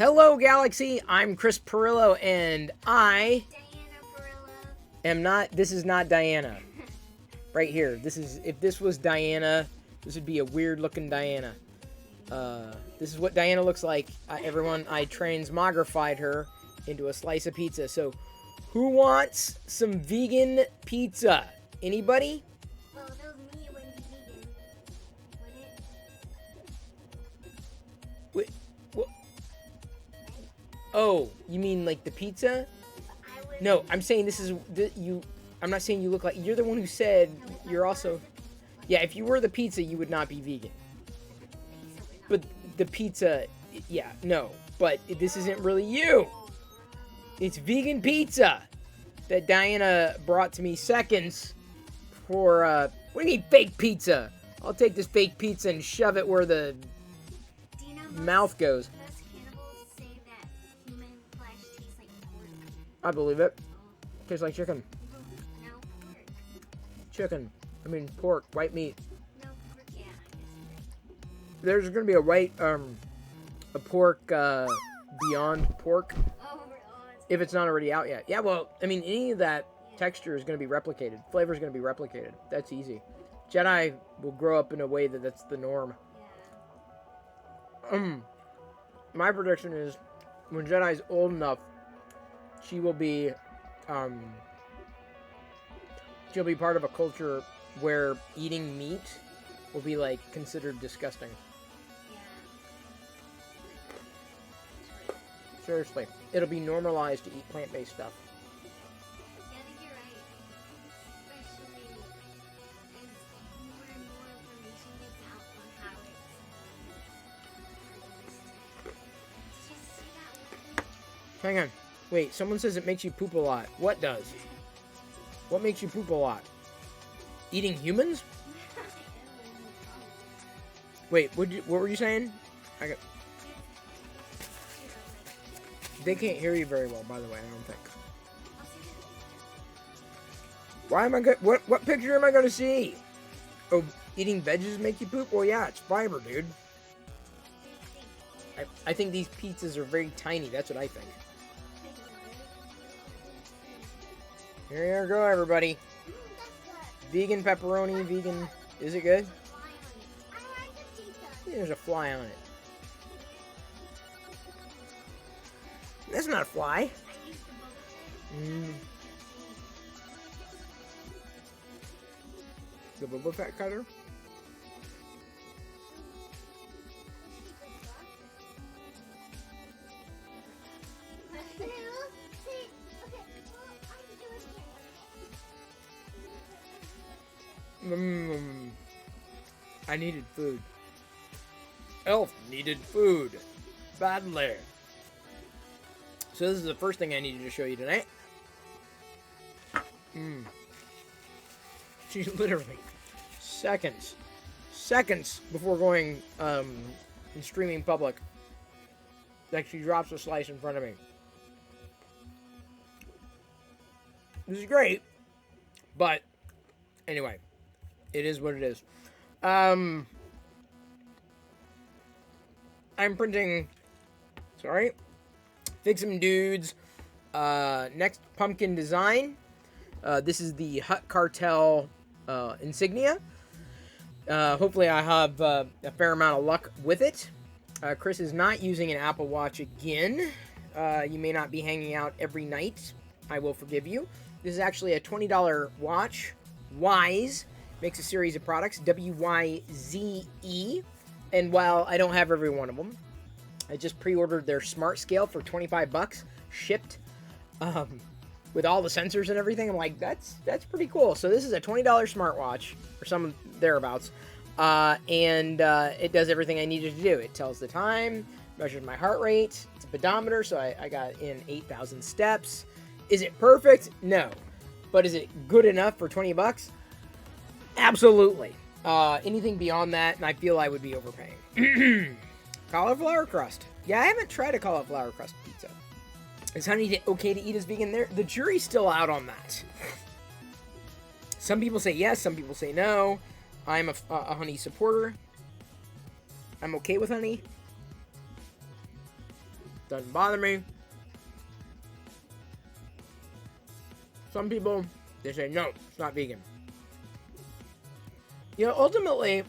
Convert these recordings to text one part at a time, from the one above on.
Hello, Galaxy. I'm Chris Perillo, and I am not. This is not Diana. Right here. This is. If this was Diana, this would be a weird-looking Diana. This is what Diana looks like. Everyone, I transmogrified her into a slice of pizza. So, who wants some vegan pizza? Anybody? Well, if it was me, it wouldn't be vegan. Would it? Wait, what? Oh, you mean like the pizza? No, I'm saying this is you. I'm not saying you look like. You're the one who said you're also. Yeah, if you were the pizza, you would not be vegan. But the pizza, yeah, no. But this isn't really you. It's vegan pizza that Diana brought to me seconds for. What do you mean fake pizza? I'll take this fake pizza and shove it where the mouth goes. Most cannibals say that human flesh tastes like pork. I believe it. Tastes like chicken. No, pork. Chicken. I mean pork, white meat. No, pork, yeah. There's gonna be a a pork, beyond pork, if it's not already out yet. Yeah, well, I mean, any of that texture is gonna be replicated. Flavor is gonna be replicated. That's easy. Jedi will grow up in a way that's the norm. My prediction is, when Jedi's old enough, she will be, she'll be part of a culture where eating meat will be, like, considered disgusting. Seriously. It'll be normalized to eat plant-based stuff. Yeah, I think you're right. Especially as more and more information gets out on how it's produced. Did you see that one? Hang on. Wait, someone says it makes you poop a lot. What does? What makes you poop a lot? Eating humans? Wait, what were you saying? They can't hear you very well, by the way, I don't think. Why am I what picture am I gonna see? Oh, eating veggies make you poop? Well, yeah, it's fiber, dude. I think these pizzas are very tiny. That's what I think. Here you go, everybody. Vegan pepperoni, vegan. Is it good? There's a fly on it. That's not a fly. The Boba Fett cutter? I needed food. Elf needed food. Badly. So this is the first thing I needed to show you tonight. She's literally seconds before going in streaming public, like, she drops a slice in front of me. This is great, but anyway, it is what it is. I'm printing. Sorry. Fix 'em dudes. Next pumpkin design. This is the Hut Cartel insignia. Hopefully I have a fair amount of luck with it. Chris is not using an Apple Watch again. You may not be hanging out every night. I will forgive you. This is actually a $20 watch. Wyze makes a series of products. WYZE. And while I don't have every one of them, I just pre-ordered their smart scale for $25, shipped, with all the sensors and everything. I'm like, that's pretty cool. So this is a $20 smartwatch, or some thereabouts, and it does everything I needed to do. It tells the time, measures my heart rate. It's a pedometer, so I got in 8,000 steps. Is it perfect? No. But is it good enough for $20? Absolutely. Anything beyond that, and I feel I would be overpaying. Cauliflower crust. Yeah, I haven't tried a cauliflower crust pizza. Is honey okay to eat as vegan? The jury's still out on that. Some people say yes, some people say no. I'm a honey supporter. I'm okay with honey. Doesn't bother me. Some people, they say, no, it's not vegan. You know, ultimately,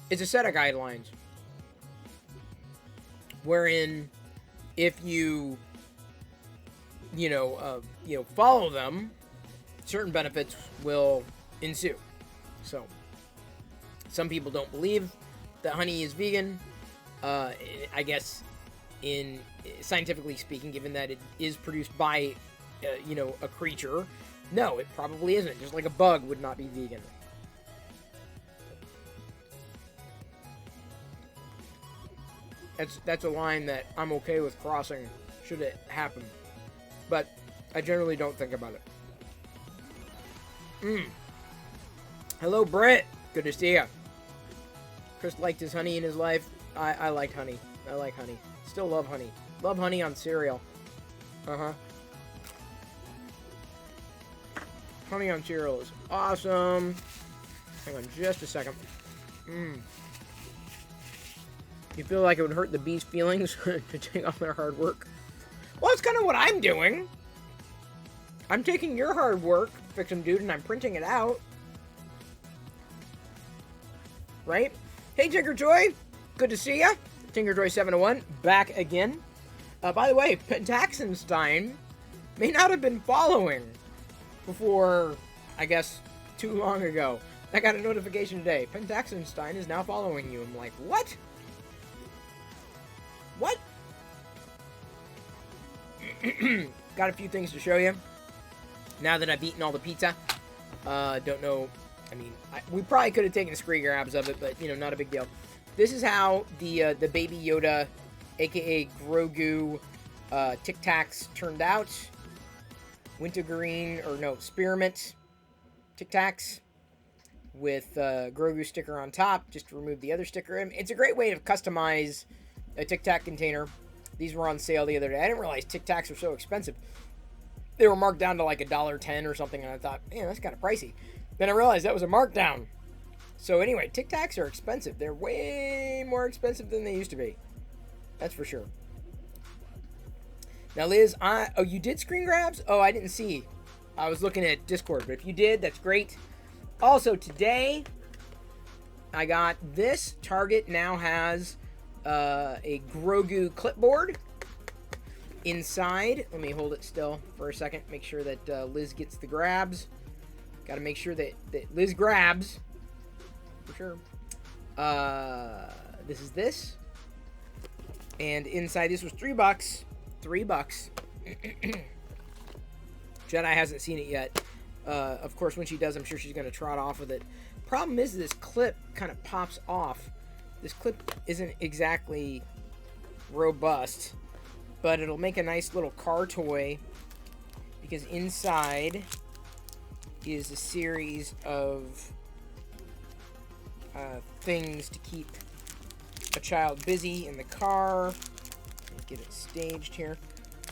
it's a set of guidelines wherein if you follow them, certain benefits will ensue. So, some people don't believe that honey is vegan. I guess, in scientifically speaking, given that it is produced by, a creature, no, it probably isn't. Just like a bug would not be vegan. That's a line that I'm okay with crossing, should it happen. But I generally don't think about it. Hello, Britt. Good to see ya. Chris liked his honey in his life. I liked honey. I like honey. Still love honey. Love honey on cereal. Honey on cereal is awesome. Hang on just a second. You feel like it would hurt the bee's feelings to take off their hard work? Well, that's kind of what I'm doing. I'm taking your hard work, Fix'em Dude, and I'm printing it out. Right? Hey, Tinkerjoy. Good to see ya. Tinkerjoy701, back again. By the way, Pentaxenstein may not have been following before, I guess, too long ago. I got a notification today. Pentaxenstein is now following you. I'm like, what? What? Got a few things to show you. Now that I've eaten all the pizza. Don't know. I mean, we probably could have taken screen grabs of it, but, not a big deal. This is how the Baby Yoda, a.k.a. Grogu, Tic Tacs turned out. Wintergreen, or no, Spearmint Tic Tacs with Grogu sticker on top, just to remove the other sticker. It's a great way to customize a Tic Tac container. These were on sale the other day. I didn't realize Tic Tacs are so expensive. They were marked down to like $1.10 or something, and I thought, man, that's kind of pricey. Then I realized that was a markdown. So anyway, Tic Tacs are expensive. They're way more expensive than they used to be. That's for sure. Now, Liz, you did screen grabs? Oh, I didn't see. I was looking at Discord, but if you did, that's great. Also, today, I got this. Target now has a Grogu clipboard inside. Let me hold it still for a second. Make sure that Liz gets the grabs. Got to make sure that Liz grabs. For sure. This is this. And inside, this was $3. $3. Jedi hasn't seen it yet. Of course, when she does, I'm sure she's going to trot off with it. Problem is, this clip kind of pops off. This clip isn't exactly robust, but it'll make a nice little car toy, because inside is a series of things to keep a child busy in the car. Get it staged here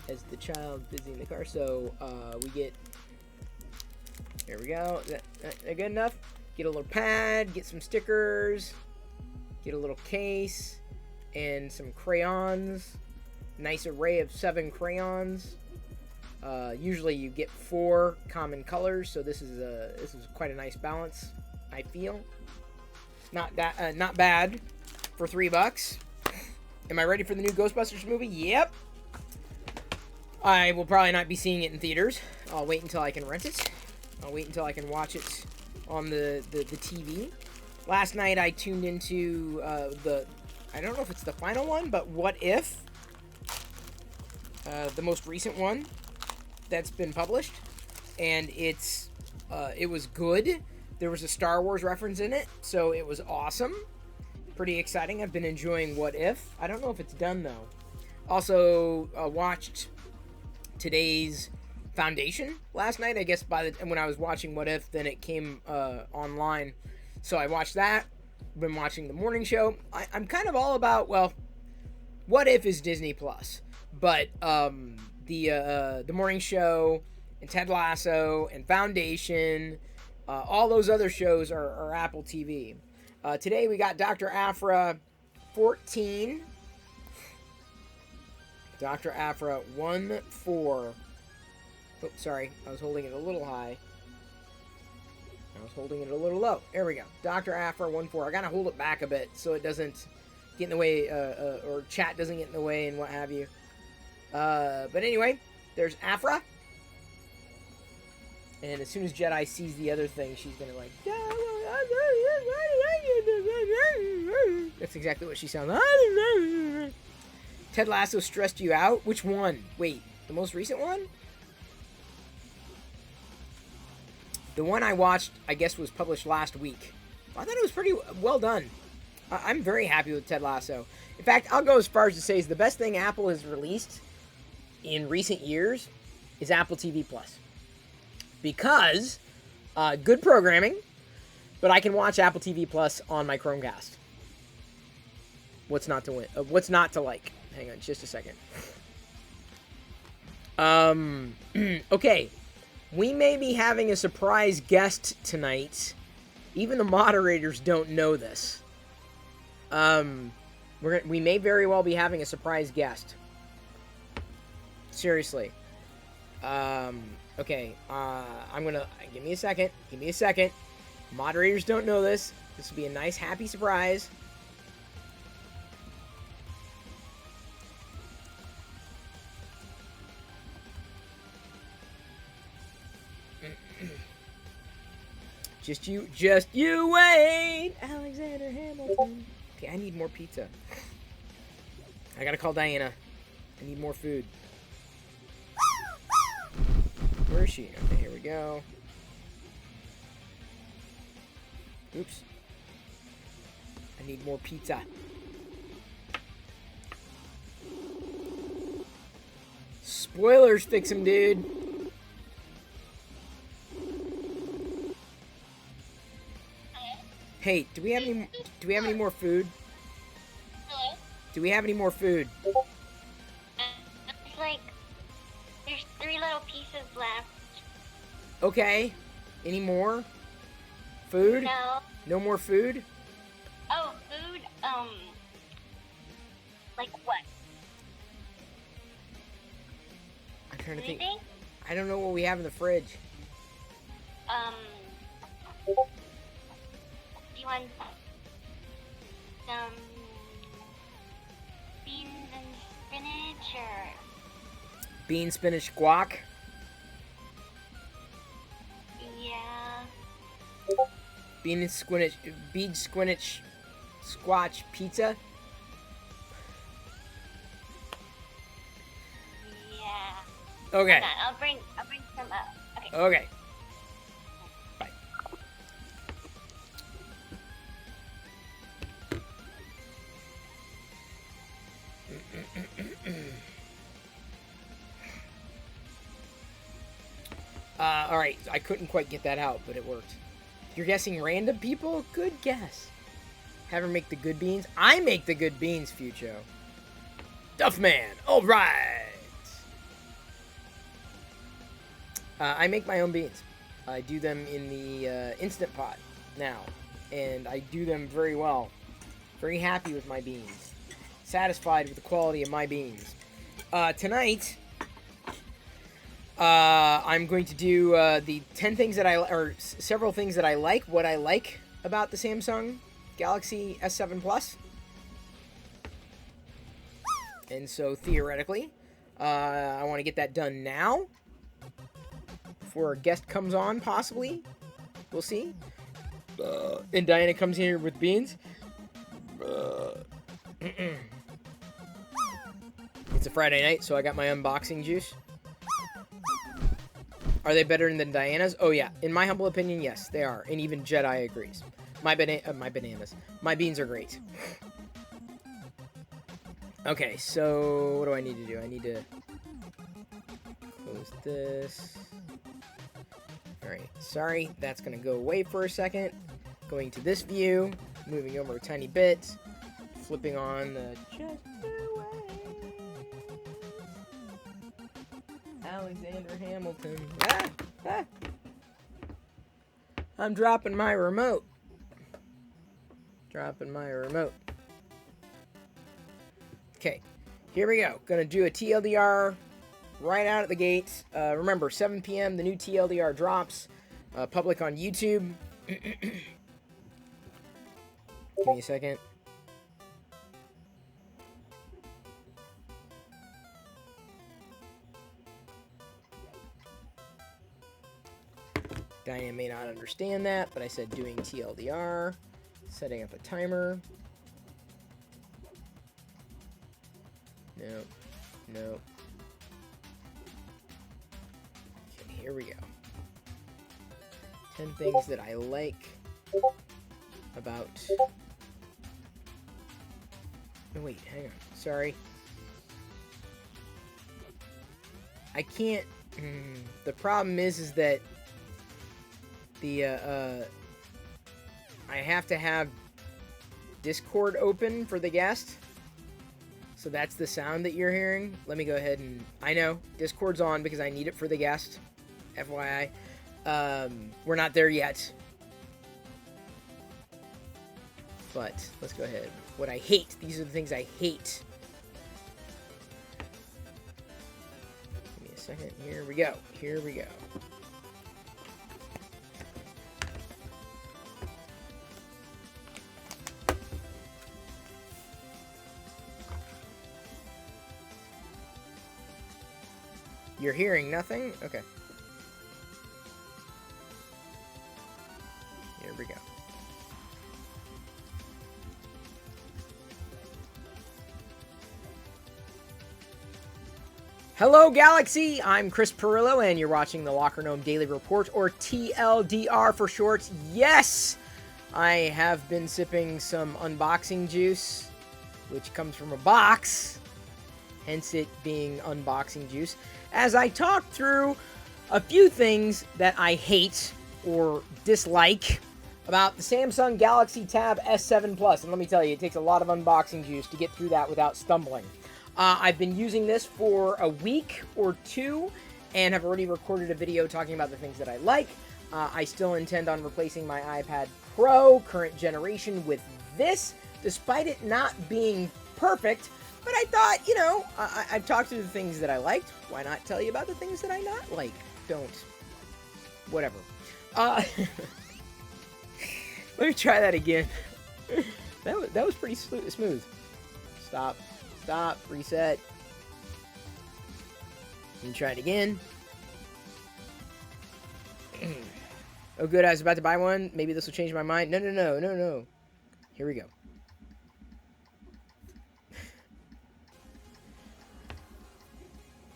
as the child busy in the car. So we get, there we go. Is that good enough? Get a little pad, get some stickers, get a little case, and some crayons. Nice array of 7 crayons. Usually you get 4 common colors, so this is quite a nice balance, I feel. Not bad for $3. Am I ready for the new Ghostbusters movie? Yep. I will probably not be seeing it in theaters. I'll wait until I can rent it. I'll wait until I can watch it on the TV. Last night I tuned into I don't know if it's the final one, but What If? The most recent one that's been published. And it was good. There was a Star Wars reference in it, so it was awesome. Pretty exciting. I've been enjoying What If. I don't know if it's done, though. Also, watched today's Foundation last night. I guess when I was watching What If, then it came online. So I watched that. Been watching the morning show. I'm kind of all about, well, What If is Disney Plus, but the morning show and Ted Lasso and Foundation, all those other shows are Apple TV. Today we got Dr. Aphra 14. Dr. Afra 1-4. Oh, sorry. I was holding it a little high. I was holding it a little low. There we go. Dr. Afra 1-4. I gotta hold it back a bit so it doesn't get in the way, or chat doesn't get in the way and what have you. But anyway, there's Afra. And as soon as Jedi sees the other thing, she's gonna like... That's exactly what she sounds like. Ted Lasso stressed you out? Which one? Wait, the most recent one? The one I watched, I guess, was published last week. I thought it was pretty well done. I'm very happy with Ted Lasso. In fact, I'll go as far as to say is the best thing Apple has released in recent years is Apple TV Plus. Because good programming, but I can watch Apple TV Plus on my Chromecast. What's not to what's not to like? Hang on, just a second. Okay, we may be having a surprise guest tonight. Even the moderators don't know this. We may very well be having a surprise guest. Seriously. Okay, I'm gonna... Give me a second. Give me a second. Moderators don't know this. This will be a nice, happy surprise. Just you wait, Alexander Hamilton. Okay, I need more pizza. I gotta call Diana. I need more food. Where is she? Okay, here we go. Oops. I need more pizza. Spoilers, fix him, dude. Hey, do we have any more food? Hello? Do we have any more food? It's like there's 3 little pieces left. Okay. Any more? Food? No. No more food? Oh, food? Like what? I'm trying to think. Anything? I don't know what we have in the fridge. Do you want some beans and spinach or? Bean, spinach, guac? Yeah. Bean, spinach, squash pizza? Yeah. Okay. Hold on, I'll bring some up. Okay. Okay. Bye. Alright, I couldn't quite get that out, but it worked. You're guessing random people? Good guess. Have her make the good beans? I make the good beans, Fucho. Duffman, alright! I make my own beans. I do them in the Instant Pot now, and I do them very well. Very happy with my beans. Satisfied with the quality of my beans. Tonight, I'm going to do the 10 things that several things that I like, what I like about the Samsung Galaxy S7 Plus. And so, theoretically, I want to get that done now. Before our guest comes on, possibly. We'll see. And Diana comes here with beans. It's a Friday night, so I got my unboxing juice. Are they better than Diana's? Oh, yeah. In my humble opinion, yes, they are. And even Jedi agrees. My bananas. My beans are great. Okay, so what do I need to do? I need to close this. Alright, sorry, that's going to go away for a second. Going to this view, moving over a tiny bit, flipping on the just away. Alexander Hamilton. Ah. I'm dropping my remote. Okay, Here we go. Gonna do a TLDR right out at the gates. Remember, 7 p.m. the new TLDR drops. Public on YouTube. Give me a second. Diane may not understand that, but I said doing TLDR. Setting up a timer. No. No. Okay, here we go. 10 things that I like about... Oh, wait, hang on. Sorry. I can't... The problem is that the, I have to have Discord open for the guest. So that's the sound that you're hearing. Let me go ahead and... I know, Discord's on because I need it for the guest. FYI. We're not there yet. But, let's go ahead. What I hate. These are the things I hate. Give me a second. Here we go. Here we go. You're hearing nothing? Okay. Here we go. Hello, Galaxy! I'm Chris Perillo, and you're watching the Locker Gnome Daily Report, or TLDR for short. Yes! I have been sipping some unboxing juice, which comes from a box, hence it being unboxing juice, as I talk through a few things that I hate or dislike about the Samsung Galaxy Tab S7 Plus. And let me tell you, it takes a lot of unboxing juice to get through that without stumbling. I've been using this for a week or two and have already recorded a video talking about the things that I like. I still intend on replacing my iPad Pro current generation with this, despite it not being perfect. But I thought, you know, I've talked through the things that I liked. Why not tell you about the things that I not like? Don't. Whatever. Let me try that again. That was pretty smooth. Stop. Stop. Reset. Let me try it again. Oh, good. I was about to buy one. Maybe this will change my mind. No. Here we go.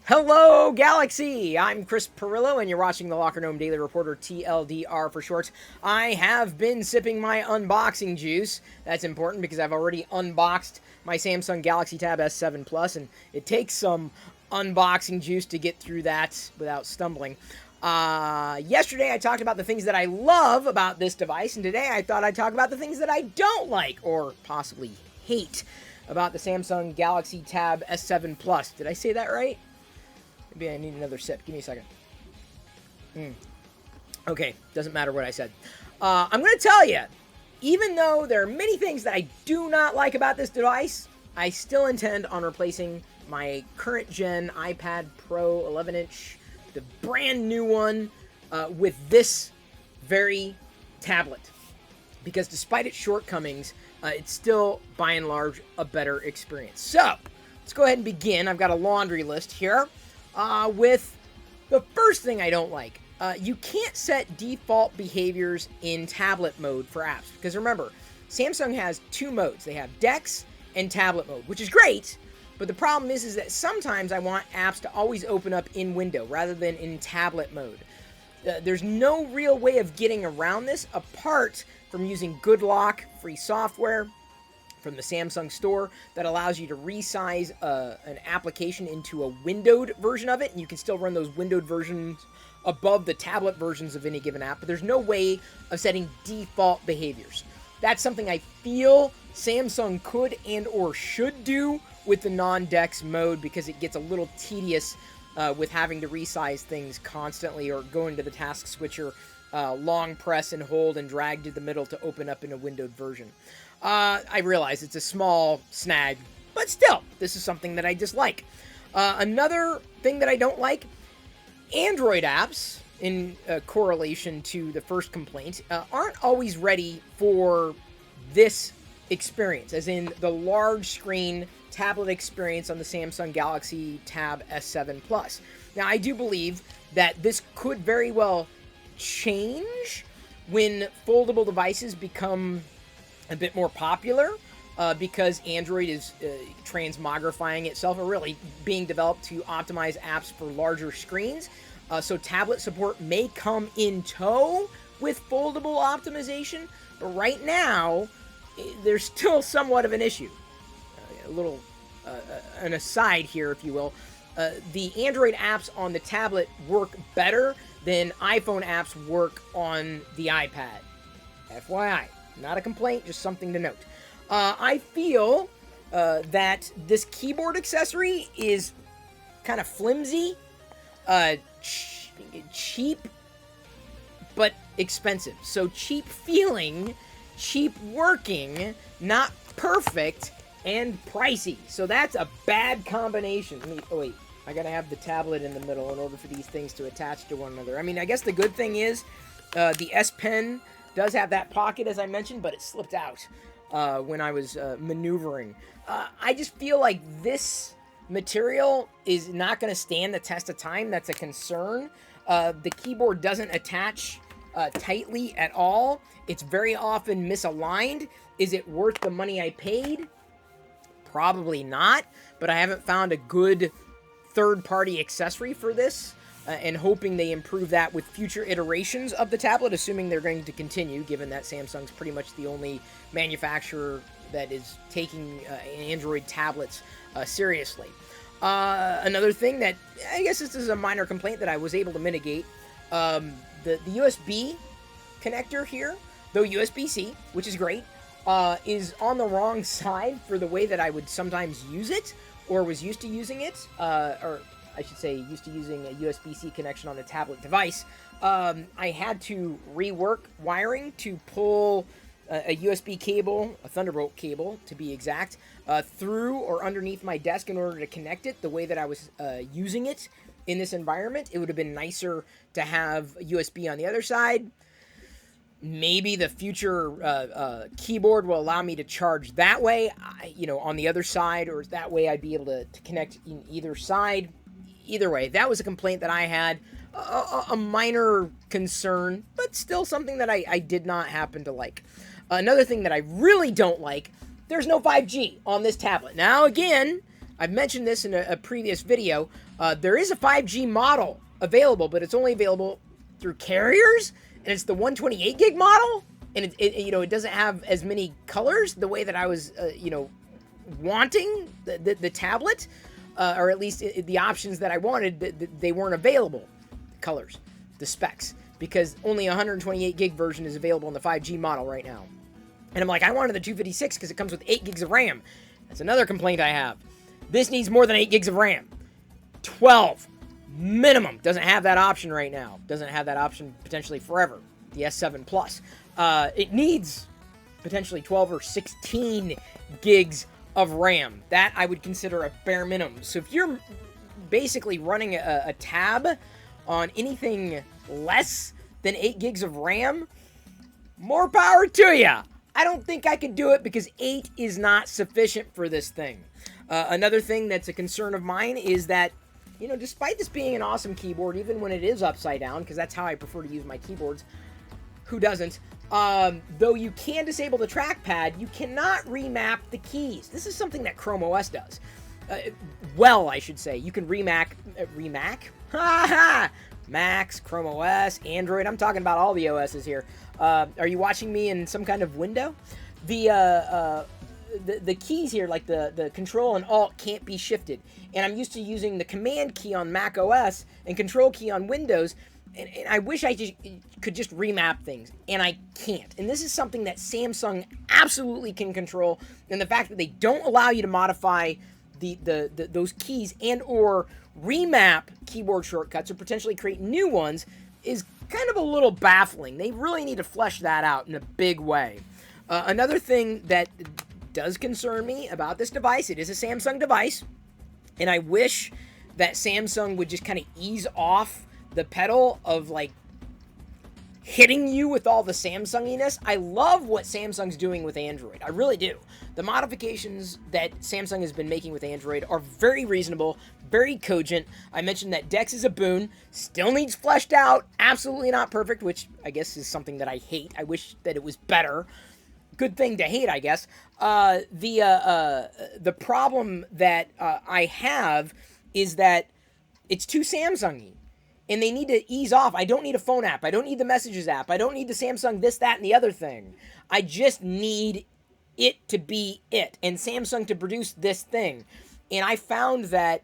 Hello, Galaxy! I'm Chris Perillo, and you're watching the Locker Gnome Daily Reporter, TLDR for short. I have been sipping my unboxing juice. That's important because I've already unboxed my Samsung Galaxy Tab S7 Plus, and it takes some unboxing juice to get through that without stumbling. Yesterday I talked about the things that I love about this device, and today I thought I'd talk about the things that I don't like, or possibly hate, about the Samsung Galaxy Tab S7 Plus. Did I say that right? Maybe I need another sip. Give me a second. Okay, doesn't matter what I said. I'm going to tell you, even though there are many things that I do not like about this device, I still intend on replacing my current gen iPad Pro 11-inch, the brand new one, with this very tablet. Because despite its shortcomings, it's still, by and large, a better experience. So, let's go ahead and begin. I've got a laundry list here. With the first thing I don't like. You can't set default behaviors in tablet mode for apps. Because remember, Samsung has two modes. They have DeX and tablet mode, which is great. But the problem is that sometimes I want apps to always open up in window rather than in tablet mode. There's no real way of getting around this apart from using Good Lock free software from the Samsung store that allows you to resize an application into a windowed version of it, and you can still run those windowed versions above the tablet versions of any given app, but there's no way of setting default behaviors. That's something I feel Samsung could and or should do with the non-DeX mode, because it gets a little tedious with having to resize things constantly or go into the task switcher, long press and hold and drag to the middle to open up in a windowed version. I realize it's a small snag, But still, this is something that I dislike. Another thing that I don't like, Android apps, in correlation to the first complaint, aren't always ready for this experience, as in the large screen tablet experience on the Samsung Galaxy Tab S7 Plus. Now, I do believe that this could very well change when foldable devices become a bit more popular, because Android is transmogrifying itself, or really being developed to optimize apps for larger screens. So tablet support may come in tow with foldable optimization, but right now, there's still somewhat of an issue. A little, an aside here, if you will. The Android apps on the tablet work better than iPhone apps work on the iPad. FYI, not a complaint, just something to note. I feel that this keyboard accessory is kind of flimsy, cheap, but expensive. So cheap feeling, cheap working, not perfect, and pricey. So that's a bad combination. Wait, I gotta have the tablet in the middle in order for these things to attach to one another. I mean, I guess the good thing is the S Pen does have that pocket, as I mentioned, but it slipped out when I was maneuvering. I just feel like this material is not going to stand the test of time. That's a concern. The keyboard doesn't attach tightly at all. It's very often misaligned. Is it worth the money I paid? Probably not, but I haven't found a good third-party accessory for this, and hoping they improve that with future iterations of the tablet, assuming they're going to continue, given that Samsung's pretty much the only manufacturer that is taking Android tablets seriously. Another thing that, I guess this is a minor complaint that I was able to mitigate, the USB connector here, though USB-C, which is great, is on the wrong side for the way that I would sometimes use it, or was used to using it, or I should say used to using a USB-C connection on a tablet device. I had to rework wiring to pull a USB cable, a Thunderbolt cable to be exact, through or underneath my desk in order to connect it the way that I was using it in this environment. It would have been nicer to have USB on the other side. Maybe the future keyboard will allow me to charge that way, on the other side, or that way I'd be able to connect in either side. Either way, that was a complaint that I had, a minor concern, but still something that I did not happen to like. Another thing that I really don't like, there's no 5G on this tablet. Now, again, I've mentioned this in a previous video. There is a 5G model available, but it's only available through carriers, and it's the 128 gig model, and it doesn't have as many colors the way that I was, wanting the tablet, or at least the options that I wanted. They weren't available, the colors, the specs, because only a 128 gig version is available in the 5G model right now. And I'm like, I wanted the 256 because it comes with 8 gigs of RAM. That's another complaint I have. This needs more than 8 gigs of RAM. 12 minimum. Doesn't have that option right now. Doesn't have that option potentially forever. The S7 Plus. It needs potentially 12 or 16 gigs of RAM. That I would consider a bare minimum. So if you're basically running a tab on anything less than 8 gigs of RAM, more power to ya. I don't think I could do it because 8 is not sufficient for this thing. Another thing that's a concern of mine is that, despite this being an awesome keyboard, even when it is upside down, because that's how I prefer to use my keyboards, who doesn't? Though you can disable the trackpad, you cannot remap the keys. This is something that Chrome OS does. I should say. You can remap? Ha ha! Macs, Chrome OS, Android. I'm talking about all the OSs here. Are you watching me in some kind of window? The keys here, like the Control and Alt, can't be shifted. And I'm used to using the Command key on Mac OS and Control key on Windows. And I wish I could just remap things, and I can't. And this is something that Samsung absolutely can control. And the fact that they don't allow you to modify those keys and or remap keyboard shortcuts or potentially create new ones is kind of a little baffling. They really need to flesh that out in a big way. Another thing that does concern me about this device. It is a Samsung device, and I wish that Samsung would just kind of ease off the pedal of like hitting you with all the Samsunginess. I love what Samsung's doing with Android. I really do. The modifications that Samsung has been making with Android are very reasonable, very cogent. I mentioned that Dex is a boon, still needs fleshed out, absolutely not perfect, which I guess is something that I hate. I wish that it was better. Good thing to hate, I guess. The problem that I have is that it's too Samsung-y. And they need to ease off. I don't need a phone app. I don't need the messages app. I don't need the Samsung this, that, and the other thing. I just need it to be it. And Samsung to produce this thing. And I found that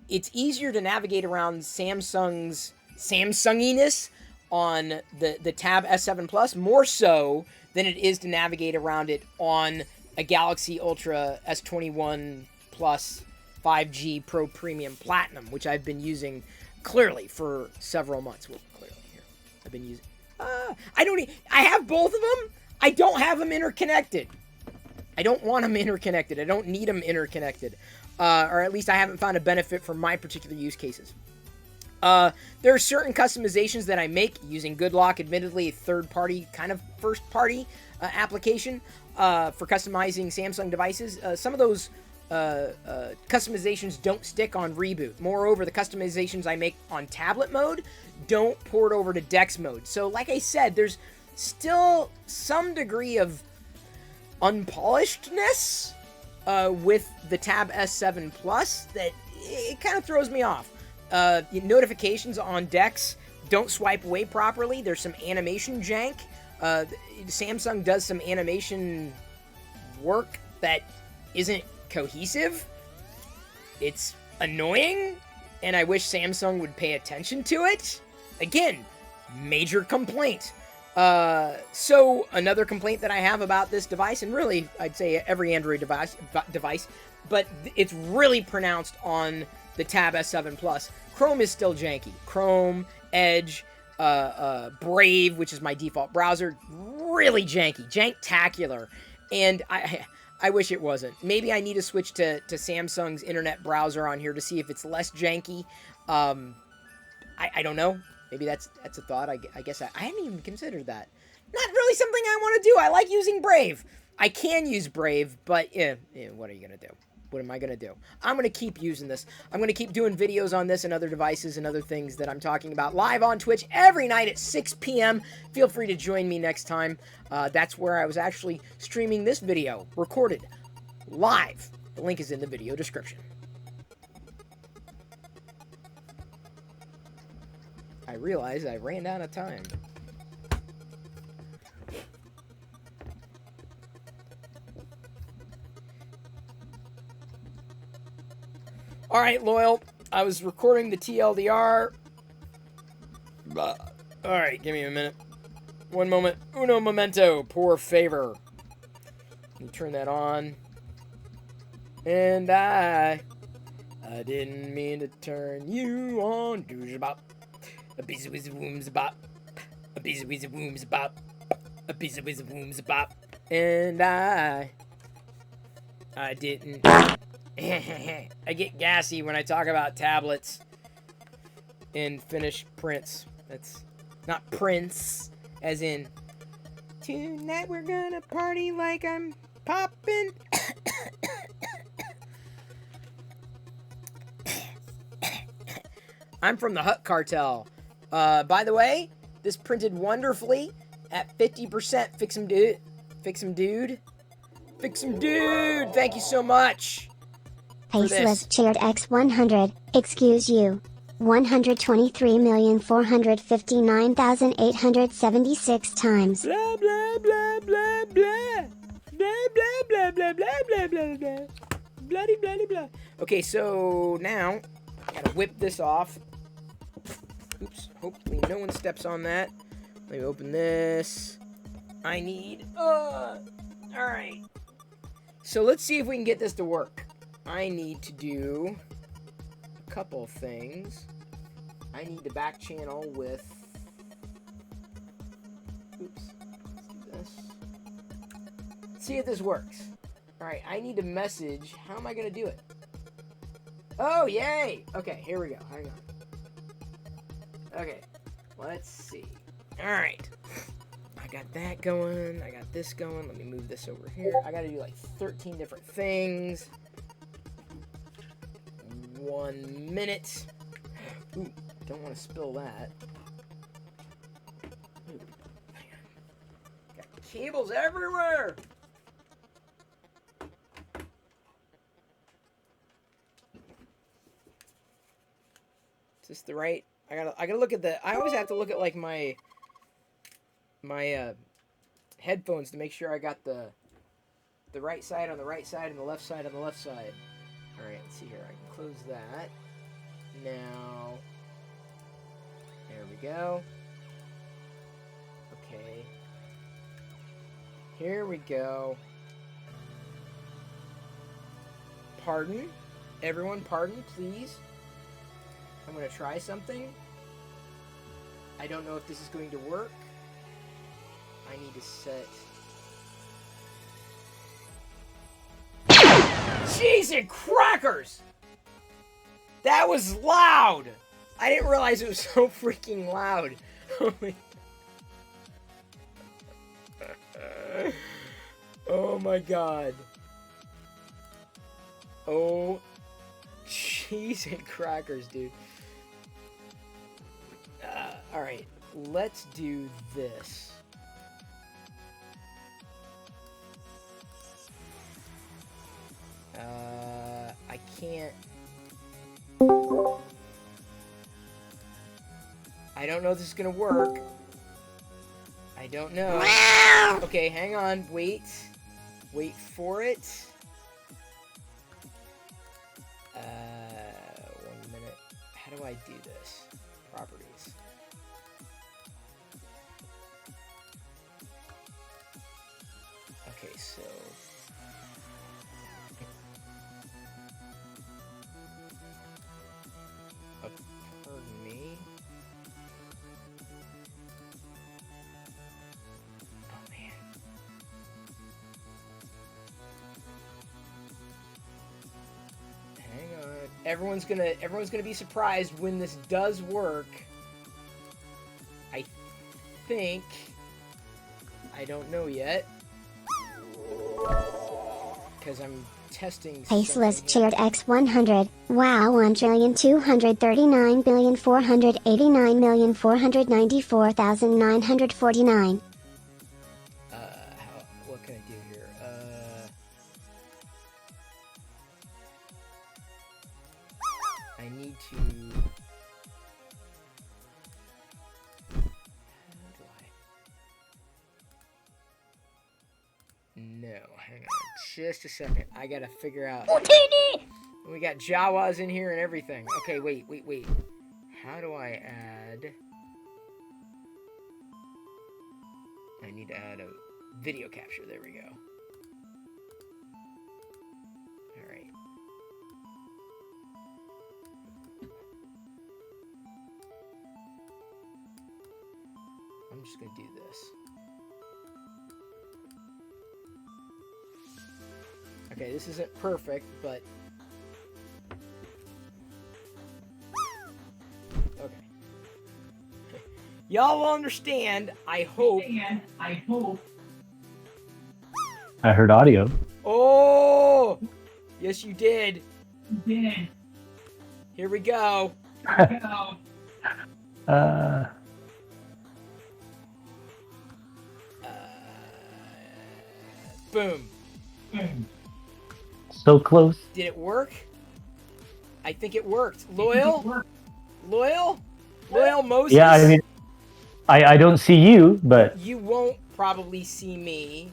it's easier to navigate around Samsung's Samsunginess on the Tab S7 Plus, more so than it is to navigate around it on a Galaxy Ultra S21 Plus 5G Pro Premium Platinum, which I've been using clearly for several months. Well, clearly here. I've been using... I have both of them. I don't have them interconnected. I don't want them interconnected. I don't need them interconnected. Or at least I haven't found a benefit for my particular use cases. There are certain customizations that I make using GoodLock, admittedly a third-party, kind of first-party application for customizing Samsung devices. Some of those customizations don't stick on reboot. Moreover, the customizations I make on tablet mode don't port over to Dex mode. So, like I said, there's still some degree of unpolishedness with the Tab S7 Plus that it kind of throws me off. Notifications on Dex don't swipe away properly. There's some animation jank. Samsung does some animation work that isn't cohesive. It's annoying, and I wish Samsung would pay attention to it. Again, major complaint. So another complaint that I have about this device, and really I'd say every Android device, but it's really pronounced on the Tab S7 Plus. Chrome is still janky. Chrome, Edge, Brave, which is my default browser, really janky, janktacular, and I wish it wasn't. Maybe I need to switch to Samsung's internet browser on here to see if it's less janky. I don't know. Maybe that's a thought. I guess I hadn't even considered that. Not really something I want to do. I like using Brave. I can use Brave, but what are you going to do? What am I going to do? I'm going to keep using this. I'm going to keep doing videos on this and other devices and other things that I'm talking about live on Twitch every night at 6 p.m. Feel free to join me next time. That's where I was actually streaming this video, recorded live. The link is in the video description. I realized I ran out of time. All right, Loyal. I was recording the TLDR. All right, give me a minute. One moment. Uno momento. Por favor. Let me turn that on. And I didn't mean to turn you on. Do-bop. A piece of wooms bop. A piece of wooms bop. A piece of wooms bop. And I didn't. I get gassy when I talk about tablets and finished prints. That's not Prince, as in tonight we're gonna party like I'm popping. I'm from the Hut Cartel. By the way, this printed wonderfully at 50%. Fix 'em, dude. Fix 'em, dude. Fix 'em, dude. Thank you so much. Faceless Chaired X100, excuse you. 123,459,876 times. Blah, blah, blah, blah, blah. Blah, blah, blah, blah, blah, blah, blah, blah. Bloody, bloody, blah. Okay, so now, I gotta whip this off. Oops, hopefully no one steps on that. Let me open this. I need, alright. So let's see if we can get this to work. I need to do a couple things. I need to back channel with... Oops. Let's do this. Let's see if this works. Alright, I need to message. How am I going to do it? Oh, yay! Okay, here we go. Hang on. Okay, let's see. Alright. I got that going. I got this going. Let me move this over here. I got to do like 13 different things. 1 minute. Ooh, don't want to spill that. Ooh, hang on. Got cables everywhere! Is this the right? I gotta look at the. I always have to look at like my headphones to make sure I got the right side on the right side and the left side on the left side. All right, let's see here. I can close that. Now, there we go. Okay. Here we go. Pardon, everyone. Pardon, please. I'm going to try something. I don't know if this is going to work. I need to set... Cheese and crackers! That was loud! I didn't realize it was so freaking loud. Oh my god. Oh, cheese and crackers, dude. Alright, let's do this. I can't... I don't know if this is gonna work. I don't know. Okay, hang on. Wait. Wait for it. 1 minute. How do I do this? Properties. Okay, so... pardon me. Oh, man. Hang on. Everyone's gonna be surprised when this does work. I think. I don't know yet. Because I'm testing. Faceless Chaired X100. Wow, 1,239,489,494,949. What can I do here? I need to. How do I? No, hang on, just a second. I gotta figure out. We got Jawas in here and everything. Okay, wait. How do I add? I need to add a video capture. There we go. All right. I'm just gonna do this. Okay, this isn't perfect, but okay. Y'all will understand, I hope. I heard audio. Oh! Yes, you did. Here we go. Boom. So close. Did it work? I think it worked. Loyal Moses? Yeah, I mean, I don't see you, but... You won't probably see me,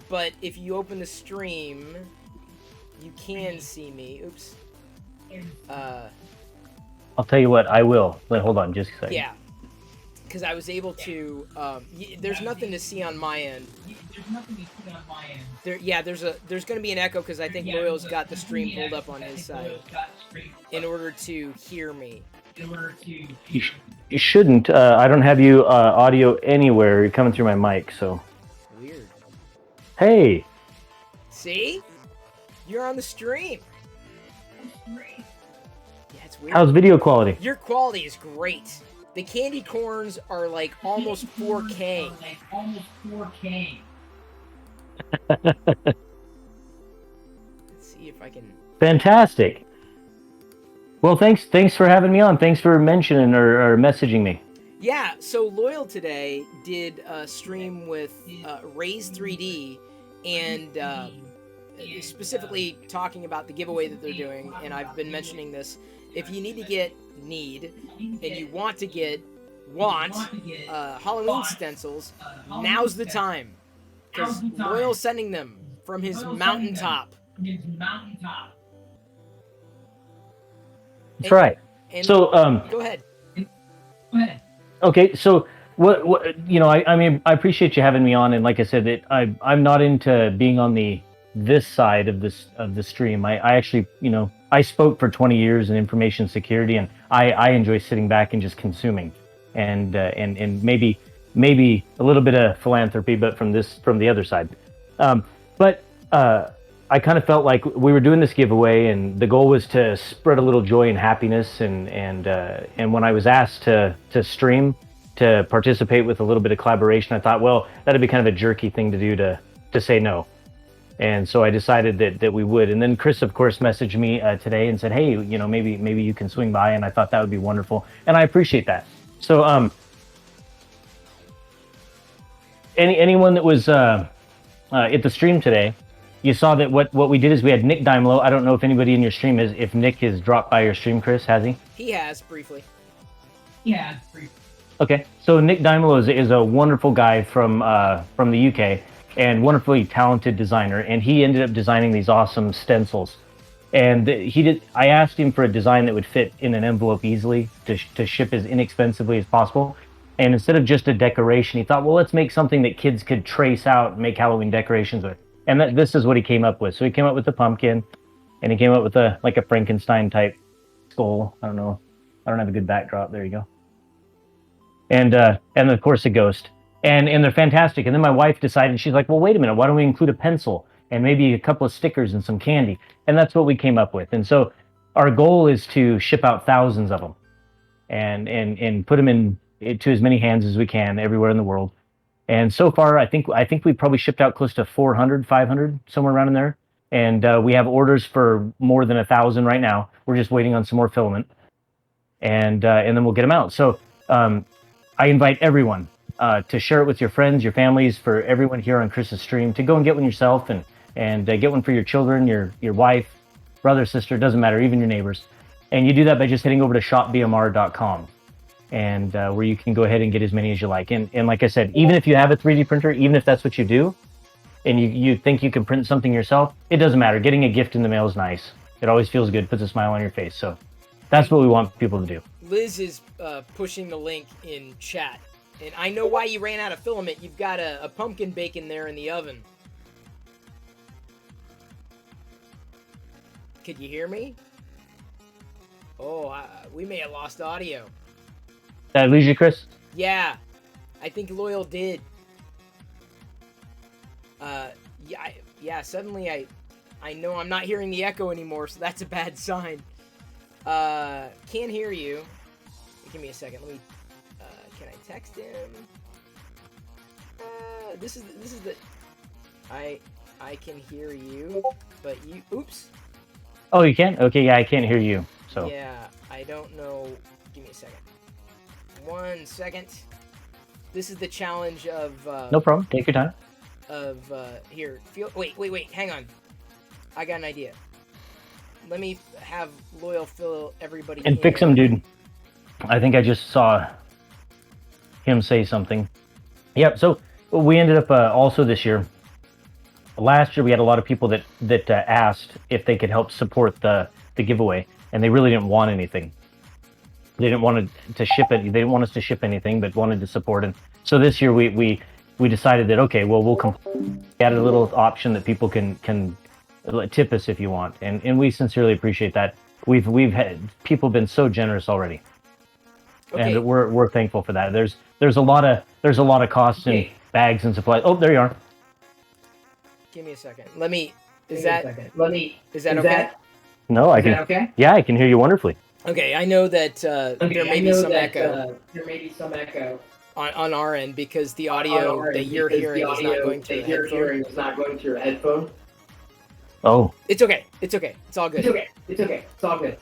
but if you open the stream, you can see me. Oops. I'll tell you what, I will. But hold on, just a second. Yeah. Because I was able to... there's nothing to see on my end. There's going to be an echo because I think Loyal's got the stream pulled up on his side in order to hear me. You shouldn't. I don't have you audio anywhere. You're coming through my mic, so... Weird. Hey! See? You're on the stream. Yeah, it's weird. How's video quality? Your quality is great. The candy corns are like almost 4K. Let's see if I can. Fantastic. Well, thanks for having me on. Thanks for mentioning or messaging me. Yeah, so Loyal today did a stream with Raise 3D and specifically talking about the giveaway that they're doing. And I've been mentioning this. If you need to get and you want to get Halloween stencils, now's the time. Because Loyal's sending them from his mountaintop. That's right. So, go ahead. Okay, so what you know, I mean, I appreciate you having me on, and like I said, I'm not into being on this side of the stream. I actually, you know, I spoke for 20 years in information security, and I enjoy sitting back and just consuming, and maybe a little bit of philanthropy, but from the other side. I kind of felt like we were doing this giveaway, and the goal was to spread a little joy and happiness. And when I was asked to stream, to participate with a little bit of collaboration, I thought, well, that'd be kind of a jerky thing to do to say no. And so I decided that we would. And then Chris, of course, messaged me today and said, hey, you know, maybe you can swing by. And I thought that would be wonderful, and I appreciate that. So anyone that was at the stream today, you saw that what we did is we had Nick Daimelo. I don't know if anybody in your stream if Nick has dropped by your stream, Chris, has he? He has, briefly. Okay, so Nick Daimelo is a wonderful guy from the UK, and wonderfully talented designer, and he ended up designing these awesome stencils. And I asked him for a design that would fit in an envelope easily to ship as inexpensively as possible. And instead of just a decoration, he thought, well, let's make something that kids could trace out and make Halloween decorations with. And this is what he came up with. So he came up with the pumpkin, and he came up with a Frankenstein type skull. I don't know. I don't have a good backdrop. There you go. And of course a ghost. And they're fantastic. And then my wife decided, she's like, well, wait a minute, why don't we include a pencil and maybe a couple of stickers and some candy? And that's what we came up with. And so our goal is to ship out thousands of them and put them to as many hands as we can everywhere in the world. And so far, I think we probably shipped out close to 400, 500, somewhere around in there. And we have orders for more than 1,000 right now. We're just waiting on some more filament, and then we'll get them out. So I invite everyone to share it with your friends, your families, for everyone here on Chris's stream, to go and get one yourself, and get one for your children, your wife, brother, sister, doesn't matter, even your neighbors. And you do that by just heading over to shopbmr.com. And where you can go ahead and get as many as you like. And like I said, even if you have a 3D printer, even if that's what you do, and you think you can print something yourself, it doesn't matter. Getting a gift in the mail is nice. It always feels good, puts a smile on your face. So that's what we want people to do. Liz is pushing the link in chat. And I know why you ran out of filament. You've got a pumpkin bacon there in the oven. Could you hear me? Oh, we may have lost audio. Did I lose you, Chris? Yeah, I think Loyal did. Yeah. Suddenly, I know I'm not hearing the echo anymore, so that's a bad sign. Can't hear you. Give me a second. Let me. Can I text him? This is the. I can hear you, but you. Oops. Oh, you can? Okay, yeah, I can't hear you. So. Yeah, I don't know. Give me a second. 1 second. This is the challenge of no problem. Take your time. Here. Wait. Hang on. I got an idea. Let me have Loyal fill everybody and in. Fix him, dude. I think I just saw him say something. Yep. So we ended up also this year. Last year we had a lot of people that asked if they could help support the giveaway, and they really didn't want anything. They didn't want to ship it. They didn't want us to ship anything, but wanted to support it. So this year we decided that, okay, well, we'll add a little option that people can tip us if you want, and we sincerely appreciate that. We've had people been so generous already, okay. And we're thankful for that. There's a lot of costs in bags and supplies. Oh, there you are. Give me a second. Let me Is that okay? No, I can. okay? Yeah, I can hear you wonderfully. Okay, I know that there may be some echo There may be some echo on our end because the on audio our that end you're because hearing the is not audio going through that the you're headphone. hearing is not going through your headphone. Oh, It's okay. It's okay. It's all good. It's okay. It's all good.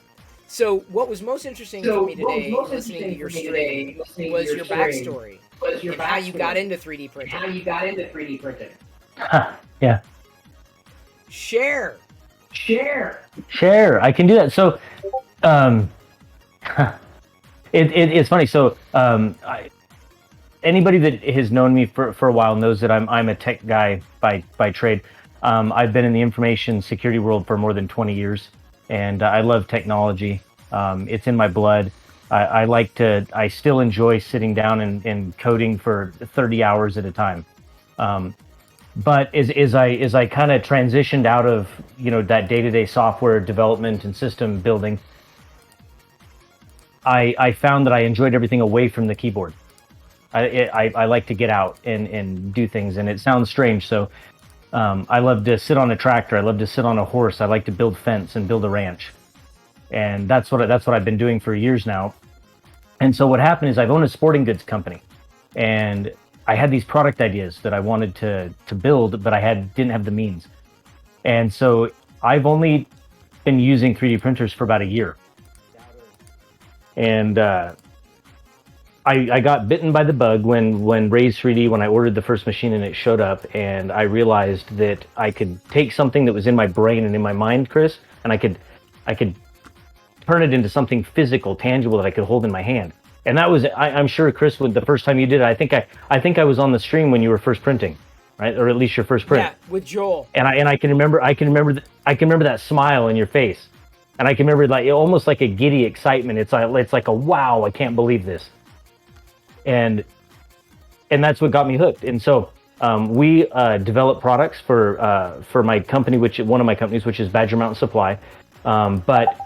So, what was most interesting So for me what was today, most listening to interesting your for me stream, today, listening to was your your stream, backstory was your and how you got backstory into 3D and printing. how you got into 3D printing. yeah. Share. Share. I can do that. So, it's funny. So, anybody that has known me for a while knows that I'm a tech guy by trade. I've been in the information security world for more than 20 years, and I love technology. It's in my blood. I still enjoy sitting down and coding for 30 hours at a time. But as I kind of transitioned out of that day-to-day software development and system building, I found that I enjoyed everything away from the keyboard. I like to get out and do things, and it sounds strange. So I love to sit on a tractor. I love to sit on a horse. I like to build fence and build a ranch, and that's what I've been doing for years now. And so what happened is I've owned a sporting goods company, and I had these product ideas that I wanted to build, but didn't have the means. And so I've only been using 3D printers for about a year, and I got bitten by the bug when Raise 3D, when I ordered the first machine and it showed up, and I realized that I could take something that was in my brain and in my mind, Chris, and I could turn it into something physical, tangible that I could hold in my hand. And that was, I'm sure, Chris, when the first time you did it, I think I was on the stream when you were first printing, right, or at least your first print. Yeah, with Joel. And I can remember that smile in your face, and I can remember like almost like a giddy excitement. It's like a wow, I can't believe this. And that's what got me hooked. And so we develop products for my company, one of my companies, which is Badger Mountain Supply. But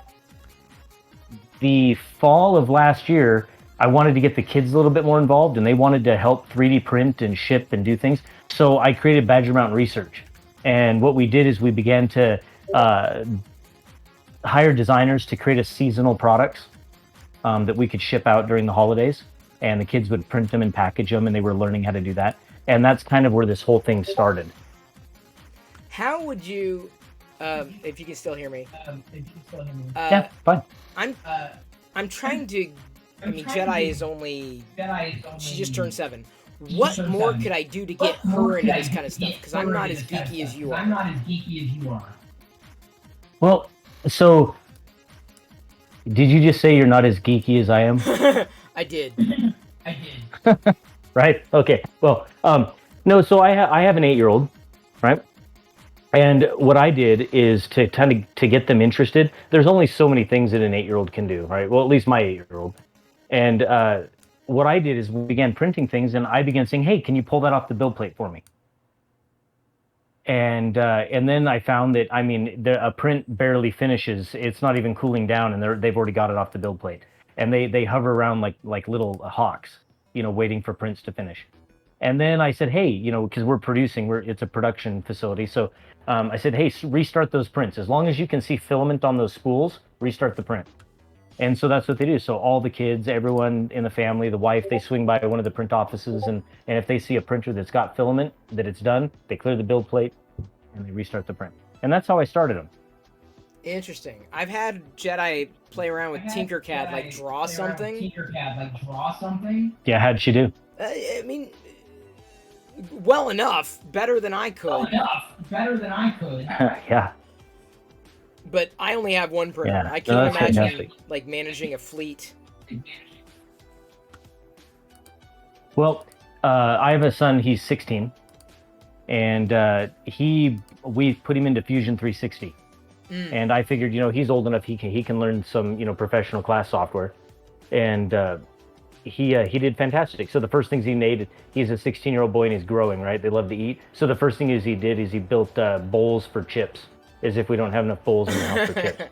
the fall of last year, I wanted to get the kids a little bit more involved, and they wanted to help 3D print and ship and do things. So I created Badger Mountain Research. And what we did is we began to hire designers to create seasonal products that we could ship out during the holidays. And the kids would print them and package them, and they were learning how to do that. And that's kind of where this whole thing started. How would you, if you can still hear me? Yeah, fine. I'm trying to. I mean, Jedi is only. She just turned 7. What more could I do to get her into this kind of stuff? Because I'm not as geeky as you are. Well, so did you just say you're not as geeky as I am? I did. Right? Okay. Well, no. So I have an 8-year-old, right? And what I did is to get them interested. There's only so many things that an 8-year-old can do, right? Well, at least my 8-year-old. And what I did is we began printing things, and I began saying, "Hey, can you pull that off the build plate for me?" And then I found that a print barely finishes. It's not even cooling down, and they've already got it off the build plate, and they hover around like little hawks, waiting for prints to finish. And then I said, hey, because we're producing, it's a production facility, so I said, hey, restart those prints. As long as you can see filament on those spools, restart the print. And so that's what they do. So all the kids, everyone in the family, the wife, they swing by one of the print offices, and if they see a printer that's got filament, that it's done, they clear the build plate, and they restart the print. And that's how I started them. Interesting. I've had Jedi play around with Tinkercad, like draw something. Yeah, how'd she do? I mean, well enough, better than I could. Yeah. But I only have one printer. Yeah. I can't that's imagine fantastic. like managing a fleet. Well, I have a son. He's 16, and we put him into Fusion 360. And I figured, he's old enough. He can learn some, professional class software, and he did fantastic. So the first things he made, he's a 16-year-old boy and he's growing, right? They love to eat. So the first thing he did is he built bowls for chips, as if we don't have enough bowls in the house for chips.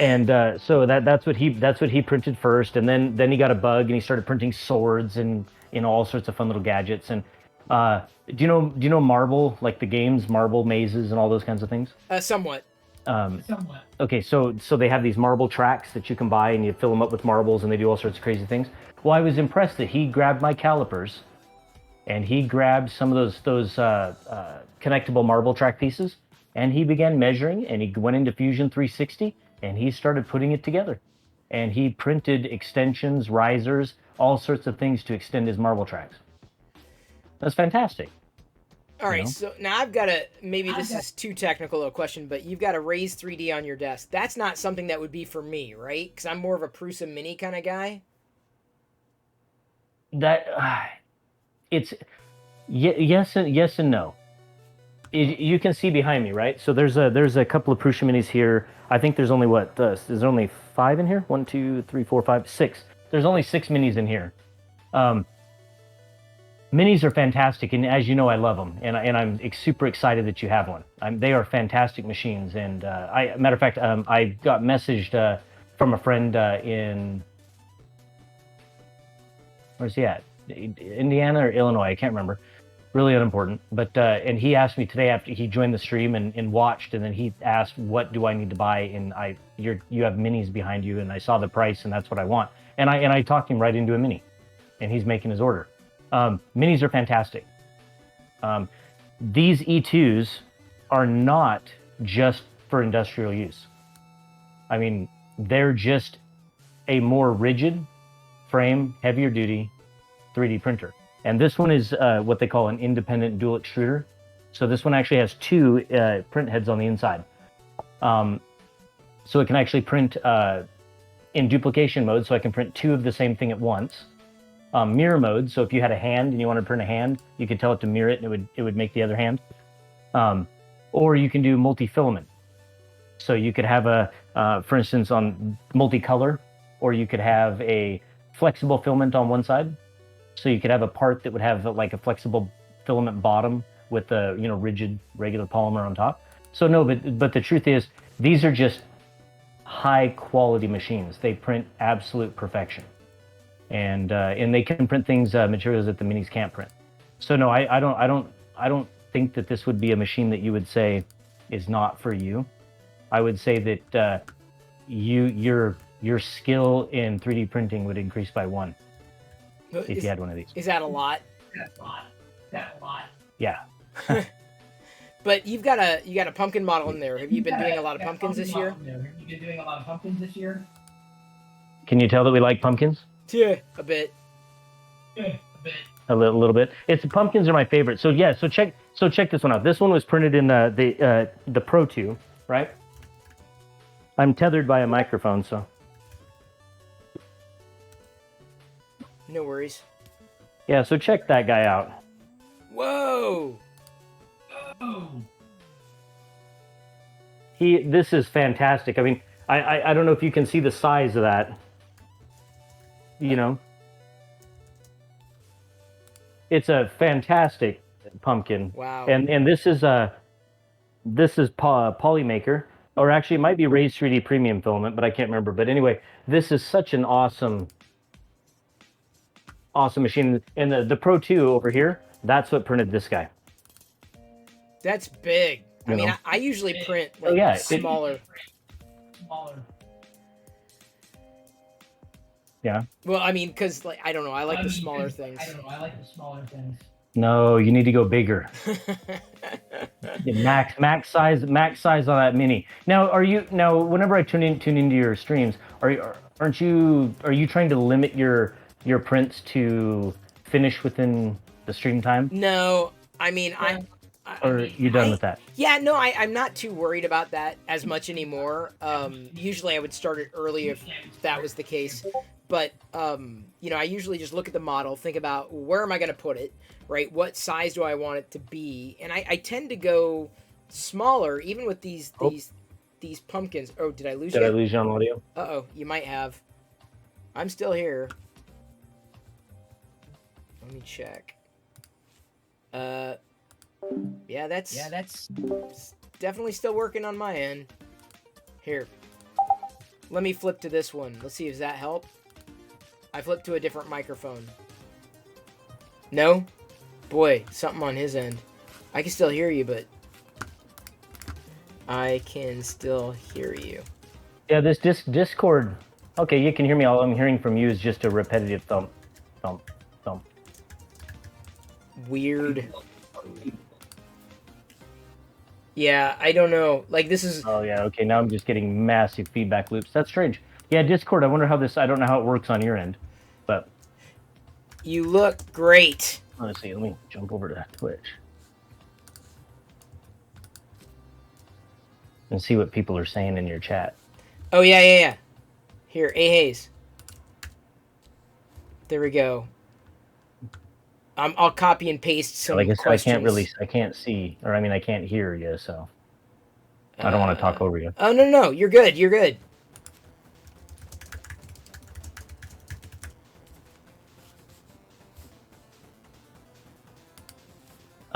And so that's what he printed first, and then he got a bug and he started printing swords and all sorts of fun little gadgets. And Do you know Marble, like the games, Marble mazes and all those kinds of things? Somewhat. Okay, so they have these marble tracks that you can buy, and you fill them up with marbles, and they do all sorts of crazy things. Well, I was impressed that he grabbed my calipers, and he grabbed some of those connectable marble track pieces, and he began measuring, and he went into Fusion 360, and he started putting it together, and he printed extensions, risers, all sorts of things to extend his marble tracks. That's fantastic. All right, know? so now I've got a maybe this is too technical a question, but you've got a Raise 3D on your desk. That's not something that would be for me, right? Because I'm more of a Prusa Mini kind of guy. That it's yes and no. You can see behind me, right? So there's a couple of Prusa minis here. I think there's only there's only 5 in here. 1, 2, 3, 4, 5, 6. There's only 6 minis in here. Minis are fantastic, and as you know, I love them, and I'm super excited that you have one. They are fantastic machines, and matter of fact, I got messaged from a friend in where's he at? Indiana or Illinois? I can't remember. Really unimportant, but and he asked me today after he joined the stream and watched, and then he asked, "What do I need to buy?" And you have minis behind you, and I saw the price, and that's what I want. And I talked him right into a mini, and he's making his order. Minis are fantastic. These E2s are not just for industrial use. I mean, they're just a more rigid frame, heavier duty 3D printer. And this one is what they call an independent dual extruder. So this one actually has 2 print heads on the inside. So it can actually print in duplication mode, so I can print 2 of the same thing at once. Mirror mode, so if you had a hand and you wanted to print a hand, you could tell it to mirror it, and it would make the other hand. Or you can do multi-filament. So you could have for instance, on multicolor, or you could have a flexible filament on one side. So you could have a part that would have like a flexible filament bottom with a rigid regular polymer on top. So no, but the truth is, these are just high quality machines. They print absolute perfection. And they can print things, materials that the minis can't print. So no, I don't think that this would be a machine that you would say is not for you. I would say that your skill in 3D printing would increase by 1 if you had one of these. Is that a lot? That's a lot. Yeah. But you got a pumpkin model in there. Have you been doing a lot of pumpkins this year? Have you been doing a lot of pumpkins this year? Can you tell that we like pumpkins? Yeah, a bit. A little bit. Pumpkins are my favorite. So yeah, so check this one out. This one was printed in the Pro 2, right? I'm tethered by a microphone, so. No worries. Yeah, so check that guy out. Whoa! This is fantastic. I mean, I don't know if you can see the size of that. It's a fantastic pumpkin. Wow. And this is Polymaker, or actually it might be Raise 3D Premium Filament, but I can't remember. But anyway, this is such an awesome machine. And the Pro 2 over here, that's what printed this guy. That's big. I mean, I usually print like smaller. Yeah. Well, I mean, because I don't know, I like the smaller things. No, you need to go bigger. Max size on that mini. Now, whenever I tune into your streams, are you trying to limit your prints to finish within the stream time? No, I mean, Or are you done with that? Yeah, no, I'm not too worried about that as much anymore. Usually I would start it early if that was the case. But, I usually just look at the model, think about where am I going to put it, right? What size do I want it to be? And I tend to go smaller, even with these pumpkins. Oh, did I lose you? Did I lose you on audio? Uh-oh, you might have. I'm still here. Let me check. Yeah, that's definitely still working on my end. Here. Let me flip to this one. Let's see, does that help? I flipped to a different microphone. No? Boy, something on his end. I can still hear you, but I can still hear you. Yeah, this Discord. Okay, you can hear me. All I'm hearing from you is just a repetitive thump, thump, thump. Weird. Yeah, I don't know. Like, this is... Oh yeah, okay. Now I'm just getting massive feedback loops. That's strange. Yeah, Discord. I wonder how this. I don't know how it works on your end, but You look great. let's see. Let me jump over to Twitch and see what people are saying in your chat. Oh, yeah. Here, A. Hayes. There we go. I'll copy and paste some Like I said, questions. I can't see, or I mean, I can't hear you, so I don't want to talk over you. Oh, no. You're good. You're good.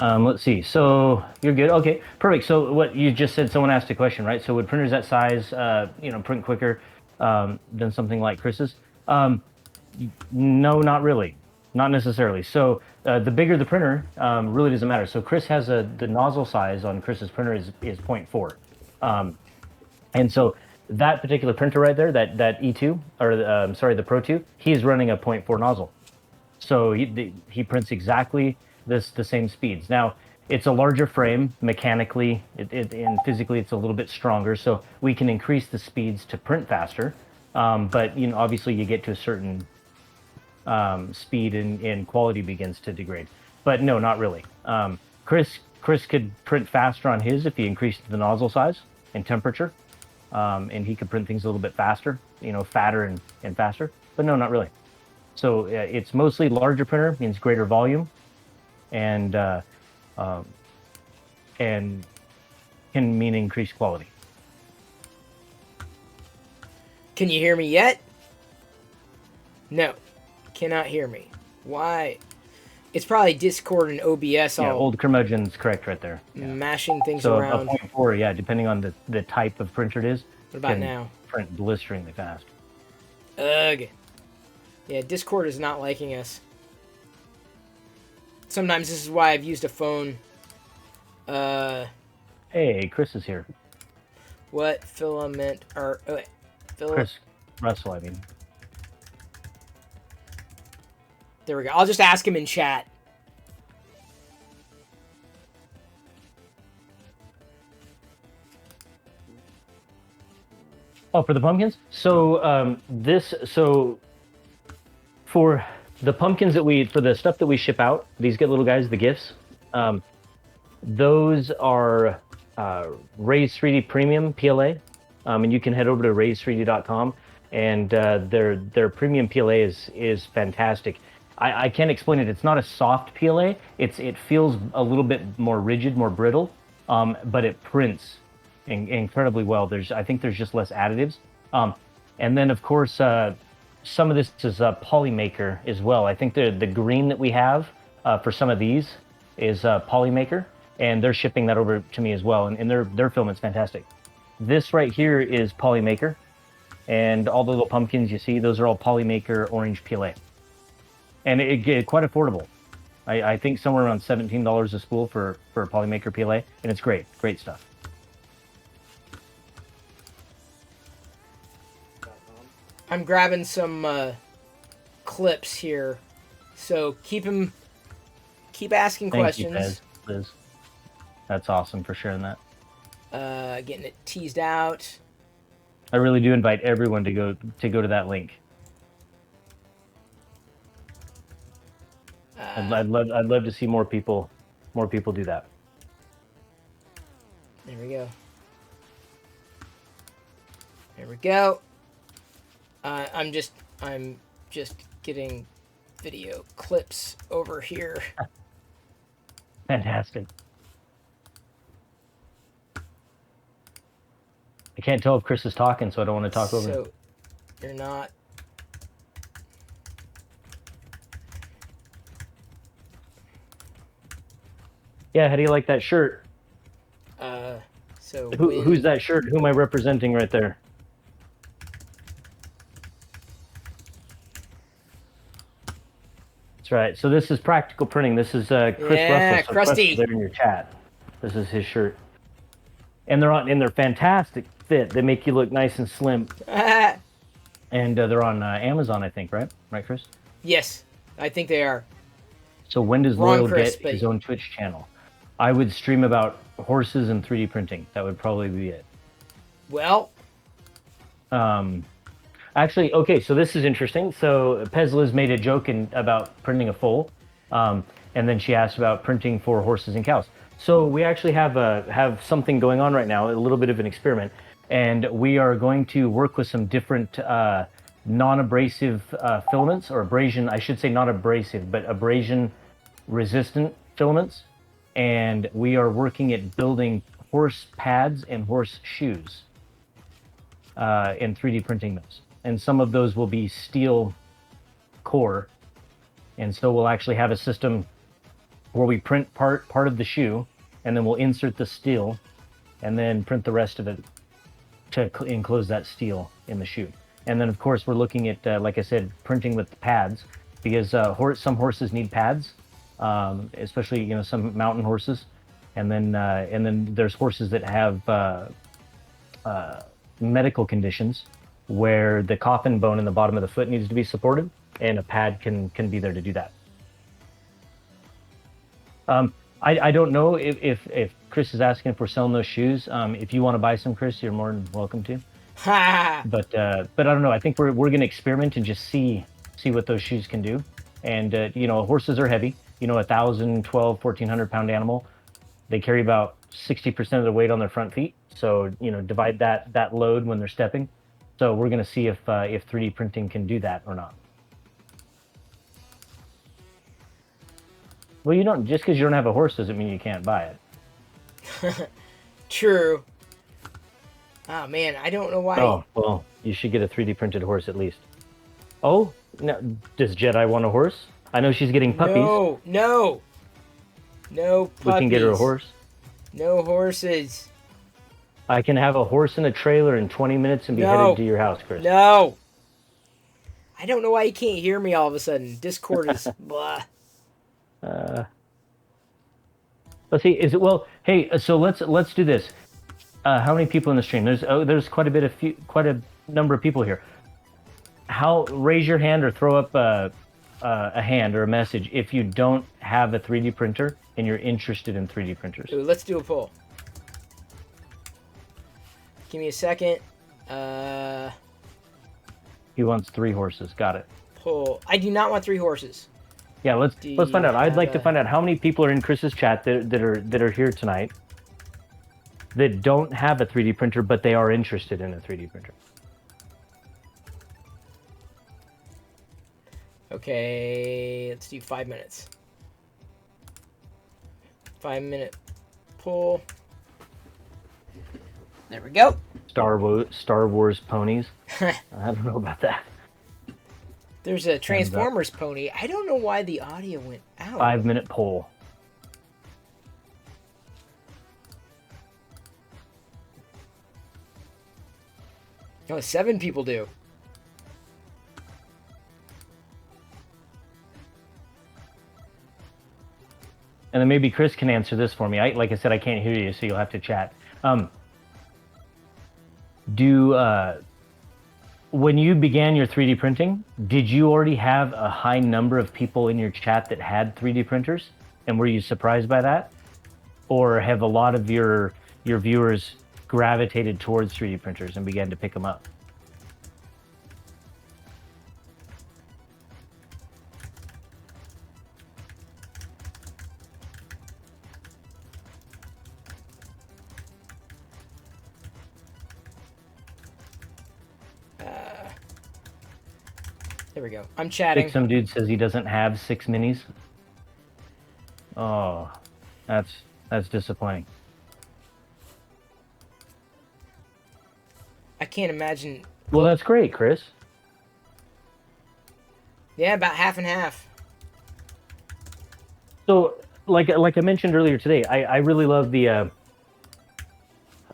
Let's see. So you're good. Okay, perfect. So what you just said, someone asked a question, right? So would printers that size, print quicker than something like Chris's? No, not really, not necessarily. So the bigger the printer really doesn't matter. So Chris has the nozzle size on Chris's printer is 0.4, and so that particular printer right there, that E2 or the Pro 2, he's running a 0.4 nozzle. So he prints exactly the same speeds. Now it's a larger frame mechanically, and physically it's a little bit stronger, so we can increase the speeds to print faster. But obviously you get to a certain speed and quality begins to degrade. But no, not really. Chris could print faster on his if he increased the nozzle size and temperature, and he could print things a little bit faster, fatter and faster. But no, not really. So it's mostly larger printer means greater volume, and can mean increased quality. Can you hear me yet? No. Cannot hear me. Why? It's probably Discord and OBS Yeah, all old curmudgeon's correct right there. Yeah. mashing things So around. a 0.4, yeah, depending on the type of printer it is. What about can now? Print blisteringly fast. Ugh. Yeah, Discord is not liking us. Sometimes this is why I've used a phone. Hey, Chris is here. What filament are... Oh, wait. Chris Russell, I mean. There we go. I'll just ask him in chat. Oh, for the pumpkins? So for the pumpkins for the stuff that we ship out, these get little guys, the gifts. Those are Raise 3D Premium PLA, and you can head over to raise3d.com, and their premium PLA is fantastic. I can't explain it. It's not a soft PLA. It feels a little bit more rigid, more brittle, but it prints incredibly well. I think there's just less additives, and then of course some of this is Polymaker as well. I think the green that we have for some of these is Polymaker, and they're shipping that over to me as well, and their filament's fantastic. This right here is Polymaker, and all the little pumpkins you see, those are all Polymaker orange PLA, and it quite affordable. I think somewhere around $17 a spool for Polymaker PLA, and it's great stuff. I'm grabbing some clips here, so keep asking questions. Thank you, Liz. That's awesome for sharing that. Getting it teased out. I really do invite everyone to go to that link. I'd love to see more people do that. There we go. There we go. I'm just getting video clips over here. Fantastic. I can't tell if Chris is talking, so I don't want to talk over him. So you're not. Yeah, how do you like that shirt? So Who's that shirt? Who am I representing right there? That's right. So this is practical printing. This is Chris Yeah, Russell. So Krusty. There in your chat. This is his shirt, and they're fantastic fit. They make you look nice and slim, and they're on Amazon, I think. Right, Chris? Yes, I think they are. So when does Wrong, Loyal Chris, get but- his own Twitch channel? I would stream about horses and 3D printing. That would probably be it. Well, Actually, okay, so this is interesting. So Pezla's made a joke about printing a foal, and then she asked about printing for horses and cows. So we actually have something going on right now, a little bit of an experiment, and we are going to work with some different non-abrasive filaments, or abrasion, I should say not abrasive, but abrasion-resistant filaments, and we are working at building horse pads and horse shoes, and 3D printing those. And some of those will be steel core, and so we'll actually have a system where we print part of the shoe, and then we'll insert the steel, and then print the rest of it to enclose that steel in the shoe. And then, of course, we're looking at, like I said, printing with pads, because some horses need pads, especially some mountain horses, and then there's horses that have medical conditions where the coffin bone in the bottom of the foot needs to be supported, and a pad can be there to do that. I don't know if Chris is asking if we're selling those shoes. If you want to buy some, Chris, you're more than welcome to. But I don't know. I think we're going to experiment and just see what those shoes can do. And horses are heavy. 1,000, 12, 1,400 pound animal. They carry about 60% of the weight on their front feet. So divide that load when they're stepping. So we're going to see if 3D printing can do that or not. Well, just because you don't have a horse doesn't mean you can't buy it. true. Oh man, I don't know why. Oh, well, you should get a 3D printed horse at least. Oh, no, does Jedi want a horse? I know she's getting puppies. No puppies. We can get her a horse. No horses. I can have a horse in a trailer in 20 minutes and be headed to your house, Chris. No. I don't know why you can't hear me all of a sudden. Discord is blah. Let's see. Hey, so let's do this. How many people in the stream? There's quite a number of people here. Raise your hand or throw up a hand or a message if you don't have a 3D printer and you're interested in 3D printers. Ooh, let's do a poll. Give me a second. He wants 3 horses. Got it. Poll. I do not want 3 horses. Yeah, let's find out. I'd like to find out how many people are in Chris's chat that are here tonight that don't have a 3D printer, but they are interested in a 3D printer. Okay, let's do 5 minutes. 5-minute poll. There we go. Star Wars ponies. I don't know about that. There's a Transformers pony. I don't know why the audio went out. 5-minute poll. Oh, 7 people do. And then maybe Chris can answer this for me. Like I said, I can't hear you, so you'll have to chat. When you began your 3D printing, did you already have a high number of people in your chat that had 3D printers? And were you surprised by that? Or have a lot of your viewers gravitated towards 3D printers and began to pick them up? There we go. I'm chatting. Some dude says he doesn't have 6 minis. Oh, that's disappointing. I can't imagine. Well, that's great, Chris. Yeah, about half and half. So, like I mentioned earlier today, I really love the.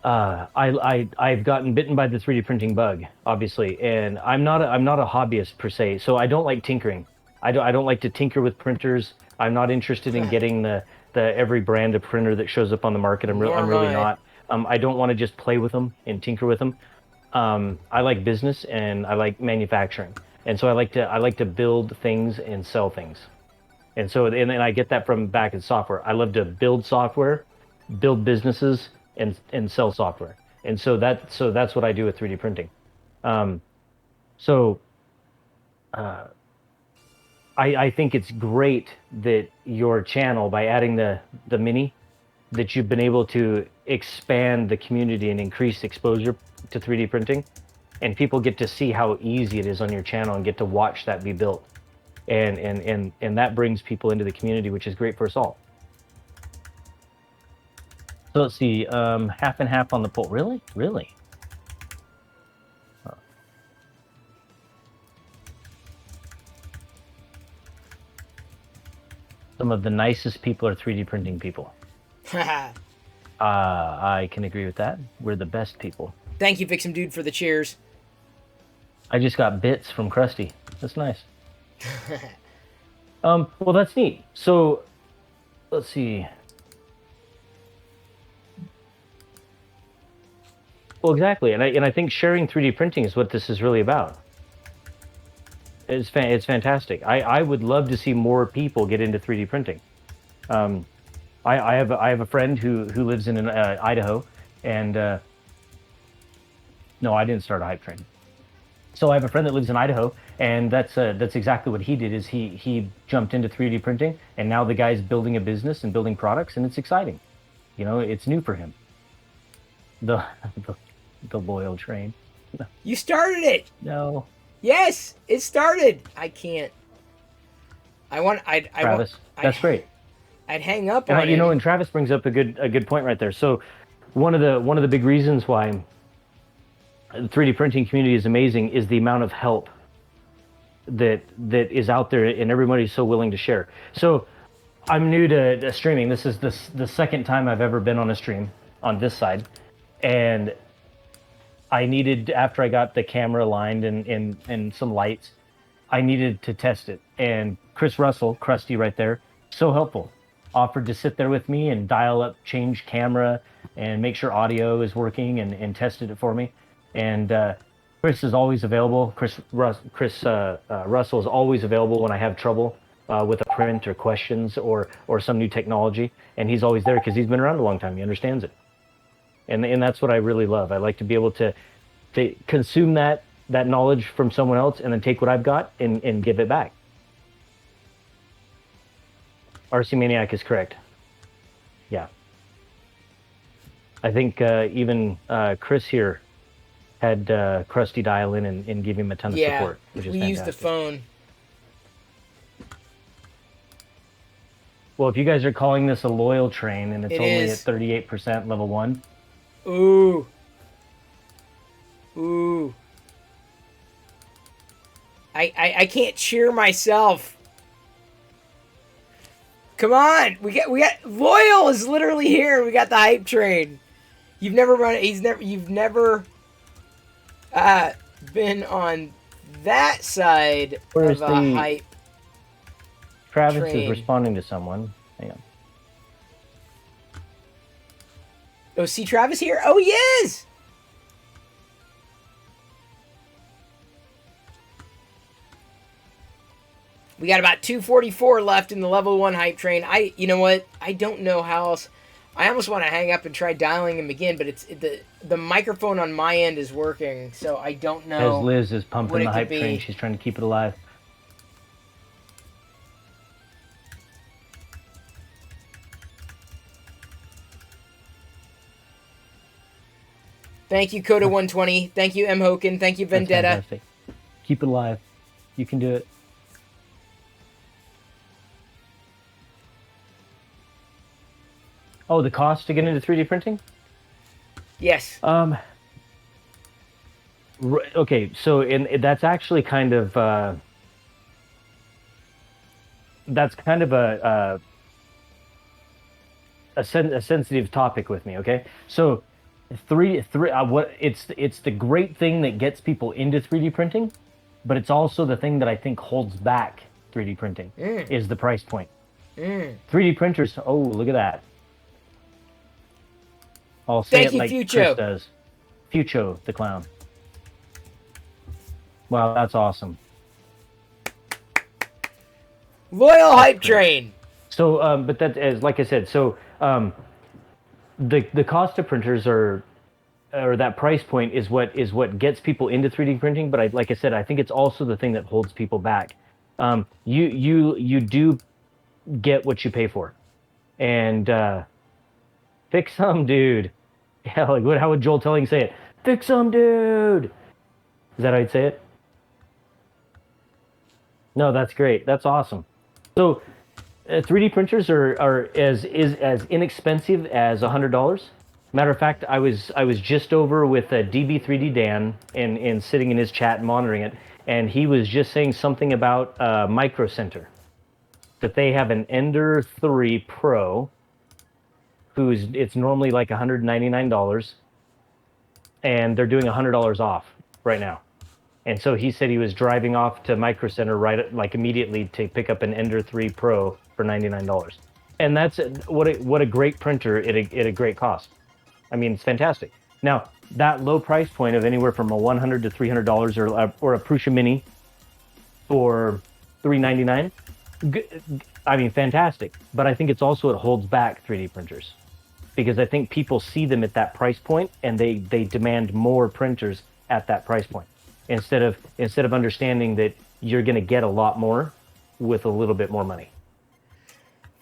I've gotten bitten by the 3D printing bug, obviously, and I'm not a hobbyist per se, so I don't like tinkering. I don't like to tinker with printers. I'm not interested in getting the every brand of printer that shows up on the market. I'm Nor am really I. not. I don't want to just play with them and tinker with them. I like business and I like manufacturing, and so I like to build things and sell things, and so and I get that from back in software. I love to build software, build businesses, and sell software, and so that's what I do with 3D printing. Um, so I think it's great that your channel, by adding the mini, that you've been able to expand the community and increase exposure to 3D printing, and people get to see how easy it is on your channel and get to watch that be built, and that brings people into the community, which is great for us all. So let's see, half and half on the poll. Really? Huh. Some of the nicest people are 3D printing people. I can agree with that. We're the best people. Thank you, Fix'em Dude, for the cheers. I just got bits from Krusty. That's nice. Well, that's neat. So, let's see. Well, exactly, and I think sharing 3D printing is what this is really about. It's fantastic. I would love to see more people get into 3D printing. I have a friend who lives in Idaho, and no, I didn't start a hype train. So I have a friend that lives in Idaho, and that's exactly what he did. Is he jumped into 3D printing, and now the guy's building a business and building products, and it's exciting. You know, it's new for him. The loyal train. You started it. No, Yes, it started. I can't. Travis, that's great. I'd hang up And on you it. know, and Travis brings up a good point right there. So one of the big reasons why the 3D printing community is amazing is the amount of help that is out there, and everybody's so willing to share. So I'm new to streaming. This is the second time I've ever been on a stream on this side, and I needed, after I got the camera aligned and some lights, I needed to test it. And Chris Russell, Krusty right there, so helpful. Offered to sit there with me and dial up, change camera, and make sure audio is working, and tested it for me. And Chris is always available. Chris Russell is always available when I have trouble with a print or questions or some new technology. And he's always there because he's been around a long time. He understands it. And that's what I really love. I like to be able to consume that knowledge from someone else and then take what I've got and give it back. RC Maniac is correct. Yeah. I think even Chris here had Krusty dial in and give him a ton of support, which is we fantastic. used the phone. Well, if you guys are calling this a loyal train and it's It only is. at 38% level 1, Ooh. I can't cheer myself. Come on, we got Loyal is literally here. We got the hype train. You've never been on that side Where's of a the- hype. Travis Train. is responding to someone. Hang on. Oh, see Travis here? Oh, he is. We got about 244 left in the level 1 hype train. You know what? I don't know how else. I almost want to hang up and try dialing him again, but the microphone on my end is working, so I don't know. As Liz is what pumping it the could hype be. train, she's trying to keep it alive. Thank you, Coda120. Thank you, M. Hoken. Thank you, That's Vendetta. fantastic. Keep it alive. You can do it. Oh, the cost to get into 3D printing? Yes. Okay, so that's actually kind of a sensitive topic with me. Okay, so it's the great thing that gets people into 3D printing, but it's also the thing that I think holds back 3D printing Mm. is the price point. Mm. 3D printers. Oh, look at that. I'll say Thank it you, like Fucho. Chris does. Fucho the clown. Wow, that's awesome. Loyal hype great. train. So, but that is like I said. So, the cost of printers are, or that price point is what gets people into 3D printing. But like I said, I think it's also the thing that holds people back. You do get what you pay for, and fix some dude. Yeah, like how would Joel Telling say it? Fix some dude. Is that how I'd say it? No, that's great. That's awesome. So, 3D printers are as inexpensive as $100. Matter of fact, I was just over with DB3D Dan and sitting in his chat and monitoring it, and he was just saying something about Micro Center, that they have an Ender 3 Pro, it's normally like $199, and they're doing $100 off right now. And so he said he was driving off to Micro Center like immediately to pick up an Ender 3 Pro for $99. And that's what a great printer at a great cost. I mean, it's fantastic. Now, that low price point of anywhere from a $100 to $300 or a Prusa Mini for $399, I mean, fantastic. But I think it's also, it holds back 3D printers, because I think people see them at that price point and they demand more printers at that price point, instead of understanding that you're going to get a lot more with a little bit more money.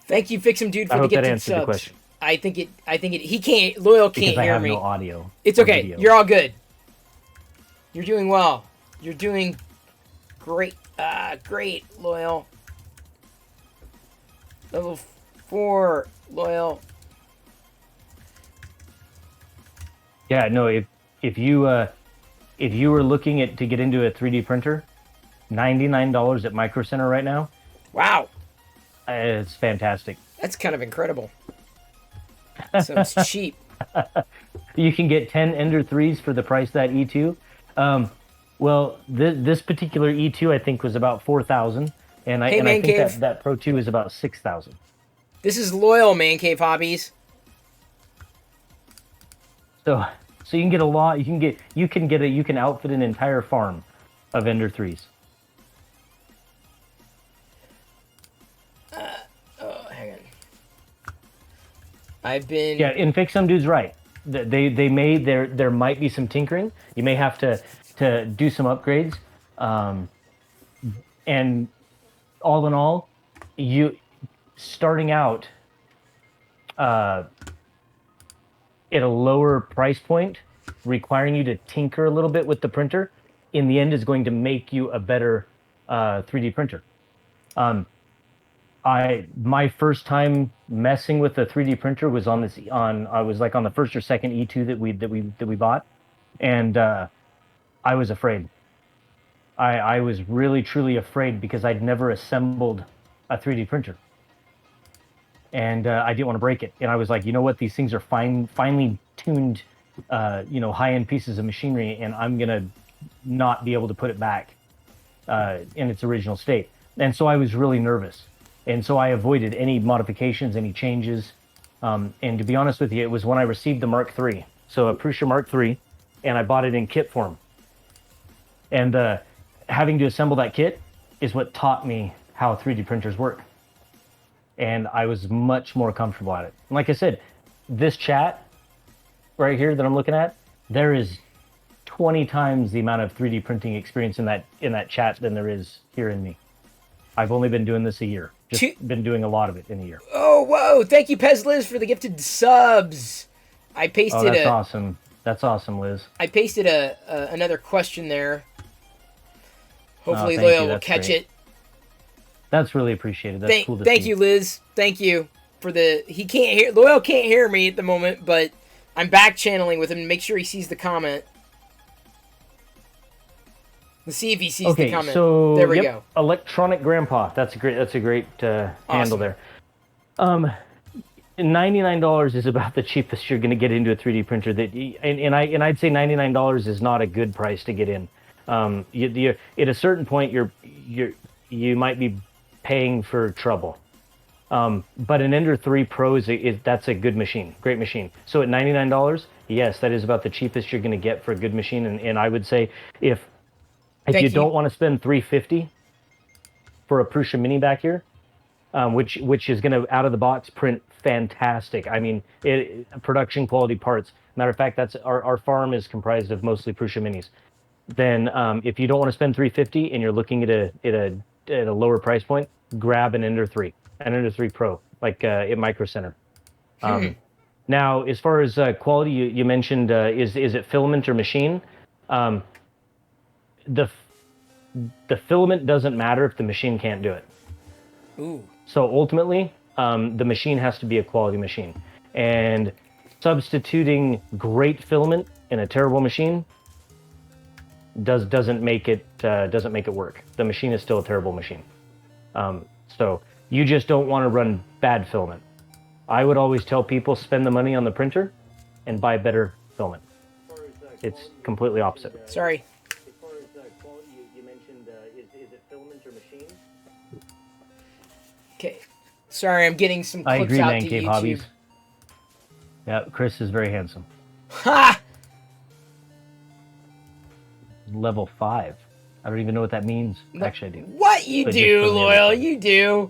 Thank you, Fix 'em Dude, for I the hope that gifted answered subs. the question. I think it. He can't. Loyal can't Because I hear have me. no audio. It's or okay. video. You're all good. You're doing well. You're doing great. Great, Loyal. Level 4, Loyal. Yeah, no. If you were looking to get into a 3D printer, $99 at Micro Center right now. Wow, It's fantastic. that's kind of incredible. So it's cheap. You can get 10 Ender 3s for the price of that E2. Well, this particular E2 I think was about 4,000, and I Hey, Man think Cave. that Pro 2 is about 6,000. This is Loyal Man Cave Hobbies. So you can get a lot. You can outfit an entire farm of Ender 3s. Hang on. I've been. Yeah, and Fix Some Dude's right. There might be some tinkering. You may have to do some upgrades. And all in all, you starting out at a lower price point, requiring you to tinker a little bit with the printer, in the end is going to make you a better 3D printer. My first time messing with a 3D printer was I was like on the first or second E2 that we bought, and I was afraid. I was really truly afraid, because I'd never assembled a 3D printer, and I didn't want to break it. And I was like, you know what? These things are finely tuned, high-end pieces of machinery, and I'm gonna not be able to put it back in its original state. And so I was really nervous. And so I avoided any modifications, any changes. And to be honest with you, it was when I received the Mark III. So a Prusa Mark III, and I bought it in kit form. And having to assemble that kit is what taught me how 3D printers work. And I was much more comfortable at it. And like I said, this chat right here that I'm looking at, there is 20 times the amount of 3D printing experience in that chat than there is here in me. I've only been doing this a year. Been doing a lot of it in a year. Oh, whoa. Thank you, Pez Liz, for the gifted subs. I pasted Oh, that's awesome. That's awesome, Liz. I pasted another question there. Hopefully, thank you. Loyal will That's catch great. it. That's really appreciated. That's cool to Thank see. you, Liz. Thank you for the. He can't hear. Loyal can't hear me at the moment, but I'm back channeling with him to make sure he sees the comment. Let's see if he sees the comment. So there we go. Electronic Grandpa. That's a great handle Awesome. there. $99 is about the cheapest you're going to get into a 3D printer. And I'd say $99 is not a good price to get in. At a certain point, you might be paying for trouble. But an Ender 3 Pro that's a good machine, great machine. So at $99, yes, that is about the cheapest you're going to get for a good machine. And I would say if you don't want to spend $350 for a Prusa Mini back here, which is going to out of the box print fantastic. I mean, production quality parts. Matter of fact, that's our farm is comprised of mostly Prusa Minis. Then if you don't want to spend $350 and you're looking at a lower price point, grab an Ender 3. An Ender 3 Pro, like at Micro Center. Now, as far as quality, you mentioned, is it filament or machine? The filament doesn't matter if the machine can't do it. Ooh. So ultimately, the machine has to be a quality machine. And substituting great filament in a terrible machine doesn't make it work. The machine is still a terrible machine. So you just don't want to run bad filament. I would always tell people spend the money on the printer and buy better filament. It's completely opposite. Sorry. As far as quality, you mentioned, is it filament or machine? Okay. Sorry, I'm getting some clips I agree, out Man to Cave YouTube. Hobbies. Yeah, Chris is very handsome. Ha! Level 5. I don't even know what that means. Actually, I do. What you But do, just from the Loyal? other side. You do.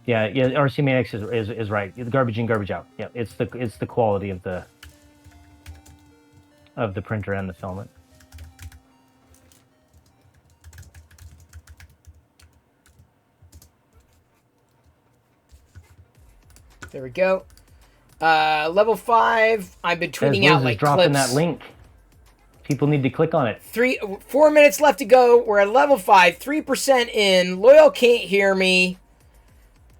Yeah, RC Manix is right. The garbage in, garbage out. Yeah, it's the quality of the printer and the filament. There we go. Level 5. I've been tweeting out like dropping clips. that link. People need to click on it. 4 minutes left to go. We're at level 5, 3% in. Loyal can't hear me.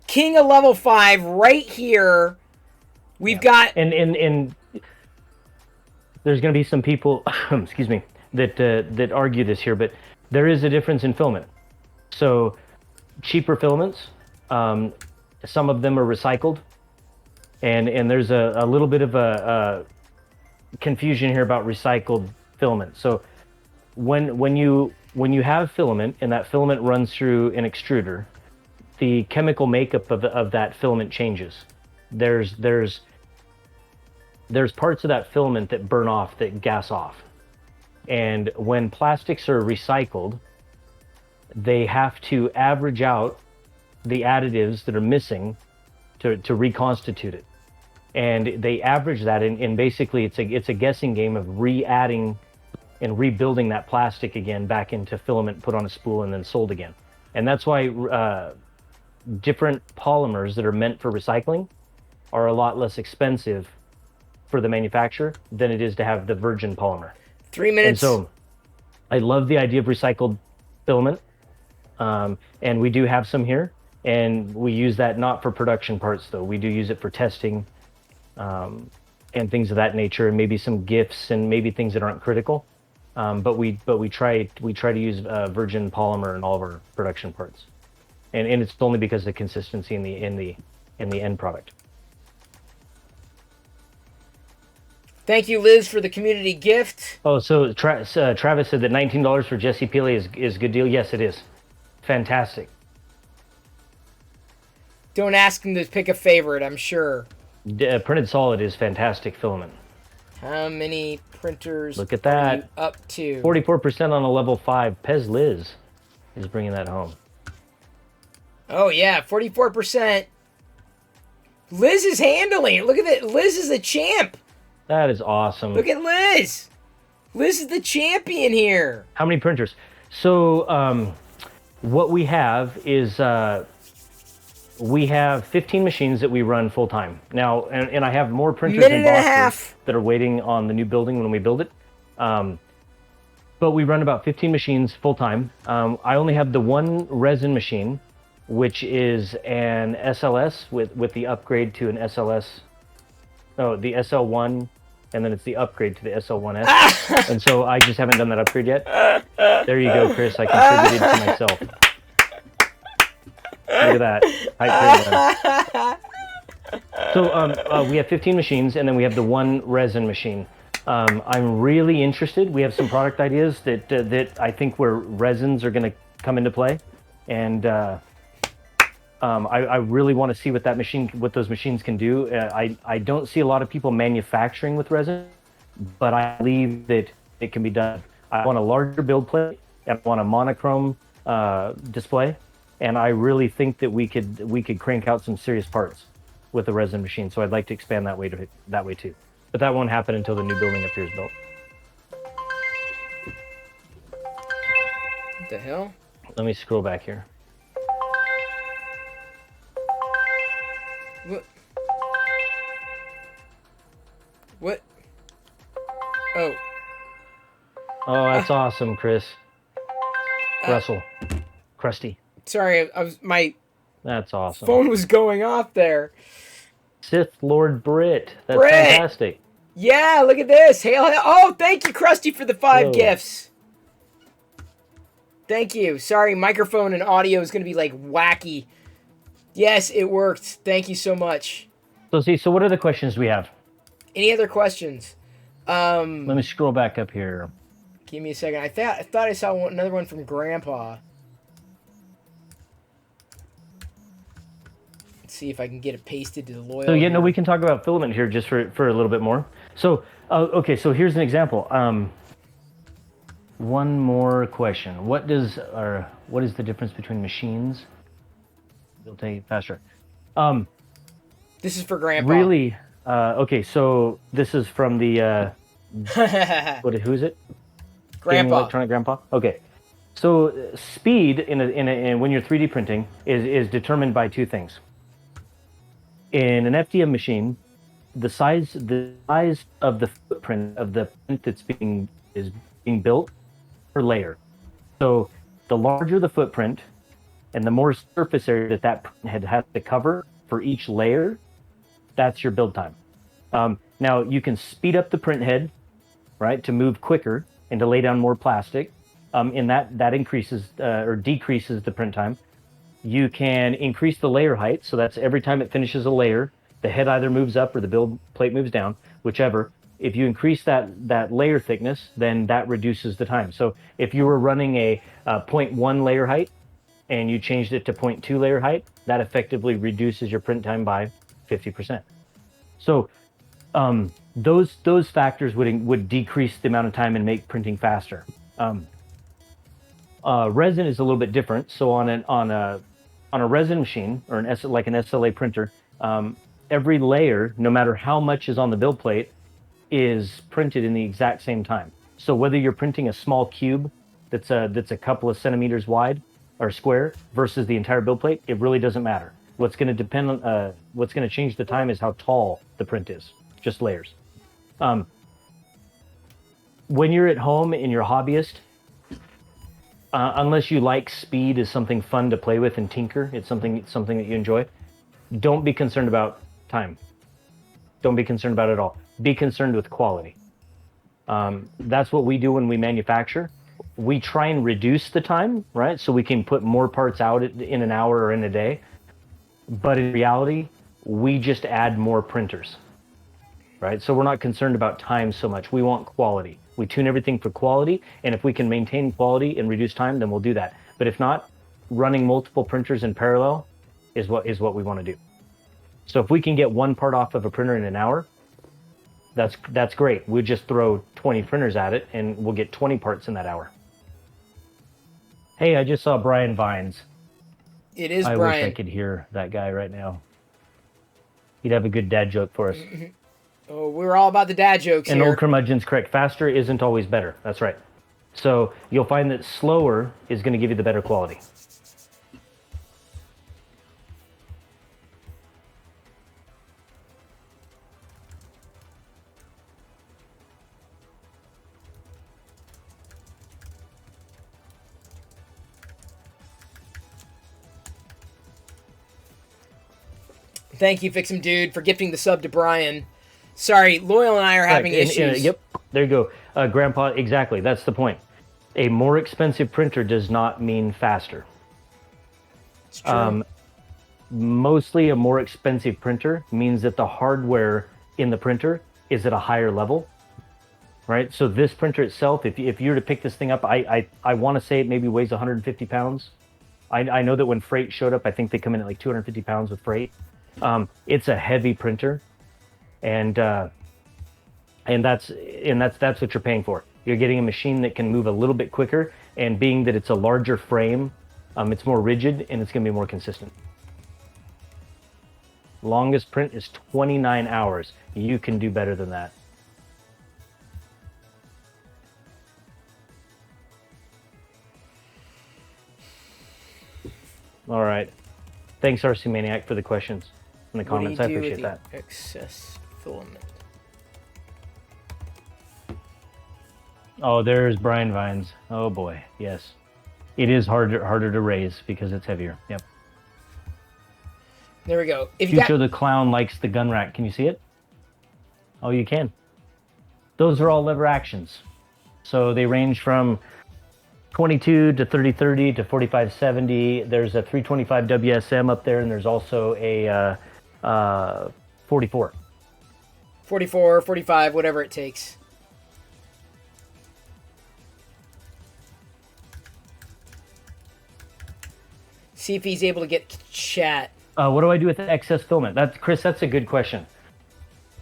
King of level 5 right here. We've got... And there's going to be some people, excuse me, that argue this here, but there is a difference in filament. So cheaper filaments, some of them are recycled, and there's a little bit of a confusion here about recycled filament. So when you have filament and that filament runs through an extruder, the chemical makeup of that filament changes. There's parts of that filament that burn off, that gas off. And when plastics are recycled, they have to average out the additives that are missing to reconstitute it. And they average that, and basically it's a guessing game of re-adding and rebuilding that plastic again back into filament, put on a spool, and then sold again. And that's why different polymers that are meant for recycling are a lot less expensive for the manufacturer than it is to have the virgin polymer. 3 minutes. And so I love the idea of recycled filament. And we do have some here, and we use that not for production parts though. We do use it for testing and things of that nature, and maybe some gifts and maybe things that aren't critical. But we try to use virgin polymer in all of our production parts. And it's only because of the consistency in the end product. Thank you, Liz, for the community gift. Oh, so Travis said that $19 for Jesse Peely is a good deal. Yes, it is. Fantastic. Don't ask him to pick a favorite, I'm sure. Printed solid is fantastic filament. How many printers Look at are that. you up to? 44% on a level 5. Pez Liz is bringing that home. Oh, yeah, 44%. Liz is handling it. Look at that. Liz is the champ. That is awesome. Look at Liz. Liz is the champion here. How many printers? So what we have is we have 15 machines that we run full time now, and I have more printers Minute in and a boxes half. that are waiting on the new building when we build it. But we run about 15 machines full time. I only have the one resin machine, which is an SLS with the upgrade to an SLS. No, the SL1, and then it's the upgrade to the SL1S. And so I just haven't done that upgrade yet. There you go, Chris. I contributed to myself. Look at that. So we have 15 machines, and then we have the one resin machine. I'm really interested. We have some product ideas that I think where resins are going to come into play. And I really want to see what those machines can do. I don't see a lot of people manufacturing with resin, but I believe that it can be done. I want a larger build plate and I want a monochrome display, and I really think that we could crank out some serious parts with the resin machine. So I'd like to expand that way too. But that won't happen until the new building up here is built. What the hell? Let me scroll back here. What? What? Oh. Oh, that's awesome, Chris. Russell. Krusty. Sorry, my That's awesome. phone was going off there. Sith Lord Brit. That's Brit! fantastic. Yeah, look at this. Hail, hail. Oh, thank you, Krusty, for the 5 Whoa. gifts. Thank you. Sorry, microphone and audio is going to be like wacky. Yes, it worked. Thank you so much. So what other questions do we have? Any other questions? Let me scroll back up here. Give me a second. I thought I saw another one from Grandpa. Let's see if I can get it pasted to the loyal. So yeah, no, here. we can talk about filament here just for a little bit more. So okay, so here's an example. One more question. What is the difference between machines? They'll take it faster. This is for Grandpa. Really? Okay, so this is from the who is it? Gaming Grandpa. Electronic Grandpa. Okay, so speed in when you're 3D printing is determined by 2 things. In an FDM machine, the size of the footprint of the print that's being built per layer. So the larger the footprint, and the more surface area that print head has to cover for each layer, that's your build time. Now you can speed up the print head, right, to move quicker and to lay down more plastic. In that increases or decreases the print time. You can increase the layer height, so that's every time it finishes a layer, the head either moves up or the build plate moves down, whichever. If you increase that layer thickness, then that reduces the time. So if you were running a 0.1 layer height and you changed it to 0.2 layer height, that effectively reduces your print time by 50%. So those factors would decrease the amount of time and make printing faster. Resin is a little bit different. So on a resin machine or like an SLA printer, every layer, no matter how much is on the build plate, is printed in the exact same time. So whether you're printing a small cube that's a couple of centimeters wide or square versus the entire build plate, it really doesn't matter. What's going to depend on what's going to change the time is how tall the print is, just layers. When you're at home and you're a hobbyist, unless you like speed as something fun to play with and tinker, it's something that you enjoy, don't be concerned about time. Don't be concerned about it at all. Be concerned with quality. That's what we do when we manufacture. We try and reduce the time, right? So we can put more parts out in an hour or in a day. But in reality, we just add more printers, right? So we're not concerned about time so much. We want quality. We tune everything for quality, and if we can maintain quality and reduce time, then we'll do that. But if not, running multiple printers in parallel is what we want to do. So if we can get one part off of a printer in an hour, that's great. We'll just throw 20 printers at it, and we'll get 20 parts in that hour. Hey, I just saw Brian Vines. It is I Brian. wish I could hear that guy right now. He'd have a good dad joke for us. Oh, we're all about the dad jokes And here. old curmudgeon's correct. Faster isn't always better. That's right. So you'll find that slower is going to give you the better quality. Thank you, Fix'em Dude, for gifting the sub to Brian. Sorry, Loyal and I are having issues. Yep, there you go. Grandpa, exactly. That's the point. A more expensive printer does not mean faster. It's true. Mostly a more expensive printer means that the hardware in the printer is at a higher level, right? So this printer itself, if you were to pick this thing up, I want to say it maybe weighs 150 pounds. I know that when freight showed up, I think they come in at like 250 pounds with freight. It's a heavy printer, and that's what you're paying for. You're getting a machine that can move a little bit quicker, and being that it's a larger frame, it's more rigid and it's going to be more consistent. Longest print is 29 hours. You can do better than that. All right. Thanks, RC Maniac, for the questions and the comments. I appreciate that. Excess filament. Oh, there's Brian Vines. Oh boy, yes. It is harder to raise because it's heavier. Yep. There we go. If you Future the Clown likes the gun rack. Can you see it? Oh, you can. Those are all lever actions. So they range from 22 to 3030 to 4570. There's a 325 WSM up there, and there's also a 44. 44, 45, whatever it takes. See if he's able to get chat. What do I do with the excess filament? Chris, that's a good question.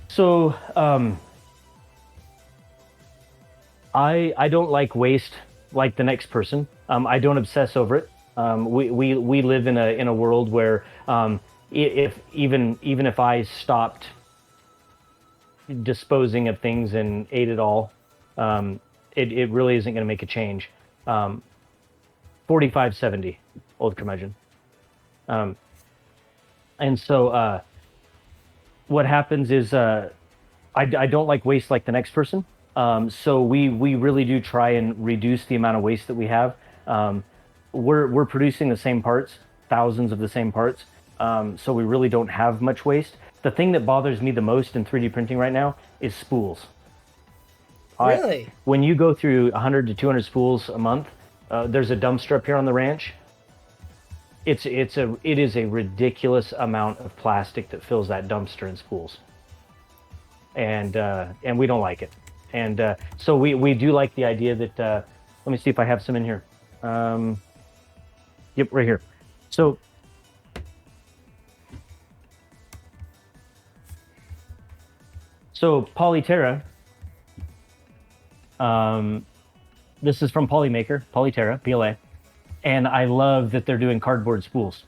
So I don't like waste like the next person. I don't obsess over it. We live in a world where if if I stopped disposing of things and ate it all, it really isn't going to make a change. 4570, old curmudgeon. And so what happens is I don't like waste like the next person. So we really do try and reduce the amount of waste that we have. We're producing the same parts, thousands of the same parts. So we really don't have much waste. The thing that bothers me the most in 3D printing right now is spools. Really? When you go through 100 to 200 spools a month, there's a dumpster up here on the ranch. It is a ridiculous amount of plastic that fills that dumpster in spools, and we don't like it. And so we do like the idea that let me see if I have some in here. Yep, right here. So Polyterra. This is from Polymaker, Polyterra, PLA. And I love that they're doing cardboard spools.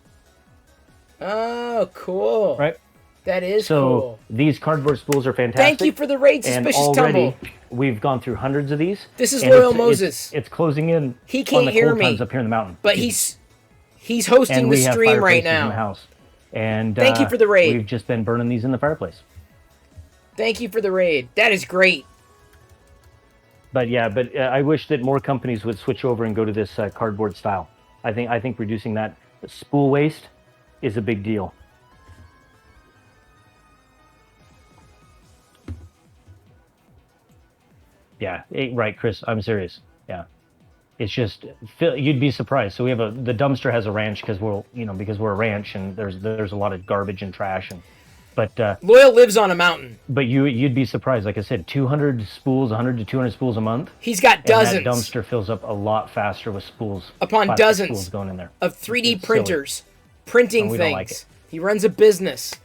Oh, cool. Right? That is so cool. These cardboard spools are fantastic. Thank you for the raid, Suspicious and already, Tumble. We've gone through hundreds of these. This is Loyal Moses. It's closing in. He can't on the hear cold me times up here in the mountain. But he's hosting the stream right now. In the house. And thank you for the raid. We've just been burning these in the fireplace. Thank you for the raid. That is great. But yeah, I wish that more companies would switch over and go to this cardboard style. I think reducing that spool waste is a big deal. Yeah, right, Chris. I'm serious. Yeah, it's just you'd be surprised. So we have the dumpster has a ranch because we're a ranch and there's a lot of garbage and trash but Loyal lives on a mountain. But you'd be surprised. Like I said, 200 spools, 100 to 200 spools a month. He's got dozens. And that dumpster fills up a lot faster with spools. Upon dozens spools going in there of 3D printers printing things. Like he runs a business.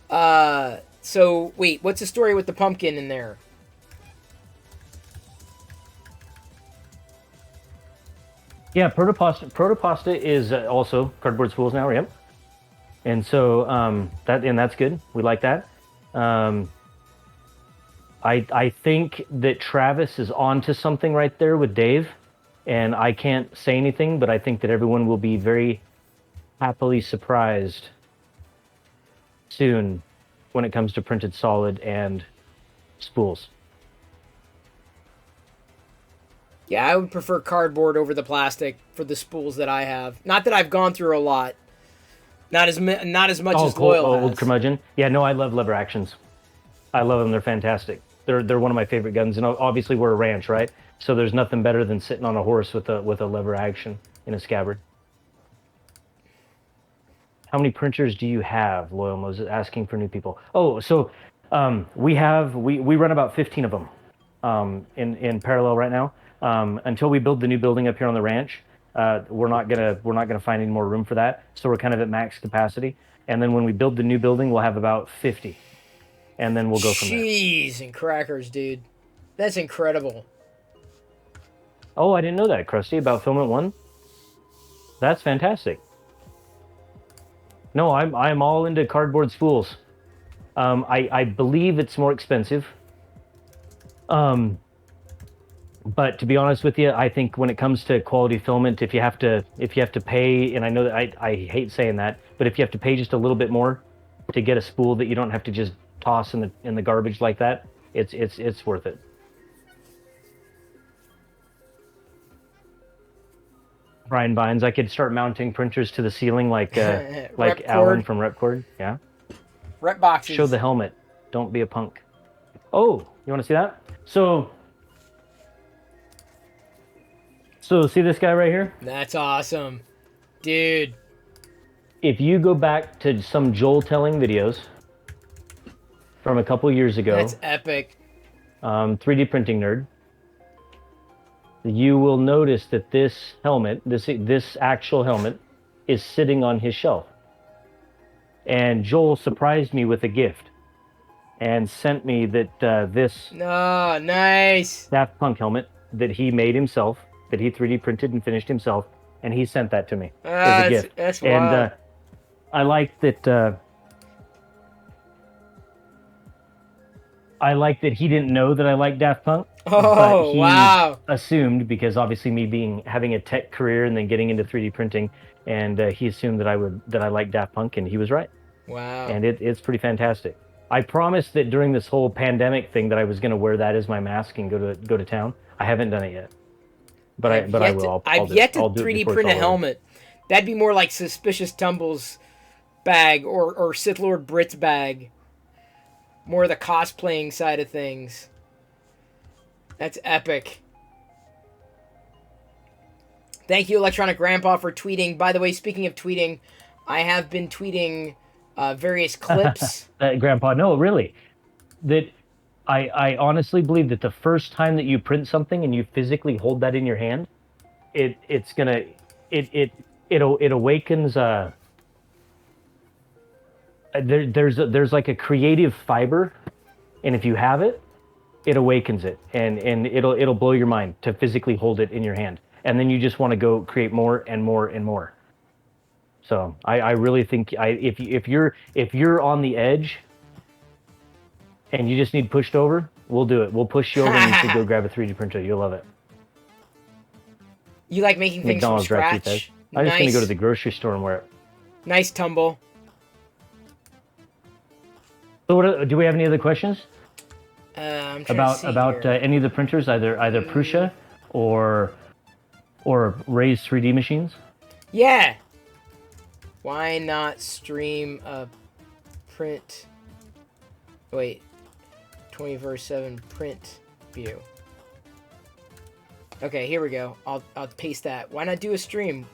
So wait, what's the story with the pumpkin in there? Yeah, Protopasta is also cardboard spools now, yep. And so that's good. We like that. I think that Travis is onto something right there with Dave, and I can't say anything, but I think that everyone will be very happily surprised soon when it comes to printed solid and spools. Yeah, I would prefer cardboard over the plastic for the spools that I have. Not that I've gone through a lot. Not as much as Loyal has. Old curmudgeon. Yeah, no, I love lever actions. I love them. They're fantastic. They're one of my favorite guns. And obviously we're a ranch, right? So there's nothing better than sitting on a horse with a lever action in a scabbard. How many printers do you have? Loyal Moses asking for new people. Oh, so we run about 15 of them in parallel right now. Until we build the new building up here on the ranch, we're not gonna find any more room for that. So we're kind of at max capacity. And then when we build the new building, we'll have about 50, and then we'll go from there. Cheese and crackers, dude. That's incredible. Oh, I didn't know that, Krusty, about Filament 1. That's fantastic. No, I'm all into cardboard spools. I believe it's more expensive. But to be honest with you, I think when it comes to quality filament, if you have to pay, and I know that I hate saying that, but if you have to pay just a little bit more to get a spool that you don't have to just toss in the garbage like that, it's worth it. Brian Vines, I could start mounting printers to the ceiling like like Alan from Repcord. Yeah. Rep boxes. Show the helmet. Don't be a punk. Oh, you want to see that? So see this guy right here? That's awesome. Dude. If you go back to some Joel telling videos from a couple years ago. That's epic. 3D printing nerd. You will notice that this helmet, this actual helmet, is sitting on his shelf. And Joel surprised me with a gift and sent me that this nice Daft Punk helmet that he made himself, that he 3D printed and finished himself, and he sent that to me as a gift. That's wild. And I like that. I like that he didn't know that I like Daft Punk. Oh, but he wow. assumed, because obviously me having a tech career and then getting into 3D printing, and he assumed that I like Daft Punk, and he was right. Wow. And it's pretty fantastic. I promised that during this whole pandemic thing that I was going to wear that as my mask and go to town. I haven't done it yet, but I will. I've yet to 3D print a helmet. That'd be more like Suspicious Tumble's bag or Sith Lord Brit's bag. More the cosplaying side of things. That's epic. Thank you, Electronic Grandpa, for tweeting. By the way, speaking of tweeting, I have been tweeting various clips. Grandpa, no, really. That I honestly believe that the first time that you print something and you physically hold that in your hand, it awakens there's like a creative fiber, and if you have it, it awakens it, and it'll blow your mind to physically hold it in your hand, and then you just want to go create more and more and more. So I really think if you're on the edge and you just need pushed over, we'll do it. We'll push you over and you should go grab a 3D printer. You'll love it. You like making things McDonald's from scratch? I'm just gonna go to the grocery store and wear it. Nice tumble. So do we have any other questions? I'm trying to see about here. any of the printers, either Prusa or Ray's 3D machines? Yeah. Why not stream a print? Wait, 24/7 print view. Okay, here we go. I'll paste that. Why not do a stream?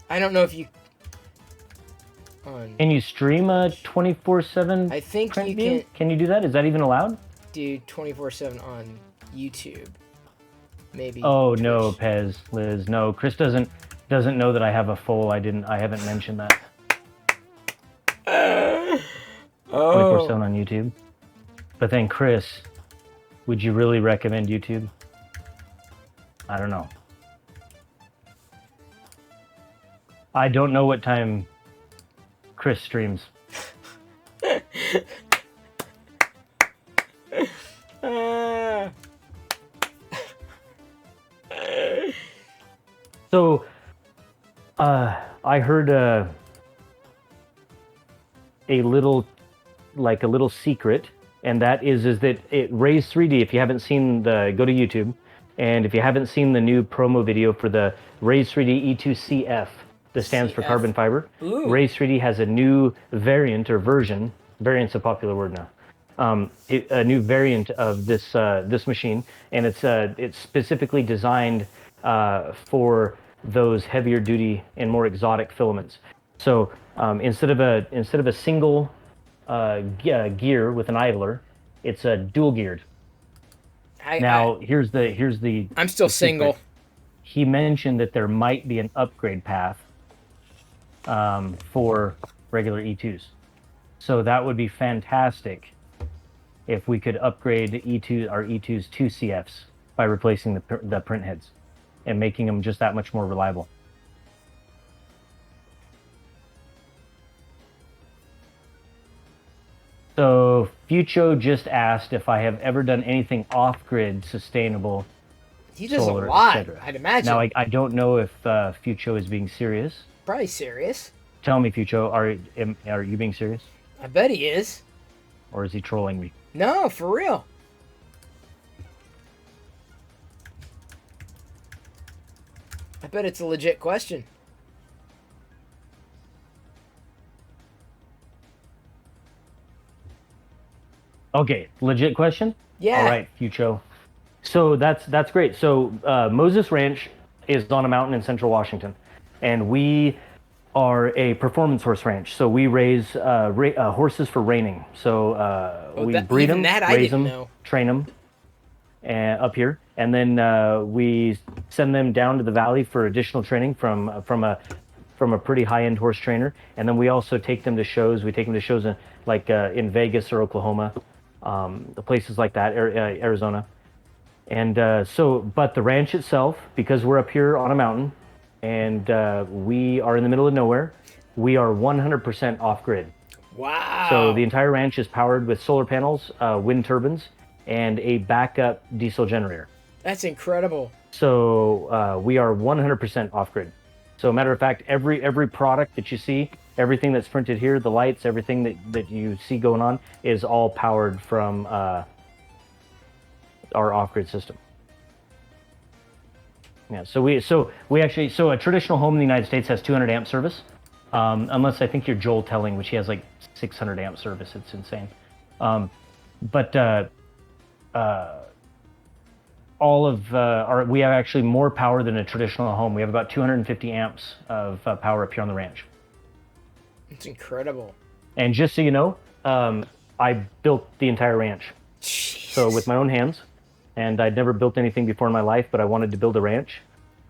I don't know if you. Can you stream a 24/7? I think print you view? can. Can you do that? Is that even allowed? Do 24/7 on YouTube. Maybe. Oh Twitch. no, Pez, Liz, no. Chris doesn't know that I have a full. I haven't mentioned that. 24/7 on YouTube. But then Chris, would you really recommend YouTube? I don't know. I don't know what time Chris streams. So, I heard a little secret, and that is that it Ray's 3D. If you haven't seen go to YouTube, and if you haven't seen the new promo video for the Ray's 3D E2CF, that stands for carbon fiber. Ooh. Ray's 3D has a new variant or version. Variant's a popular word now. A new variant of this machine, and it's specifically designed for those heavier duty and more exotic filaments. So instead of a single gear with an idler, It's a dual geared. Now here's the. I'm still the secret. single. He mentioned that there might be an upgrade path for regular E2s. So that would be fantastic if we could upgrade our E2s to CFs by replacing the print heads and making them just that much more reliable. So Fucho just asked if I have ever done anything off-grid sustainable. He does solar, a lot, etc. I'd imagine. Now I don't know if Fucho is being serious. Probably serious. Tell me, Fucho, are you being serious, I bet he is. or is he trolling me? No, for real. I bet it's a legit question. Okay, legit question. Yeah. All right, Fucho. So that's great. So Moses Ranch is on a mountain in central Washington, and we are a performance horse ranch. So we raise horses for reining. So we breed them, raise them, train them up here, and then we send them down to the valley for additional training from a pretty high-end horse trainer. And then we also take them to shows. We take them to shows in Vegas or Oklahoma, the places like that, Arizona. And but the ranch itself, because we're up here on a mountain and we are in the middle of nowhere, we are 100% off-grid. Wow. So the entire ranch is powered with solar panels, wind turbines, and a backup diesel generator. That's incredible. So we are 100% off-grid. So matter of fact, every product that you see, everything that's printed here, the lights, everything that you see going on is all powered from our off-grid system. Yeah, so a traditional home in the United States has 200 amp service, unless I think you're Joel Telling, which he has like 600 amp service. It's insane. We have actually more power than a traditional home. We have about 250 amps of power up here on the ranch. It's incredible. And just so you know, I built the entire ranch. Jesus. So with my own hands. And I'd never built anything before in my life, but I wanted to build a ranch,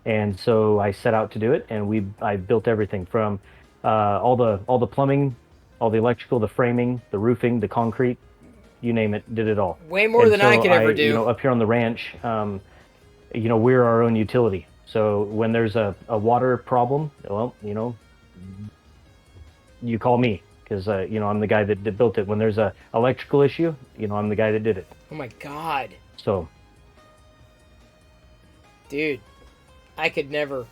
and so I set out to do it. And I built everything from all the plumbing, all the electrical, the framing, the roofing, the concrete, you name it, did it all. Way more than I could ever do. Up here on the ranch, we're our own utility. So when there's a water problem, well, you call me because I'm the guy that built it. When there's a electrical issue, I'm the guy that did it. Oh my God. So. Dude, I could never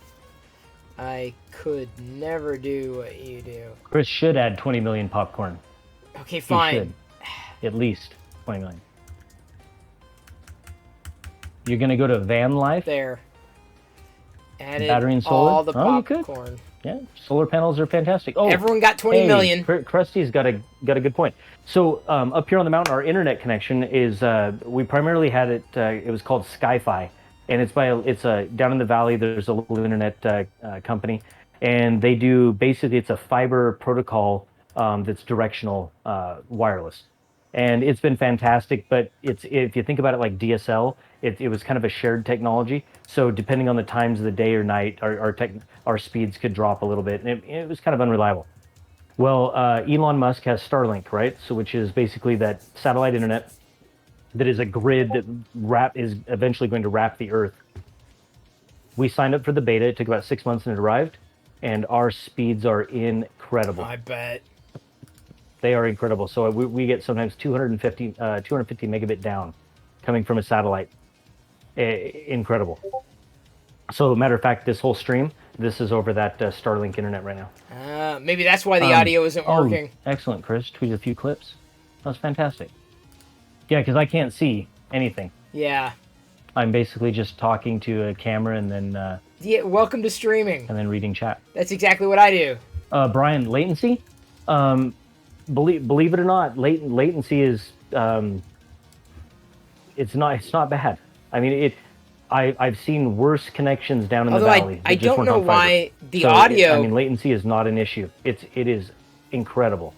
do what you do. Chris should add 20 million popcorn. Okay, fine. He should. At least 20 million. You're going to go to van life? There. Added battery and solar? all the You popcorn. could. Yeah, solar panels are fantastic. Oh, everyone got 20 million. Krusty's got a good point. So up here on the mountain, our internet connection is we primarily had it. It was called Sky-Fi, and it's down in the valley. There's a local internet company, and they do basically it's a fiber protocol that's directional wireless, and it's been fantastic. But if you think about it like DSL, it was kind of a shared technology. So depending on the times of the day or night, our speeds could drop a little bit, and it was kind of unreliable. Well, Elon Musk has Starlink, right? So which is basically that satellite internet that is a grid that is eventually going to wrap the Earth. We signed up for the beta. It took about 6 months and it arrived, and our speeds are incredible. I bet. They are incredible. So we get sometimes 250 megabit down coming from a satellite. Incredible. So matter of fact, this whole stream, this is over that Starlink internet right now. Maybe that's why the audio isn't working. Excellent, Chris. Tweeted a few clips. That was fantastic. Yeah, because I can't see anything. Yeah. I'm basically just talking to a camera and then... yeah, welcome to streaming. And then reading chat. That's exactly what I do. Brian, latency? Believe it or not, latency is... it's not bad. I mean, I've seen worse connections down in the valley. I don't know why the audio... latency is not an issue. It is incredible.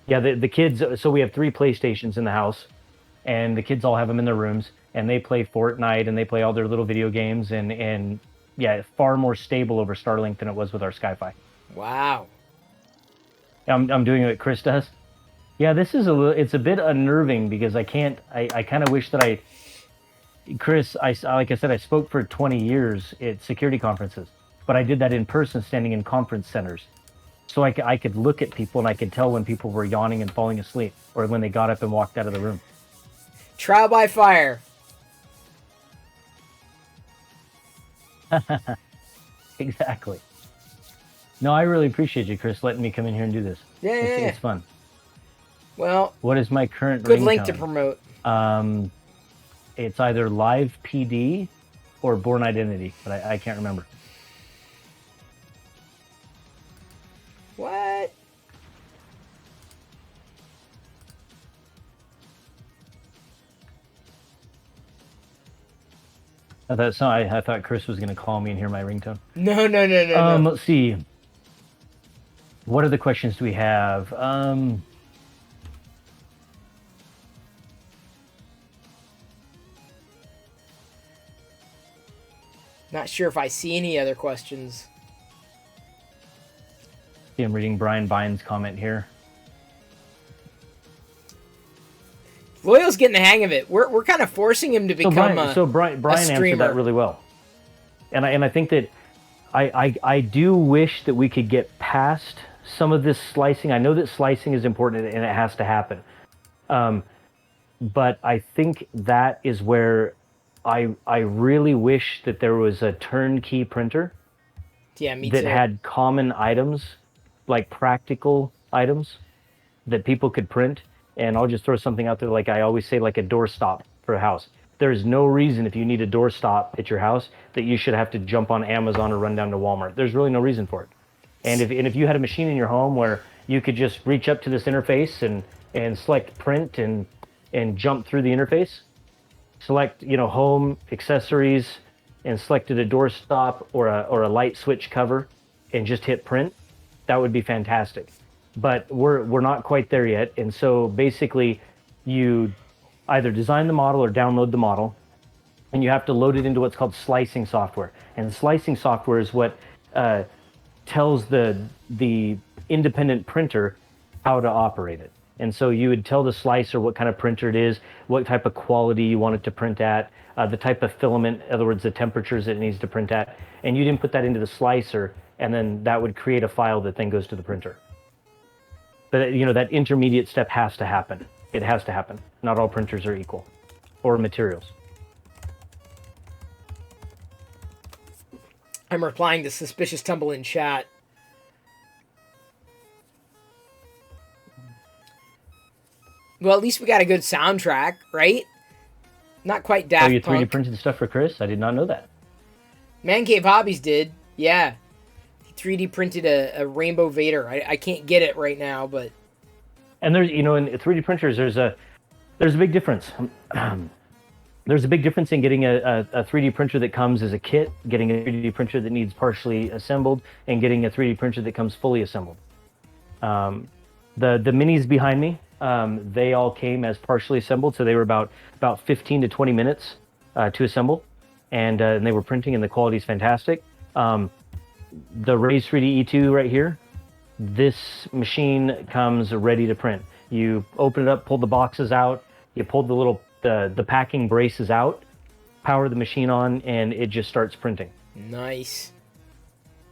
Yeah, the kids. So we have 3 PlayStations in the house, and the kids all have them in their rooms, and they play Fortnite and they play all their little video games, and yeah, far more stable over Starlink than it was with our Sky-Fi. Wow. I'm doing what Chris does. Yeah, this is it's a bit unnerving because I can't. I kind of wish that Chris, like I said, I spoke for 20 years at security conferences, but I did that in person, standing in conference centers. So I could look at people and I could tell when people were yawning and falling asleep, or when they got up and walked out of the room. Trial by fire. Exactly. No, I really appreciate you, Chris, letting me come in here and do this. Yeah, It's fun. Well, what is my current good ringtone? link to promote. It's either Live PD or Born Identity, but I can't remember. What? I thought Chris was going to call me and hear my ringtone. No. Let's see. What other questions do we have? Not sure if I see any other questions. I'm reading Brian Bynes' comment here. Loyal's getting the hang of it. We're kind of forcing him to become Brian a answered streamer. that really well, and I think that I do wish that we could get past some of this slicing. I know that slicing is important and it has to happen, but I think that is where I really wish that there was a turnkey printer. Yeah, me that too. had common items, like practical items that people could print. And I'll just throw something out there, like I always say, like a doorstop for a house. There's no reason, if you need a doorstop at your house, that you should have to jump on Amazon or run down to Walmart. There's really no reason for it. And if you had a machine in your home where you could just reach up to this interface and select print and jump through the interface, select home accessories, and selected a doorstop or a light switch cover, and just hit print, that would be fantastic. But we're not quite there yet, and so basically you either design the model or download the model, and you have to load it into what's called slicing software. And slicing software is what tells the independent printer how to operate it. And so you would tell the slicer what kind of printer it is, what type of quality you want it to print at, the type of filament, in other words, the temperatures it needs to print at, and you'd input that into the slicer, and then that would create a file that then goes to the printer. But that intermediate step has to happen. It has to happen. Not all printers are equal, or materials. I'm replying to Suspicious Tumble in chat. Well, at least we got a good soundtrack, right? Not quite Daft Oh, you Punk. 3D printed stuff for Chris? I did not know that. Man Cave Hobbies did, yeah. He 3D printed a Rainbow Vader. I can't get it right now, but... And there's, in 3D printers, there's a big difference. There's a big difference in getting a 3D printer that comes as a kit, getting a 3D printer that needs partially assembled, and getting a 3D printer that comes fully assembled. The minis behind me, they all came as partially assembled, so they were about 15 to 20 minutes to assemble, and they were printing, and the quality is fantastic. The Raise 3D E2 right here, this machine comes ready to print. You open it up, pull the boxes out, you pull the little the packing braces out, power the machine on, and it just starts printing. Nice.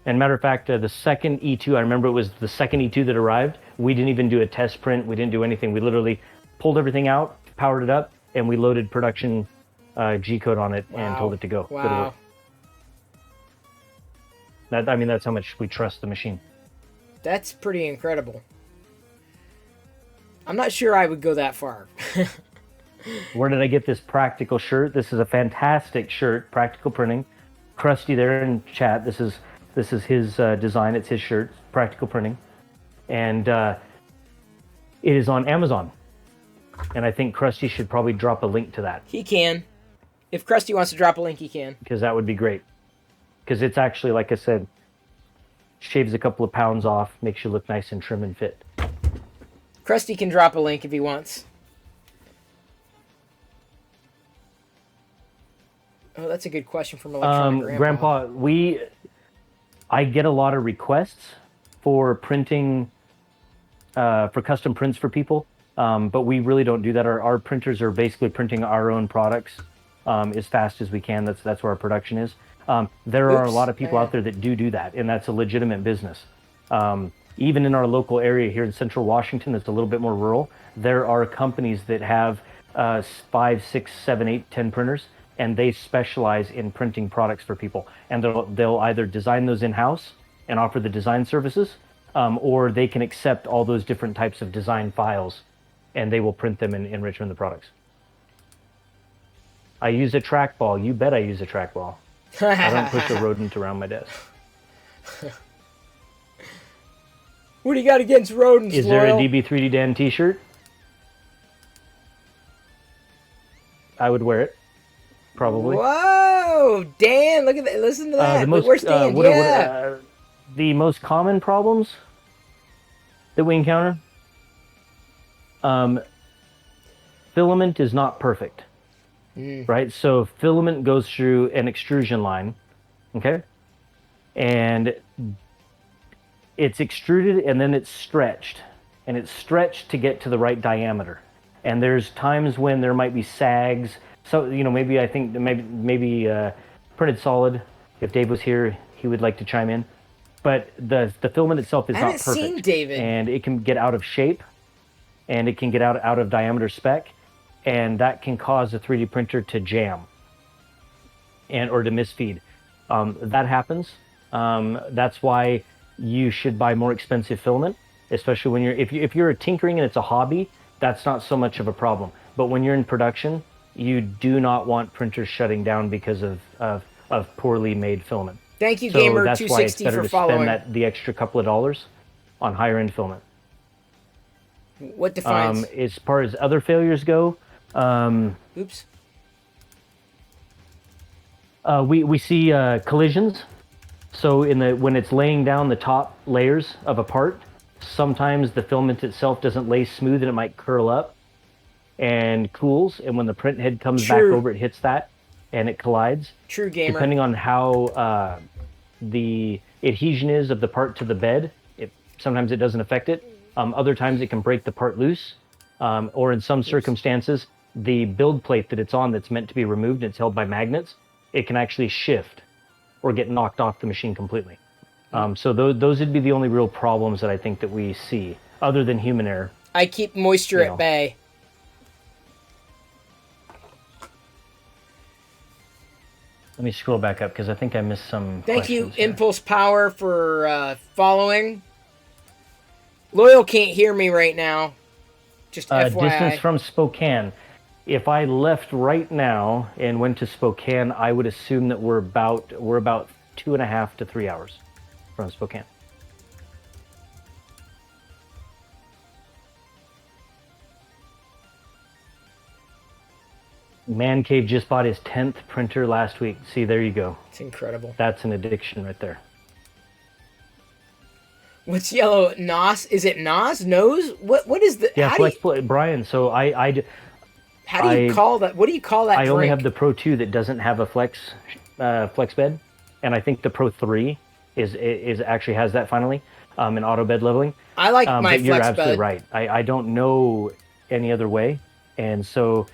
And matter of fact, the second E2, I remember it was the second E2 that arrived. We didn't even do a test print. We didn't do anything. We literally pulled everything out, powered it up, and we loaded production G-code on it and told it to go. Wow. That's how much we trust the machine. That's pretty incredible. I'm not sure I would go that far. Where did I get this practical shirt? This is a fantastic shirt, practical printing. Krusty there in chat. This is his design. It's his shirt, practical printing, and it is on Amazon. And I think Krusty should probably drop a link to that. He can. If Krusty wants to drop a link, he can. Because that would be great. Because it's actually, like I said, shaves a couple of pounds off, makes you look nice and trim and fit. Krusty can drop a link if he wants. Oh, that's a good question from Electronic Grandpa, I get a lot of requests for printing, for custom prints for people, but we really don't do that. Our printers are basically printing our own products as fast as we can. That's where our production is. There are a lot of people out there that do that, and that's a legitimate business. Even in our local area here in Central Washington, that's a little bit more rural, there are companies that have 5, 6, 7, 8, 10 printers, and they specialize in printing products for people. And they'll either design those in-house and offer the design services, or they can accept all those different types of design files, and they will print them in Richmond, the products. I use a trackball. You bet I use a trackball. I don't push a rodent around my desk. What do you got against rodents, Is there a DB3D Dan t-shirt? I would wear it. Probably. Whoa, Dan! Look at that! Listen to that. Where's Dan? The most common problems that we encounter. Filament is not perfect, right? So filament goes through an extrusion line, okay, and it's extruded and then it's stretched, and it's stretched to get to the right diameter. And there's times when there might be sags. So, maybe I think maybe printed solid, if Dave was here, he would like to chime in. But the filament itself is not perfect. I haven't seen David. And it can get out of shape, and it can get out of diameter spec, and that can cause a 3D printer to jam or to misfeed. That happens. That's why you should buy more expensive filament, especially when if you're tinkering and it's a hobby, that's not so much of a problem. But when you're in production, you do not want printers shutting down because of poorly made filament. Thank you, So that's why it's Gamer260, better for to following. spend the extra couple of dollars on higher end filament. What defines? As far as other failures go, Oops. we see collisions. So when it's laying down the top layers of a part, sometimes the filament itself doesn't lay smooth and it might curl up and cools, and when the print head comes back over, it hits that and it collides. True, Gamer. Depending on how the adhesion is of the part to the bed, sometimes it doesn't affect it. Other times it can break the part loose, or in some circumstances, the build plate that it's on that's meant to be removed and it's held by magnets, it can actually shift or get knocked off the machine completely. So those would be the only real problems that I think that we see, other than human error. I keep moisture at bay. Let me scroll back up because I think I missed some Thank you, questions here. Impulse Power, for following. Loyal can't hear me right now. Just FYI. Distance from Spokane. If I left right now and went to Spokane, I would assume that we're about 2.5 to 3 hours from Spokane. Man Cave just bought his 10th printer last week. See, there you go. It's incredible. That's an addiction right there. What's yellow? NOS? Is it NOS? Nose? What is the... Yeah, how Brian, so how do you call that? What do you call that I drink? only have the Pro 2 that doesn't have a flex bed, and I think the Pro 3 is actually has that finally, in auto bed leveling. I like my but flex you're absolutely bed. right. I don't know any other way, and so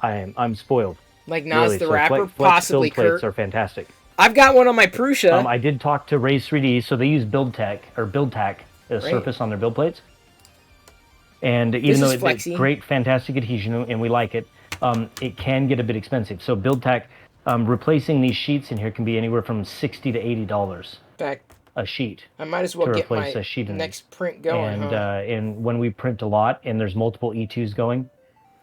I'm spoiled. Like Nas really. the So Rapper, flex possibly build plates Kurt. are fantastic. I've got one on my Prusa. I did talk to Raise 3D, so they use BuildTak as a surface on their build plates. And even though it's great, fantastic adhesion, and we like it, it can get a bit expensive. So BuildTak, replacing these sheets in here can be anywhere from $60 to $80 a sheet. I might as well get my next print going. And when we print a lot, and there's multiple E2s going,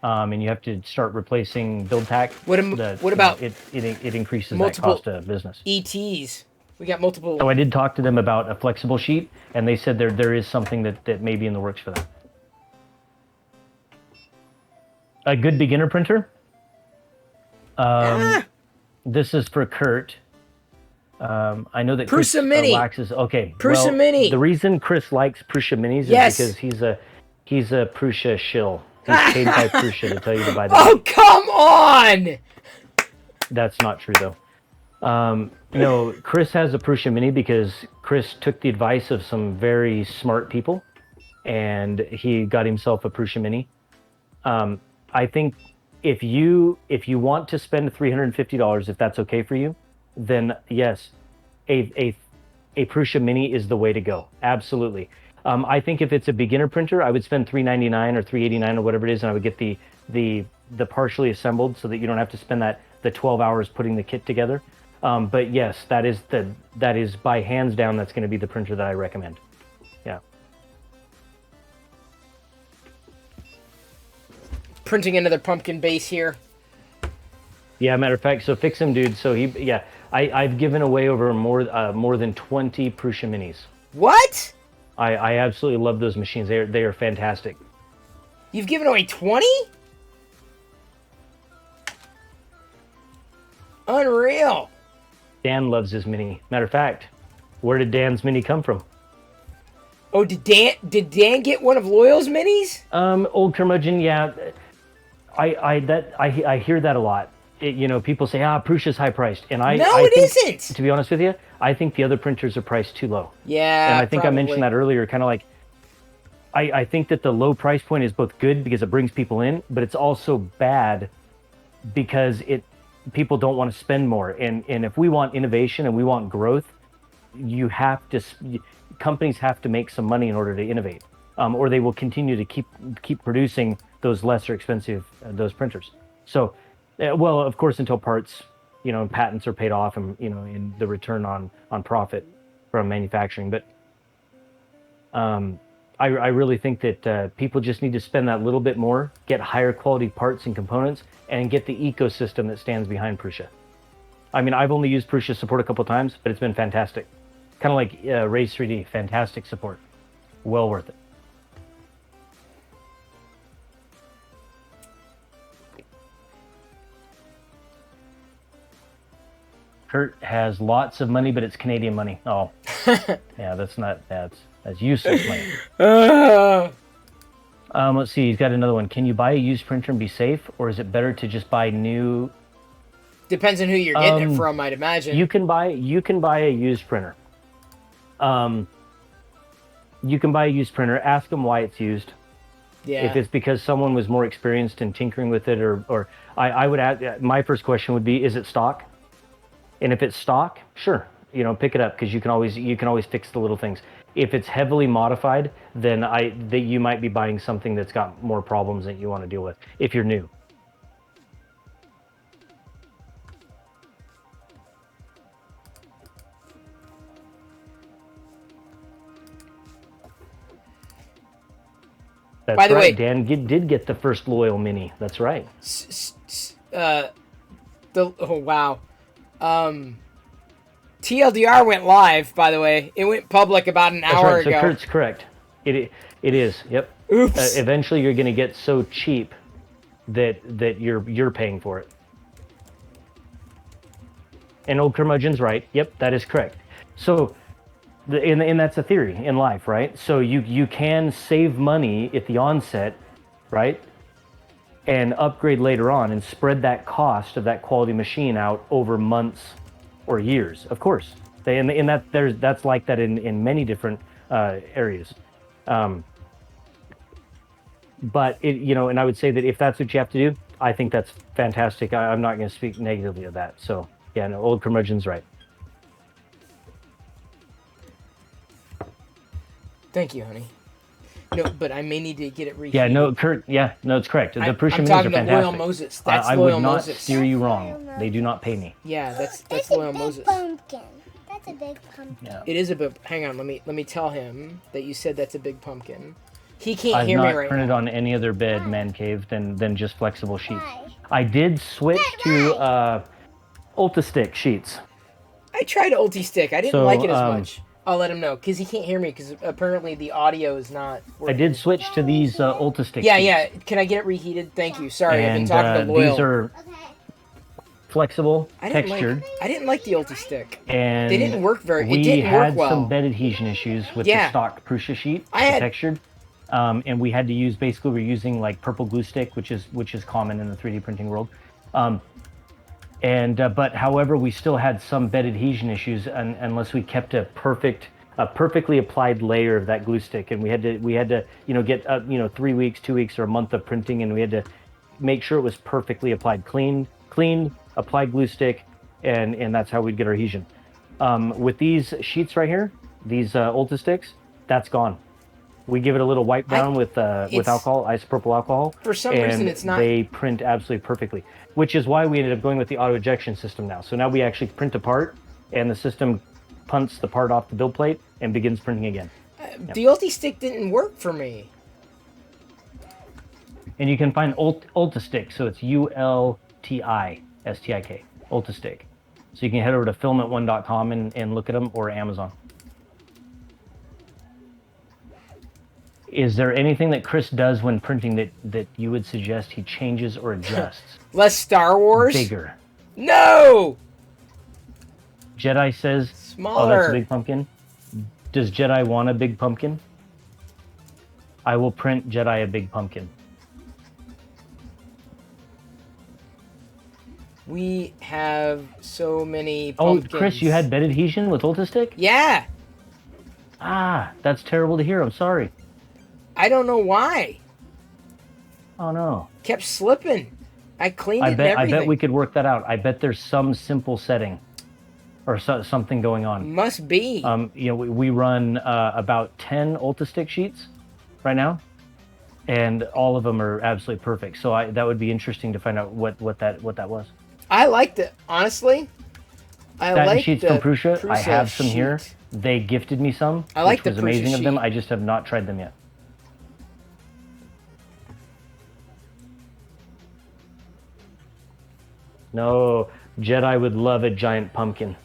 and you have to start replacing BuildTak, what about it increases that cost of business. ETs. We got multiple. So I did talk to them about a flexible sheet, and they said there is something that may be in the works for them. A good beginner printer. This is for Kurt. I know that Chris Prusa Mini. waxes. Okay. Prusa Mini. The reason Chris likes Prusa Minis is because He's a Prusa shill. He's paid by Prusa to tell you to buy the Oh, come on! That's not true, though. No, Chris has a Prusa Mini because Chris took the advice of some very smart people, and he got himself a Prusa Mini. I think if you want to spend $350, if that's okay for you, then yes, a Prusa Mini is the way to go. Absolutely. I think if it's a beginner printer, I would spend $399 or $389 or whatever it is, and I would get the partially assembled so that you don't have to spend the 12 hours putting the kit together. But yes, that is by hands down, that's going to be the printer that I recommend. Yeah. Printing another pumpkin base here. Yeah, matter of fact, so fix him, dude. So I've given away over more than 20 Prusa Minis. What? I absolutely love those machines. They are fantastic. You've given away 20? Unreal. Dan loves his Mini. Matter of fact, where did Dan's Mini come from? Oh, did Dan get one of Loyal's minis? Old curmudgeon, yeah. I hear that a lot. People say, Prusa's high priced, and I think, isn't. To be honest with you, I think the other printers are priced too low. Yeah, and I think probably. I mentioned that earlier. Kind of like, I think that the low price point is both good because it brings people in, but it's also bad because people don't want to spend more. And if we want innovation and we want growth, companies have to make some money in order to innovate, or they will continue to keep producing those lesser expensive those printers. So, well, of course, until parts, and patents are paid off, and in the return on profit from manufacturing. But I really think that people just need to spend that little bit more, get higher quality parts and components, and get the ecosystem that stands behind Prusa. I mean, I've only used Prusa support a couple times, but it's been fantastic. Kind of like Raise 3D, fantastic support. Well worth it. Kurt has lots of money, but it's Canadian money. Oh, yeah, that's useless money. Let's see, he's got another one. Can you buy a used printer and be safe, or is it better to just buy new? Depends on who you're getting it from, I'd imagine. You can buy a used printer. You can buy a used printer. Ask them why it's used. Yeah. If it's because someone was more experienced in tinkering with it, or I would ask. My first question would be, is it stock? And if it's stock, sure, pick it up because you can always fix the little things. If it's heavily modified, then you might be buying something that's got more problems that you want to deal with if you're new. That's By the right. way, Dan did get the first Loyal Mini. That's right. Oh wow. TLDR went live, by the way. It went public about an hour ago. So Kurt's correct. It is. Yep. Oops. Eventually, you're going to get so cheap that you're paying for it. And old curmudgeon's right. Yep, that is correct. So, and that's a theory in life, right? So you can save money at the onset, right? And upgrade later on and spread that cost of that quality machine out over months or years, of course. And that's like that in many different areas. But and I would say that if that's what you have to do, I think that's fantastic. I'm not going to speak negatively of that. So yeah, no, old curmudgeon's right. Thank you, honey. No, but I may need to get it reheated. Yeah, no, Kurt. Yeah, no, it's correct. The Prusa Minis are fantastic. Loyal Moses. That's I Loyal would not Moses. steer you wrong. They do not pay me. Yeah, that's a Loyal big Moses. pumpkin. That's a big pumpkin. Yeah. It is a big. Hang on, let me tell him that you said that's a big pumpkin. He can't hear me I've right not printed now. on any other bed, man cave, than just flexible sheets. Why? I did switch to Ultistick sheets. I tried Ulti-Stick. I didn't So, like it as much. I'll let him know because he can't hear me because apparently the audio is not I working. did switch to these Ultistick Yeah, sheets. yeah. Can I get it reheated? Thank you. Sorry, I've been And talking to Loyal. these are Okay. flexible, I didn't textured, I didn't like the Ulti-Stick. and They didn't work very. we It didn't work had well. some bed adhesion issues with Yeah. the stock Prusa sheet, I had- textured. and we had to use basically we're using like purple glue stick, which is common in the 3D printing world. But however, we still had some bed adhesion issues unless we kept a perfectly applied layer of that glue stick, and we had to get 3 weeks, 2 weeks, or a month of printing, and we had to make sure it was perfectly applied, cleaned, applied glue stick, and that's how we'd get our adhesion. With these sheets right here, these Ulta sticks, that's gone. We give it a little wipe down with alcohol, isopropyl alcohol. For some and reason, it's not. They print absolutely perfectly, which is why we ended up going with the auto ejection system now. So now we actually print a part, and the system punts the part off the build plate and begins printing again. The Ulti stick didn't work for me. And you can find Ulta Stick, so it's ULTISTIK, Ulta Stick. So you can head over to filament1.com and look at them, or Amazon. Is there anything that Chris does when printing that you would suggest he changes or adjusts? Less Star Wars? Bigger. No! Jedi says, Smaller. Oh, that's a big pumpkin. Does Jedi want a big pumpkin? I will print Jedi a big pumpkin. We have so many pumpkins. Oh, Chris, you had bed adhesion with Ulta Stick? Yeah. Ah, that's terrible to hear. I'm sorry. I don't know why. Oh, no. Kept slipping. I cleaned it and I everything. bet we could work that out. I bet there's some simple setting or something going on. Must be. We run about 10 Ulta Stick sheets right now, and all of them are absolutely perfect. So that would be interesting to find out what that was. I liked it, honestly. Satin sheets from Prusa. I have some sheet. here. They gifted me some, I like which was the amazing Prusa of them. sheet. I just have not tried them yet. No, Jedi would love a giant pumpkin.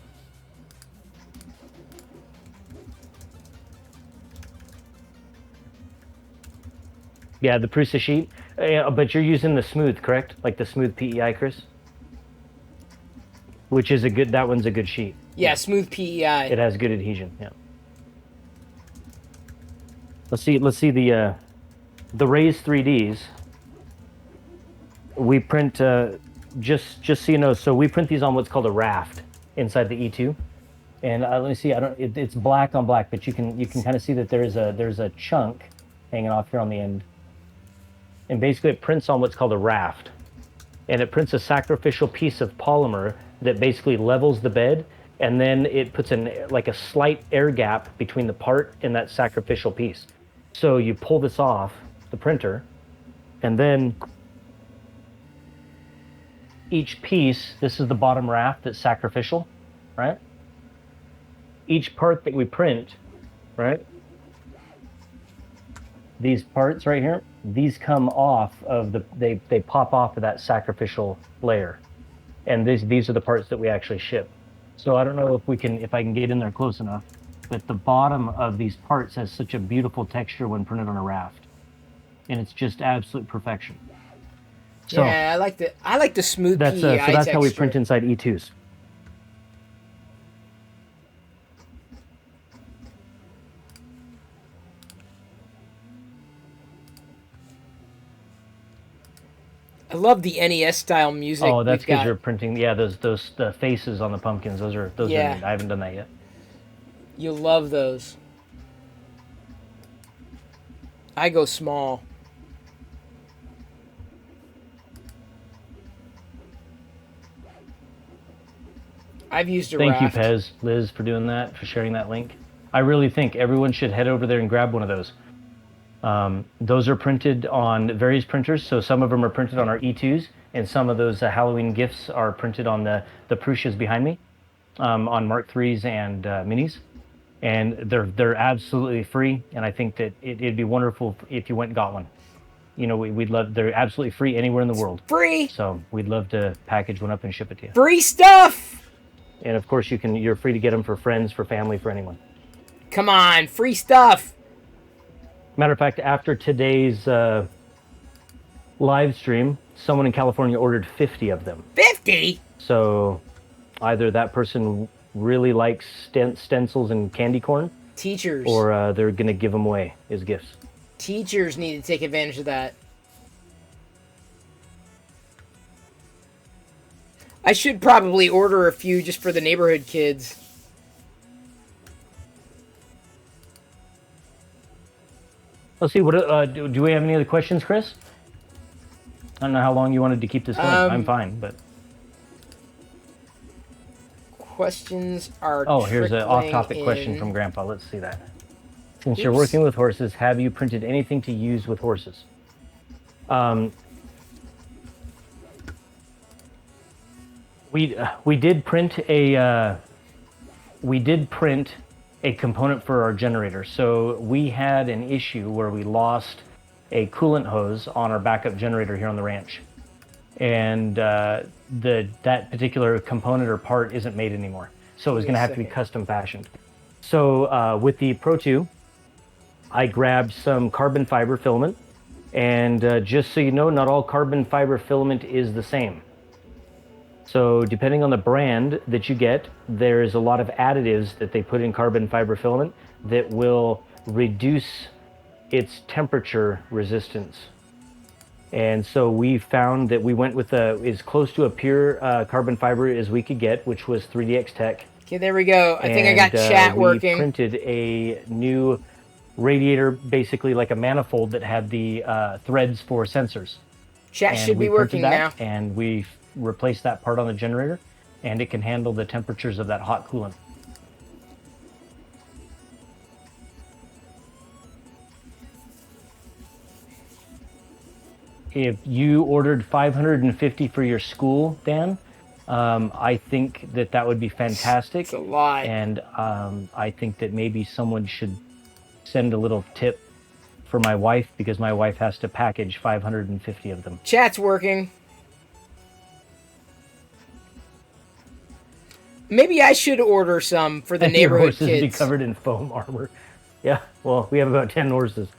Yeah, the Prusa sheet. But you're using the smooth, correct? Like the smooth PEI, Chris? Which is that one's a good sheet. Yeah, smooth PEI. It has good adhesion, yeah. Let's see the Raise 3Ds. We print, just so you know, so we print these on what's called a raft inside the E2. And let me see, it's black on black, but you can kind of see that there's a chunk hanging off here on the end. And basically it prints on what's called a raft. And it prints a sacrificial piece of polymer that basically levels the bed, and then it puts like a slight air gap between the part and that sacrificial piece. So you pull this off the printer, and then each piece, this is the bottom raft that's sacrificial, right? Each part that we print, right? These parts right here, these come off of they pop off of that sacrificial layer. And these are the parts that we actually ship. So I don't know if I can get in there close enough, but the bottom of these parts has such a beautiful texture when printed on a raft. And it's just absolute perfection. So yeah, I like the smooth PEI so that's texture. how we print inside E2s. I love the NES style music. Oh, that's we've because got. you're printing. Yeah, those the faces on the pumpkins. Those are Yeah. neat. I haven't done that yet. You love those. I go small. I've used a Thank you, raft. Pez, Liz, for doing that, for sharing that link. I really think everyone should head over there and grab one of those. Those are printed on various printers, so some of them are printed on our E2s, and some of those Halloween gifts are printed on the Prusias behind me, on Mark IIIs and Minis. And they're absolutely free, and I think that it'd be wonderful if you went and got one. You know, we'd love, they're absolutely free anywhere in the world. Free! So we'd love to package one up and ship it to you. Free stuff! And of course you're free to get them for friends, for family, for anyone. Come on, free stuff! Matter of fact, after today's live stream, someone in California ordered 50 of them. 50? So either that person really likes stencils and candy corn, Teachers. or they're going to give them away as gifts. Teachers need to take advantage of that. I should probably order a few just for the neighborhood kids. Let's see. What do we have any other questions, Chris? I don't know how long you wanted to keep this going. I'm fine, but questions are. Oh, here's an trickling off-topic question in. from Grandpa. Let's see that. Since you're Oops. working with horses, have you printed anything to use with horses? We did print a component for our generator. So we had an issue where we lost a coolant hose on our backup generator here on the ranch, and that particular component or part isn't made anymore. So it was going to have to be custom fashioned. So with the Pro 2, I grabbed some carbon fiber filament, and just so you know, not all carbon fiber filament is the same. So depending on the brand that you get, there's a lot of additives that they put in carbon fiber filament that will reduce its temperature resistance. And so we found that we went with as close to a pure carbon fiber as we could get, which was 3DX Tech. Okay, there we go. I think I got chat working. We printed a new radiator, basically like a manifold that had the threads for sensors. Chat should be working now. And we replaced that part on the generator, and it can handle the temperatures of that hot coolant. If you ordered 550 for your school, Dan, I think that would be fantastic. It's a lot. And I think that maybe someone should send a little tip for my wife, because my wife has to package 550 of them. Chat's working. Maybe I should order some for the neighborhood horses kids. Be covered in foam armor. Yeah, well, we have about 10 horses.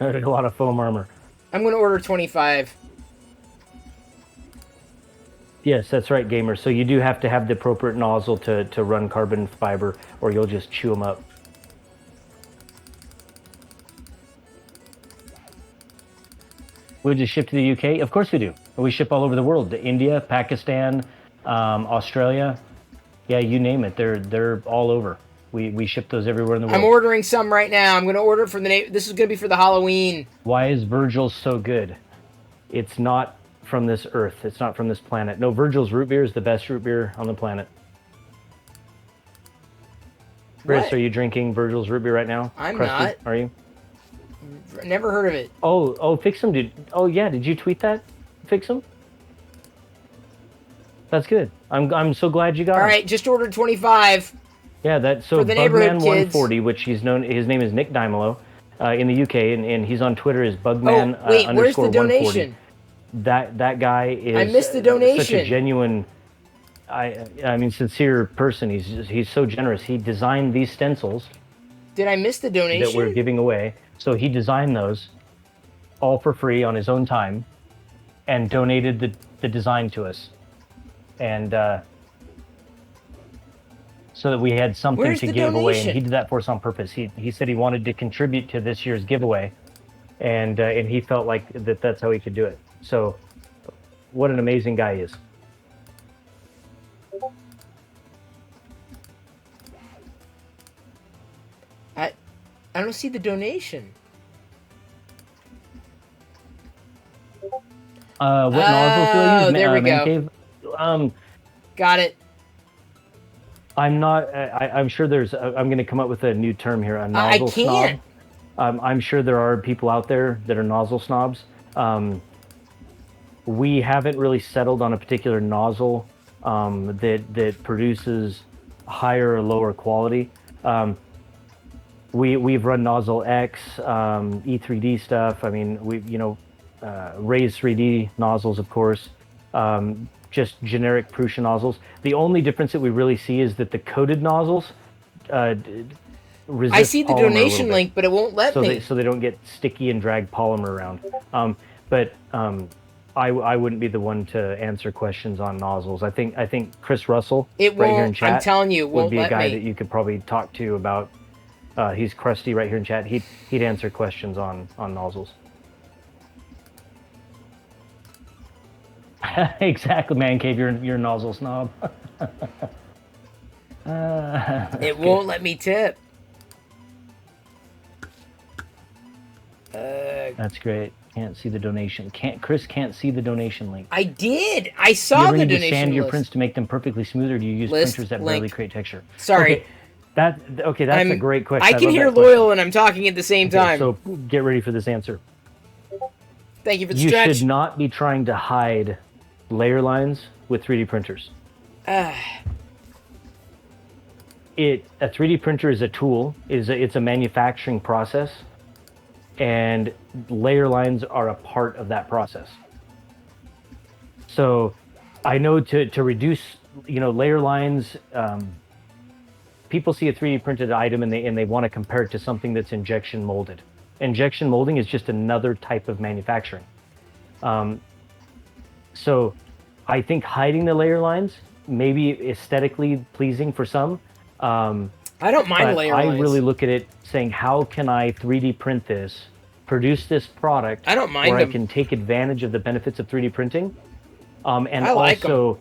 A lot of foam armor. I'm going to order 25. Yes, that's right, gamer. So you do have to have the appropriate nozzle to run carbon fiber, or you'll just chew them up. We just ship to the UK? Of course we do. We ship all over the world, to India, Pakistan, Australia. Yeah, you name it. They're all over. We ship those everywhere in the world. I'm ordering some right now. I'm going to order it for the this is going to be for the Halloween. Why is Virgil's so good? It's not from this earth. It's not from this planet. No, Virgil's root beer is the best root beer on the planet. Chris, What? are you drinking Virgil's root beer right now? I'm Krusty, not. Are you? Never heard of it. Oh, Fix'em did. Oh yeah, did you tweet that? Fix'em? That's good. I'm so glad you got it. All right, just ordered 25. Yeah, that's so For the neighborhood Bugman140, kids. which his name is Nick Dimelo, in the UK, and he's on Twitter as Bugman Oh, wait, where's the _140. donation? That guy is I missed the such a donation. genuine, I mean, sincere person. He's so generous. He designed these stencils Did I miss the donation? that we're giving away. So he designed those all for free on his own time, and donated the design to us, and so that we had something Where's to the give away. donation? And he did that for us on purpose. He said he wanted to contribute to this year's giveaway, and he felt like that's how he could do it. So, what an amazing guy he is. I don't see the donation. What nozzles do I use? there we go. Cave? Got it. I'm not. I'm sure there's. I'm going to come up with a new term here. A I nozzle can't. snob. I'm sure there are people out there that are nozzle snobs. We haven't really settled on a particular nozzle that produces higher or lower quality. We've run Nozzle X, E3D stuff. I mean, Raise 3D nozzles, of course. Just generic Prussian nozzles. The only difference that we really see is that the coated nozzles resist I see the polymer a donation little bit. link, but it won't let me. So they don't get sticky and drag polymer around. I wouldn't be the one to answer questions on nozzles. I think Chris Russell It right here in won't. chat I'm telling you, it would won't be a let guy me. that you could probably talk to about He's Krusty right here in chat. He'd answer questions on nozzles. Exactly, man cave. You're a nozzle snob. It won't let me tip. That's great. Can't see the donation. Chris can't see the donation link. I did. I Do you saw ever the need to donation sand your list. prints to make them perfectly smooth, or do you use List, printers that link. barely create texture? Sorry. Okay, that's a great question. I can love hear that question. Loyal and I'm talking at the same Okay, time. so get ready for this answer. Thank you for the You stretch. should not be trying to hide layer lines with 3D printers. A 3D printer is a tool. It's a manufacturing process, and layer lines are a part of that process. So, I know to reduce, layer lines. People see a 3D printed item and they want to compare it to something that's injection molded. Injection molding is just another type of manufacturing. So I think hiding the layer lines may be aesthetically pleasing for some. I don't mind But layer I lines. really look at it saying, how can I 3D print this, produce this product I don't mind where them. I can take advantage of the benefits of 3D printing, and I like also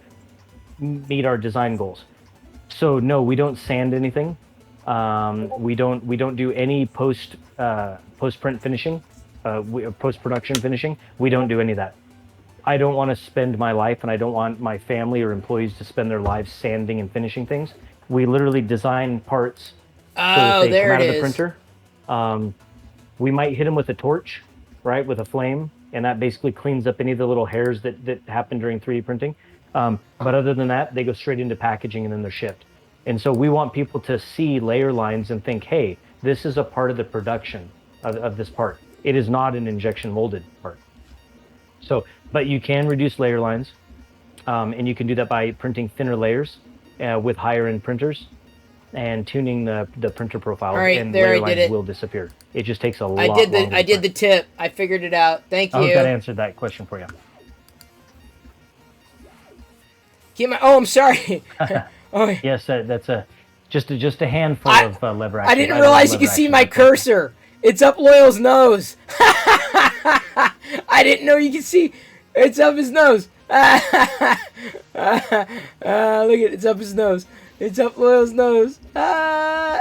meet our design goals. So no, we don't sand anything. We don't do any post print finishing, post production finishing. We don't do any of that. I don't want to spend my life, and I don't want my family or employees to spend their lives sanding and finishing things. We literally design parts so that Oh, they there come out it of the is. printer. We might hit them with a torch, right, with a flame, and that basically cleans up any of the little hairs that happen during 3D printing. But other than that, they go straight into packaging and then they're shipped. And so we want people to see layer lines and think, hey, this is a part of the production of this part. It is not an injection molded part. So, but you can reduce layer lines, and you can do that by printing thinner layers with higher end printers and tuning the printer profile, All right, and there, layer I did lines it. will disappear. It just takes a lot I did longer. the to print. tip. I figured it out. Thank I hope you. that answered that question for you. Oh, I'm sorry. Oh, Yes, that's just a handful I- of lever I action. didn't don't realize you lever could see action, my that's all. cursor. It's up Loyal's nose. I didn't know you could see. It's up his nose. Look at it. It's up his nose. It's up Loyal's nose.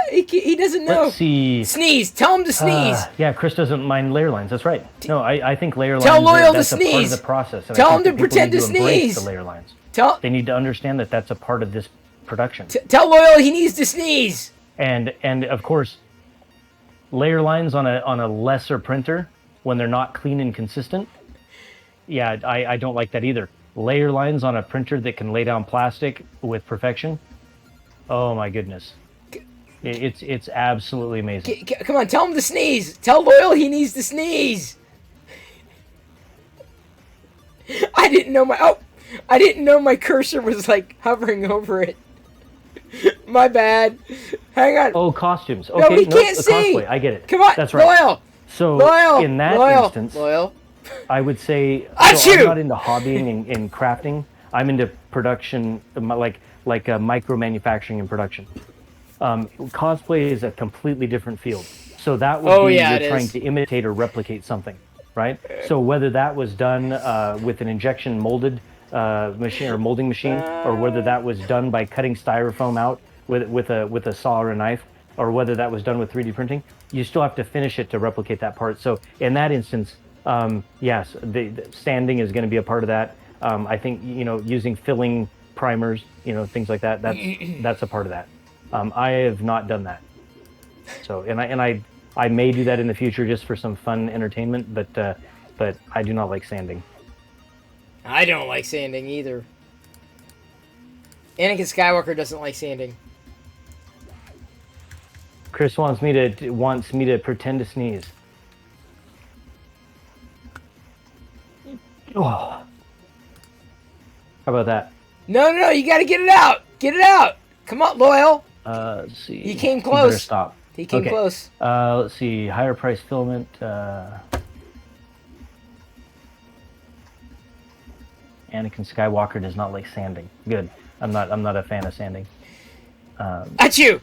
He doesn't know. Let's see. Sneeze. Tell him to sneeze. Yeah, Chris doesn't mind layer lines. That's right. No, I think layer Tell lines. Loyal to That's a part of sneeze. the process. And Tell I him think to that people pretend need to embrace sneeze. the layer lines. Tell They need to understand that that's a part of this production. tell Loyal he needs to sneeze. And of course, layer lines on a lesser printer when they're not clean and consistent. Yeah, I don't like that either. Layer lines on a printer that can lay down plastic with perfection. Oh my goodness, it's absolutely amazing. Come on, tell him to sneeze. Tell Loyal he needs to sneeze. I didn't know my cursor was like hovering over it. My bad. Hang on. Oh, costumes. No, Okay, we can't the see. cosplay. I get it. Come on, That's right. Loyal. So Loyal. in that Loyal. instance, Loyal. I would say Achoo! I'm not into hobbying and crafting. I'm into production, like micro manufacturing and production. Cosplay is a completely different field. So that would be yeah, you're it trying is. to imitate or replicate something, right? So whether that was done with an injection molded machine or molding machine, or whether that was done by cutting styrofoam out with a saw or a knife, or whether that was done with 3D printing, you still have to finish it to replicate that part. So in that instance, yes, the sanding is going to be a part of that. I think using filling primers, things like that. That's a part of that. I have not done that. So and I may do that in the future just for some fun entertainment, but I do not like sanding. I don't like sanding either. Anakin Skywalker doesn't like sanding. Chris wants me to pretend to sneeze. Oh. How about that? No, you gotta get it out. Get it out. Come on, Loyal. Let's see. He came You close. better stop. He came Okay. close. Let's see. Higher price filament. Anakin Skywalker does not like sanding. Good. I'm not a fan of sanding. Achoo!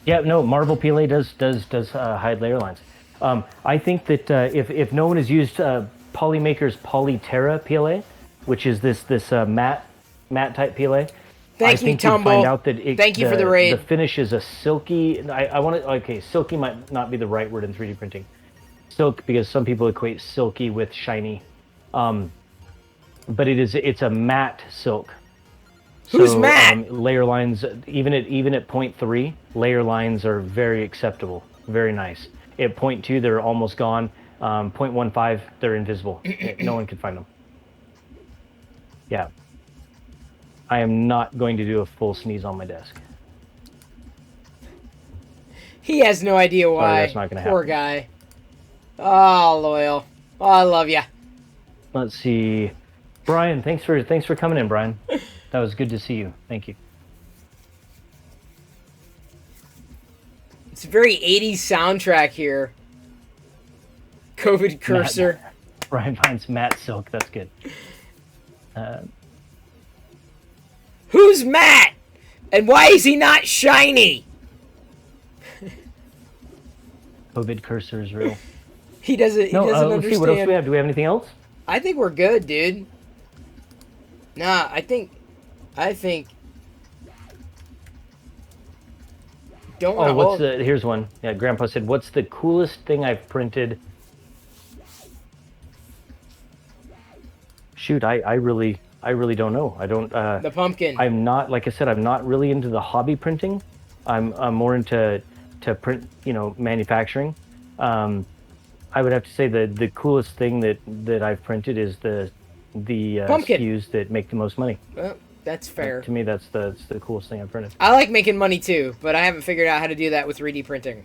Yeah, no, Marvel PLA does hide layer lines. I think that if no one has used Polymaker's Polyterra PLA, which is this matte type PLA, I Thanks, me think you'd find Tumble. out that Thank you for the the raid. finish is a silky. I want to okay, silky might not be the right word in 3D printing. Silk, because some people equate silky with shiny, but it's a matte silk. Who's So Matt? layer lines, even at 0.3, layer lines are very acceptable, very nice. At 0.2, they're almost gone. 0.15, they're invisible. No one can find them. Yeah, I am not going to do a full sneeze on my desk. He has no idea why. Sorry, that's not going to Poor happen. guy. Oh, Loyal. Oh, I love ya. Let's see, Brian. Thanks for coming in, Brian. That was good to see you. Thank you. It's a very 80s soundtrack here. COVID cursor. Brian finds matte silk. That's good. Who's Matt? And why is he not shiny? COVID cursor is real. He doesn't. He No, doesn't let's see. What else do we understand. have? Do we have anything else? I think we're good, dude. Nah, I think. Don't want Oh, to what's hold. the? Here's one. Yeah, Grandpa said, "What's the coolest thing I've printed?" Shoot, I really don't know. I don't. The pumpkin. I'm not, like I said, I'm not really into the hobby printing. I'm more into print, manufacturing. I would have to say the coolest thing that I've printed is the Pumpkin. SKUs that make the most money. Well, that's fair. To me, that's the coolest thing I've printed. I like making money too, but I haven't figured out how to do that with 3D printing.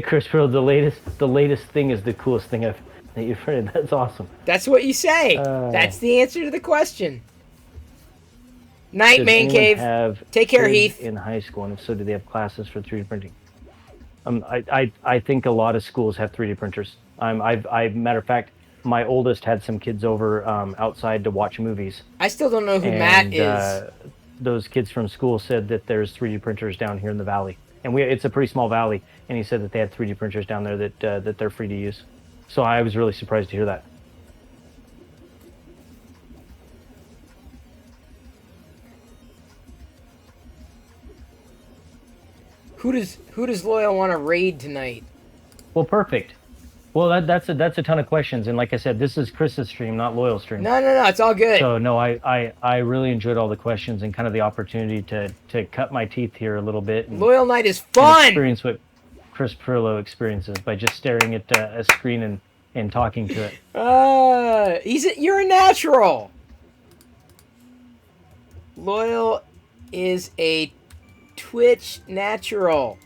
Chris Pearl, the latest thing is the coolest thing that you've printed. That's awesome. That's what you say. That's the answer to the question. Night, Does man anyone cave. have Take care, kids Heath. in high school, and if so, do they have classes for 3D printing? I think a lot of schools have 3D printers. Matter of fact, my oldest had some kids over outside to watch movies. I still don't know who And Matt is. those kids from school said that there's 3D printers down here in the valley, and it's a pretty small valley. And he said that they had 3D printers down there that they're free to use. So I was really surprised to hear that. Who does Loyal want to raid tonight? Well, perfect. Well, that's a ton of questions, and like I said, this is Chris's stream, not Loyal's stream. No, it's all good. So no, I really enjoyed all the questions and kind of the opportunity to cut my teeth here a little bit. And, Loyal night is and fun. experience what Chris Perillo experiences by just staring at a screen and talking to it. You're a natural. Loyal is a Twitch natural.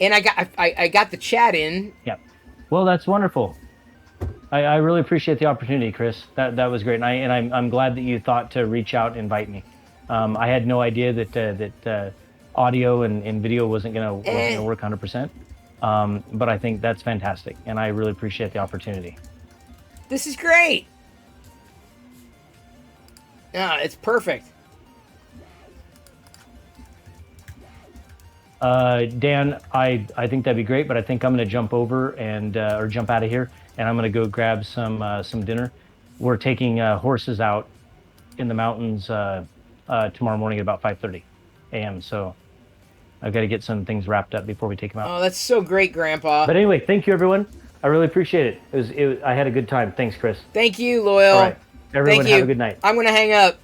And I got the chat in. Yeah. Well, that's wonderful. I really appreciate the opportunity, Chris. That was great, and I'm glad that you thought to reach out and invite me. I had no idea that audio and video wasn't gonna work 100%. But I think that's fantastic, and I really appreciate the opportunity. This is great. It's perfect. Dan, I think that'd be great, but I think I'm going to jump over and or jump out of here, and I'm going to go grab some dinner. We're taking horses out in the mountains tomorrow morning at about 5:30 a.m. So I've got to get some things wrapped up before we take them out. Oh, that's so great, Grandpa. But anyway, thank you, everyone. I really appreciate it. I had a good time. Thanks, Chris. Thank you, Loyal. All right, everyone, Thank you. have a good night. I'm gonna hang up.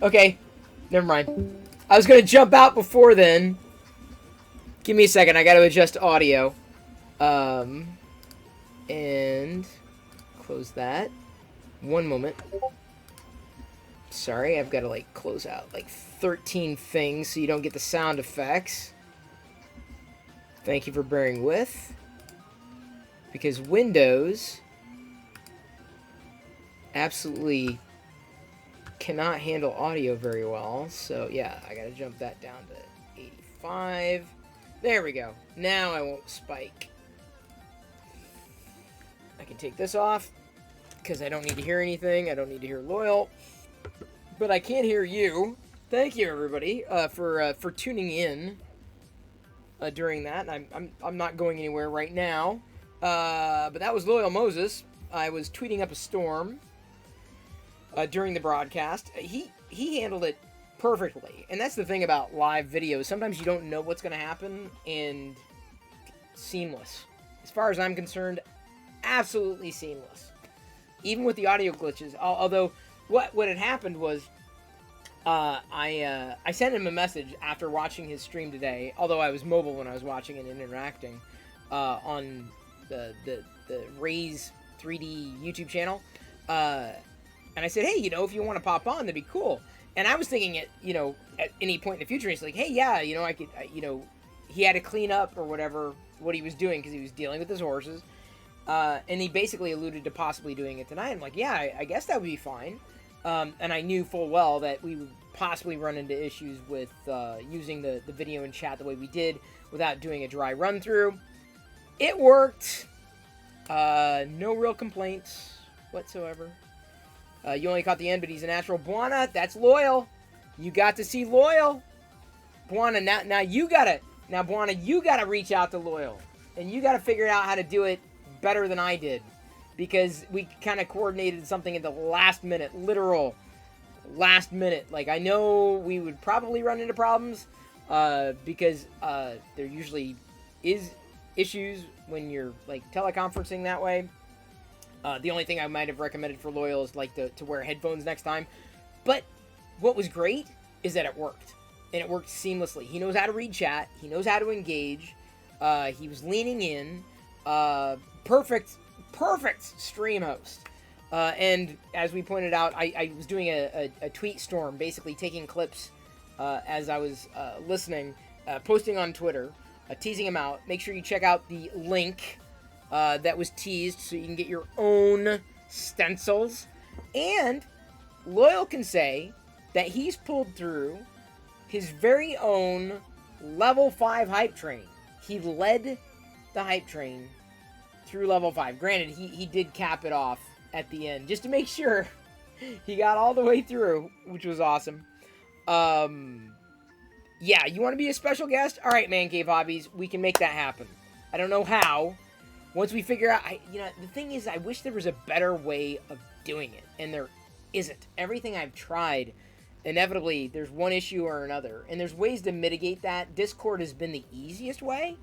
Okay. Never mind. I was gonna jump out before then. Give me a second. I gotta adjust audio. And close that. One moment. Sorry, I've got to like close out like 13 things so you don't get the sound effects. Thank you for bearing with. Because Windows absolutely cannot handle audio very well. So yeah, I gotta jump that down to 85. There we go. Now I won't spike. I can take this off. because I don't need to hear anything. I don't need to hear Loyal, but I can hear you. Thank you, everybody, for tuning in during that. I'm not going anywhere right now, but that was Loyal Moses. I was tweeting up a storm during the broadcast. He handled it perfectly, and that's the thing about live videos. Sometimes you don't know what's going to happen, and seamless. As far as I'm concerned, absolutely seamless. Even with the audio glitches. Although, what had happened was, I sent him a message after watching his stream today, although I was mobile when I was watching and interacting, on the Raise 3D YouTube channel. And I said, hey, if you want to pop on, that'd be cool. And I was thinking at any point in the future, he's like, hey, yeah, I could, he had to clean up or whatever, what he was doing because he was dealing with his horses. And he basically alluded to possibly doing it tonight. I'm like, yeah, I guess that would be fine. And I knew full well that we would possibly run into issues with using the video and chat the way we did without doing a dry run through. It worked. No real complaints whatsoever. You only caught the end, but he's a natural. Buana, that's Loyal. You got to see Loyal. Buana, now you gotta reach out to Loyal. And you gotta figure out how to do it better than I did. Because we kind of coordinated something at the last minute. Literal last minute. Like, I know we would probably run into problems. Because there usually is issues when you're, like, teleconferencing that way. The only thing I might have recommended for Loyal is like to wear headphones next time. But what was great is that it worked. And it worked seamlessly. He knows how to read chat. He knows how to engage. He was leaning in. Perfect stream host. And as we pointed out, I was doing a tweet storm, basically taking clips as I was listening, posting on Twitter, teasing him out. Make sure you check out the link that was teased so you can get your own stencils. And Loyal can say that he's pulled through his very own level 5 hype train. He led the hype train through level 5. Granted, he did cap it off at the end just to make sure he got all the way through, which was awesome. Yeah, you want to be a special guest? All right, Man Cave Hobbies, we can make that happen. I don't know how. Once we figure out, the thing is, I wish there was a better way of doing it, and there isn't. Everything I've tried, inevitably, there's one issue or another, and there's ways to mitigate that. Discord has been the easiest way,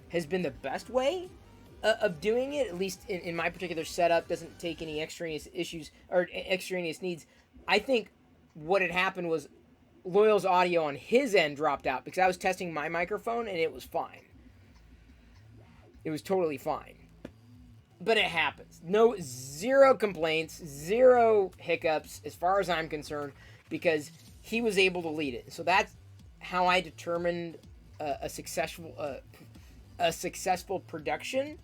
has been the best way of doing it, at least in my particular setup. Doesn't take any extraneous issues or extraneous needs. I think what had happened was Loyal's audio on his end dropped out because I was testing my microphone, and it was fine. It was totally fine. But it happens. Zero complaints, zero hiccups as far as I'm concerned, because he was able to lead it. So that's how I determined a successful production,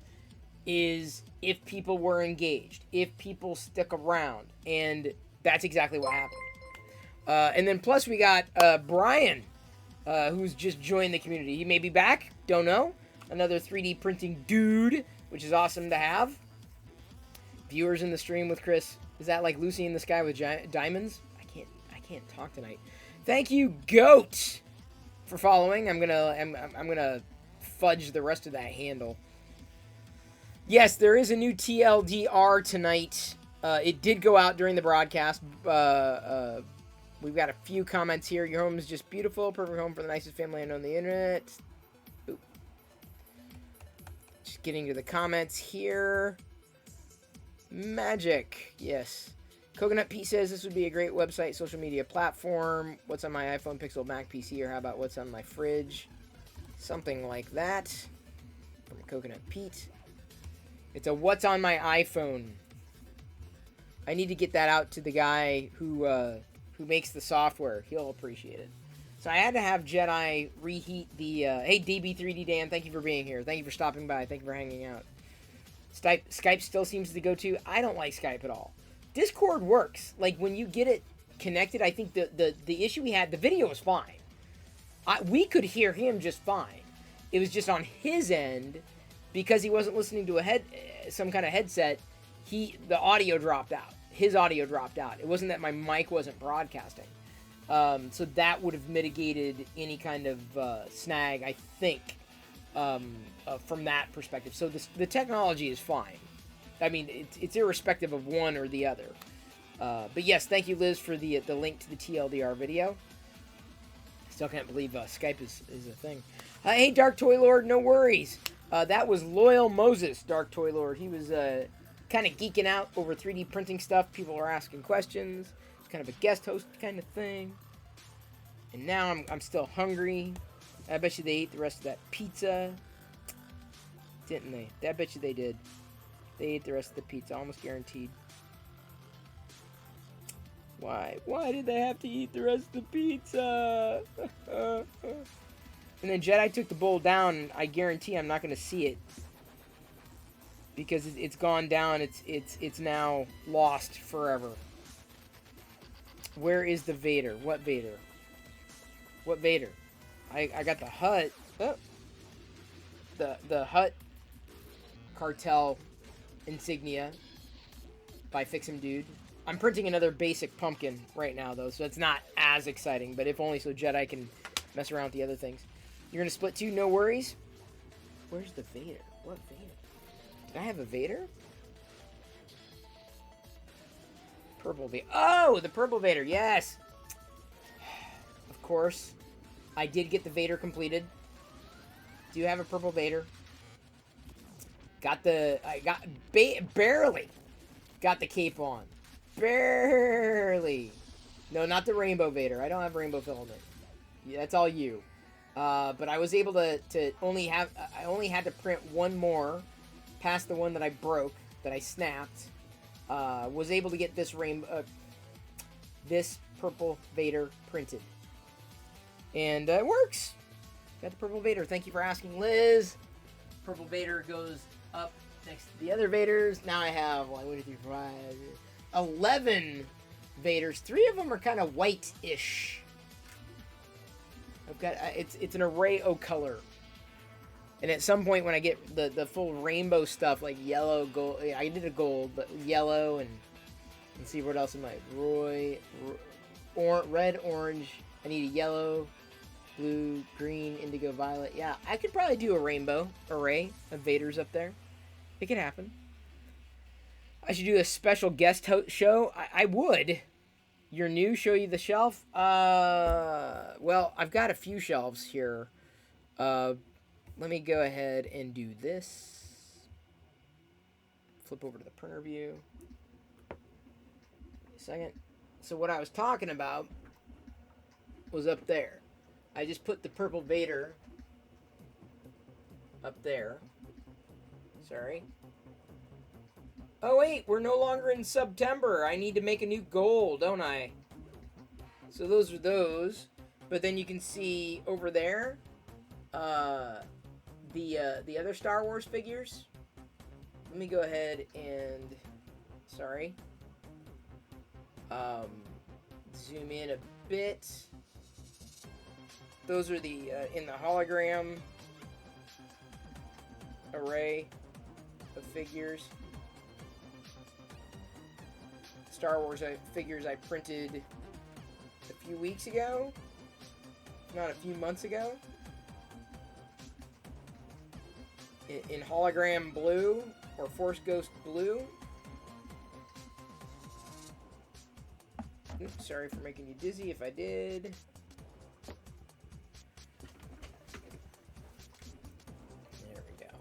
is if people were engaged, if people stick around, and that's exactly what happened. And then plus we got Brian, who's just joined the community. He may be back, don't know. Another 3D printing dude, which is awesome to have. Viewers in the stream with Chris. Is that like Lucy in the Sky with diamonds? I can't talk tonight. Thank you, Goat, for following. I'm gonna fudge the rest of that handle. Yes, there is a new TLDR tonight. It did go out during the broadcast. We've got a few comments here. Your home is just beautiful. Perfect home for the nicest family I know on the internet. Oop. Just getting to the comments here. Magic. Yes. Coconut Pete says this would be a great website, social media platform. What's on my iPhone, Pixel, Mac, PC, or how about what's on my fridge? Something like that. From Coconut Pete. It's a what's on my iPhone. I need to get that out to the guy who makes the software. He'll appreciate it. So I had to have Jedi reheat the... hey, DB3D Dan, thank you for being here. Thank you for stopping by. Thank you for hanging out. Skype still seems to go to. I don't like Skype at all. Discord works. Like, when you get it connected, I think the issue we had, the video was fine. We could hear him just fine. It was just on his end, because he wasn't listening to some kind of headset. the audio dropped out. His audio dropped out. It wasn't that my mic wasn't broadcasting. So that would have mitigated any kind of snag, I think, from that perspective. So the technology is fine. I mean, it's irrespective of one or the other. But yes, thank you, Liz, for the link to the TLDR video. Still can't believe Skype is a thing. Hey, Dark Toy Lord, no worries. That was Loyal Moses, Dark Toy Lord. He was kind of geeking out over 3D printing stuff. People are asking questions. It's kind of a guest host kind of thing. And now I'm still hungry. I bet you they ate the rest of that pizza. Didn't they? I bet you they did. They ate the rest of the pizza, almost guaranteed. Why? Why did they have to eat the rest of the pizza? And then Jedi took the bowl down, and I guarantee I'm not going to see it. Because it's gone down, it's now lost forever. Where is the Vader? What Vader? What Vader? I got the Hut. Oh. The Hut cartel insignia by Fix Him Dude. I'm printing another basic pumpkin right now, though, so it's not as exciting, but if only so Jedi can mess around with the other things. You're going to split two, no worries? Where's the Vader? What Vader? Did I have a Vader? Purple Vader. Oh, the Purple Vader, yes! Of course. I did get the Vader completed. Do you have a Purple Vader? Barely got the cape on. Barely. No, not the Rainbow Vader. I don't have Rainbow Filament. Yeah, that's all you. But I was able to only have... I only had to print one more past the one that I broke, that I snapped. Was able to get this this Purple Vader printed. And it works. Got the Purple Vader. Thank you for asking, Liz. Purple Vader goes up next to the other Vaders. Now I have 1, 2, 3, 4, 5, 11 Vaders. 3 of them are kind of white-ish. I've got it's an array of color. And at some point when I get the full rainbow stuff, like yellow, gold, I did a gold, but yellow, and let's see what else am I? Red, orange. I need a yellow, blue, green, indigo, violet. Yeah, I could probably do a rainbow array of Vaders up there. It could happen. I should do a special guest show. I would. Your new, show you the shelf? Well, I've got a few shelves here. Let me go ahead and do this. Flip over to the printer view. A second. So what I was talking about was up there. I just put the Purple Vader up there. Sorry. Oh wait, we're no longer in September. I need to make a new goal, don't I? So those are those. But then you can see over there the other Star Wars figures. Let me go ahead and zoom in a bit. Those are the in the hologram array of figures. Star Wars figures I printed a few weeks ago, not a few months ago, in hologram blue or Force Ghost blue. Oops, sorry for making you dizzy if I did. There we go.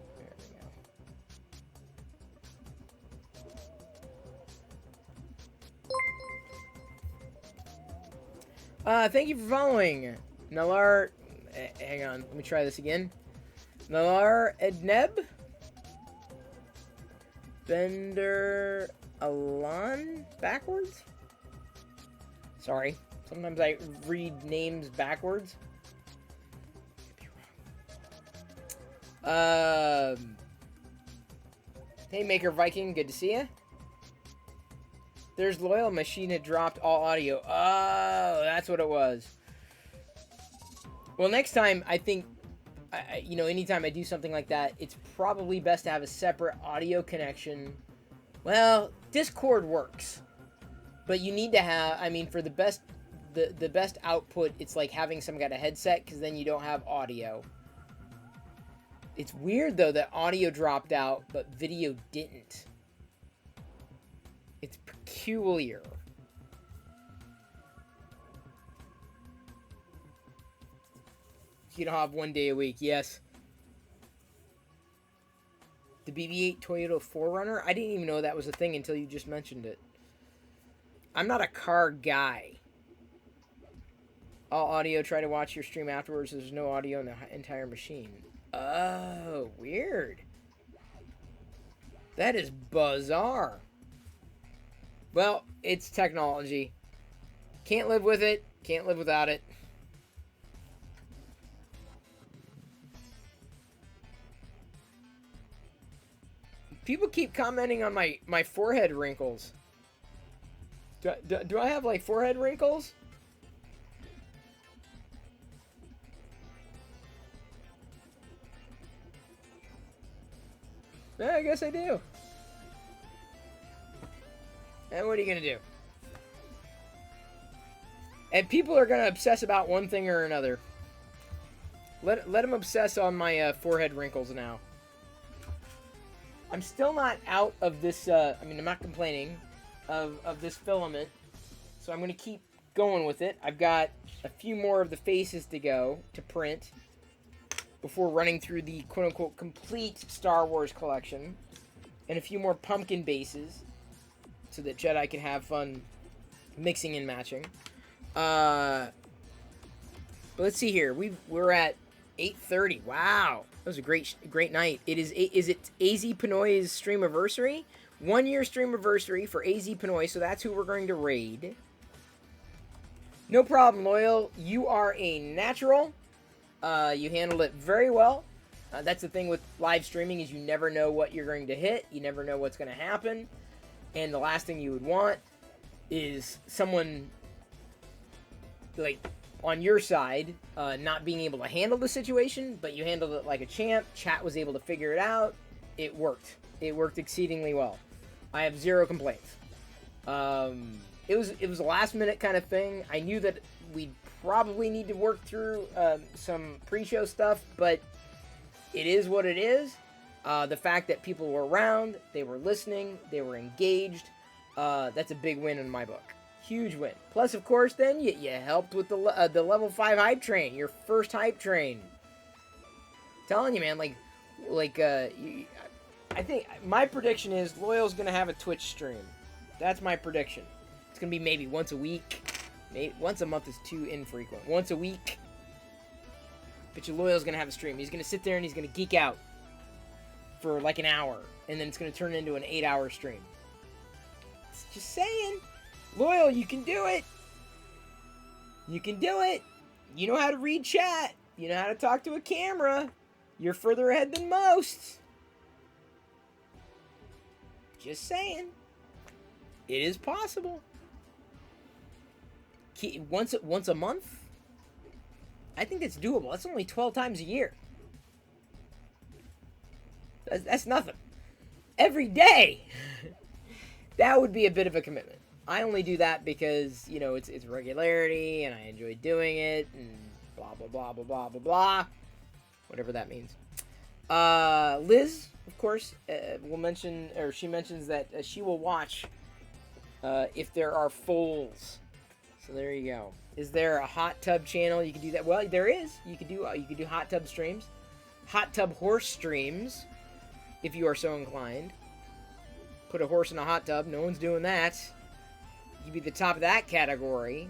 There we go. Thank you for following. Nalar, hang on, let me try this again. Nalar Edneb? Bender Alan? Backwards? Sorry. Sometimes I read names backwards. Hey, Maker Viking, good to see ya. There's Loyal Machine had dropped all audio. Oh, that's what it was. Well, next time, I think, you know, anytime I do something like that, it's probably best to have a separate audio connection. Well, Discord works, but you need to have, I mean, for the best output, it's like having some kind of headset, because then you don't have audio. It's weird, though, that audio dropped out, but video didn't. It's peculiar. You don't have 1 day a week, yes. The BB-8 Toyota 4Runner? I didn't even know that was a thing until you just mentioned it. I'm not a car guy. All audio, try to watch your stream afterwards. There's no audio in the entire machine. Oh, weird. That is bizarre. Well, it's technology. Can't live with it. Can't live without it. People keep commenting on my forehead wrinkles. Do I have, like, forehead wrinkles? Yeah, I guess I do. And what are you gonna do? And people are gonna obsess about one thing or another. Let them obsess on my forehead wrinkles now. I'm still not out of this, I mean, I'm not complaining of this filament. So I'm going to keep going with it. I've got a few more of the faces to go to print before running through the quote-unquote complete Star Wars collection. And a few more pumpkin bases so that Jedi can have fun mixing and matching. But let's see here. We're at 8:30. Wow. That was a great night. Is it AZ Pinoy's streamiversary? 1 year streamiversary for AZ Pinoy, so that's who we're going to raid. No problem, Loyal. You are a natural. You handled it very well. That's the thing with live streaming, is you never know what you're going to hit. You never know what's going to happen. And the last thing you would want is someone, like, on your side, not being able to handle the situation, but you handled it like a champ. Chat was able to figure it out. It worked. It worked exceedingly well. I have zero complaints. It was a last minute kind of thing. I knew that we'd probably need to work through some pre-show stuff, but it is what it is. The fact that people were around, they were listening, they were engaged, that's a big win in my book. Huge win. Plus, of course, then you helped with the level 5 hype train, your first hype train. Telling you, man, I think my prediction is Loyal's gonna have a Twitch stream. That's my prediction. It's gonna be maybe once a week. Maybe once a month is too infrequent. Once a week. But your Loyal's gonna have a stream. He's gonna sit there and he's gonna geek out for like an hour, and then it's gonna turn into an 8-hour stream. Just saying. Loyal, you can do it. You can do it. You know how to read chat. You know how to talk to a camera. You're further ahead than most. Just saying. It is possible. Once a month? I think that's doable. That's only 12 times a year. That's nothing. Every day. That would be a bit of a commitment. I only do that because, you know, it's regularity and I enjoy doing it and blah, blah, blah, blah, blah, blah, blah. Whatever that means. Liz, of course, will mention, or she mentions that she will watch if there are foals. So there you go. Is there a hot tub channel you can do that? Well, there is. You could do hot tub streams, hot tub horse streams, if you are so inclined. Put a horse in a hot tub. No one's doing that. You'd be the top of that category.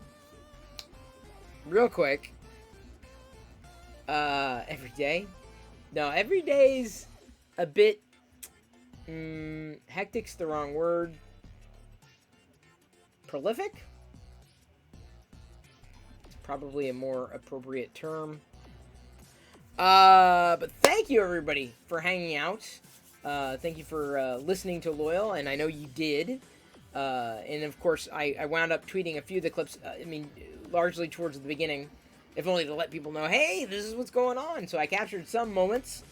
Real quick. Every day. No, every day's a bit hectic's the wrong word. Prolific? It's probably a more appropriate term. But thank you everybody for hanging out. Thank you for listening to Loyal, and I know you did. And of course, I wound up tweeting a few of the clips, I mean, largely towards the beginning, if only to let people know, hey, this is what's going on. So I captured some moments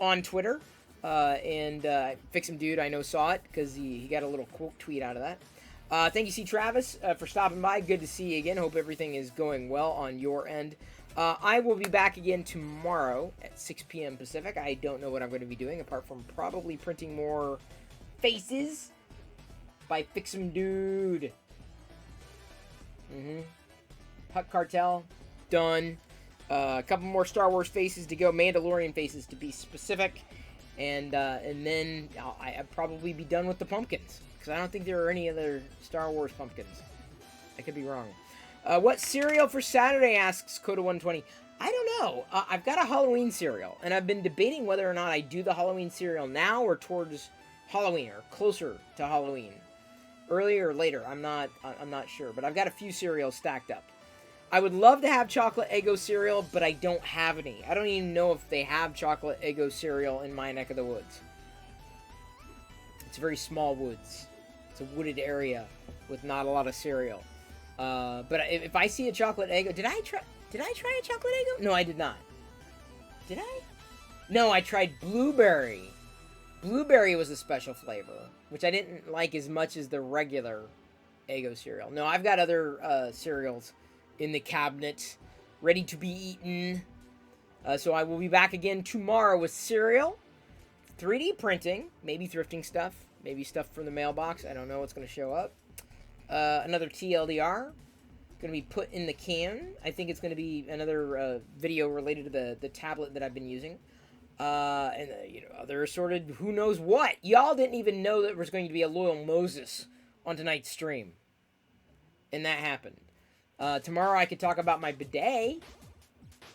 on Twitter, and Fix Him Dude, I know, saw it because he got a little quote tweet out of that. Thank you, C. Travis, for stopping by. Good to see you again. Hope everything is going well on your end. I will be back again tomorrow at 6 p.m. Pacific. I don't know what I'm going to be doing apart from probably printing more faces by Fix Him Dude. Huck Cartel, done. A couple more Star Wars faces to go, Mandalorian faces to be specific, and then I'll probably be done with the pumpkins because I don't think there are any other Star Wars pumpkins. I could be wrong. What cereal for Saturday, asks Coda120. I don't know. I've got a Halloween cereal, and I've been debating whether or not I do the Halloween cereal now or towards Halloween or closer to Halloween. Earlier or later, I'm not sure, but I've got a few cereals stacked up. I would love to have chocolate Eggo cereal, but I don't have any. I don't even know if they have chocolate Eggo cereal in my neck of the woods. It's very small woods. It's a wooded area with not a lot of cereal. But if I see a chocolate Eggo, did I try a chocolate Eggo? No, I did not. Did I? No, I tried blueberry. Blueberry was a special flavor, which I didn't like as much as the regular Eggo cereal. No, I've got other cereals in the cabinet, ready to be eaten. So I will be back again tomorrow with cereal, 3D printing, maybe thrifting stuff, maybe stuff from the mailbox. I don't know what's going to show up. Another TLDR, going to be put in the can. I think it's going to be another video related to the tablet that I've been using. And other assorted who knows what. Y'all didn't even know that there was going to be a Loyal Moses on tonight's stream. And that happened. Tomorrow I could talk about my bidet.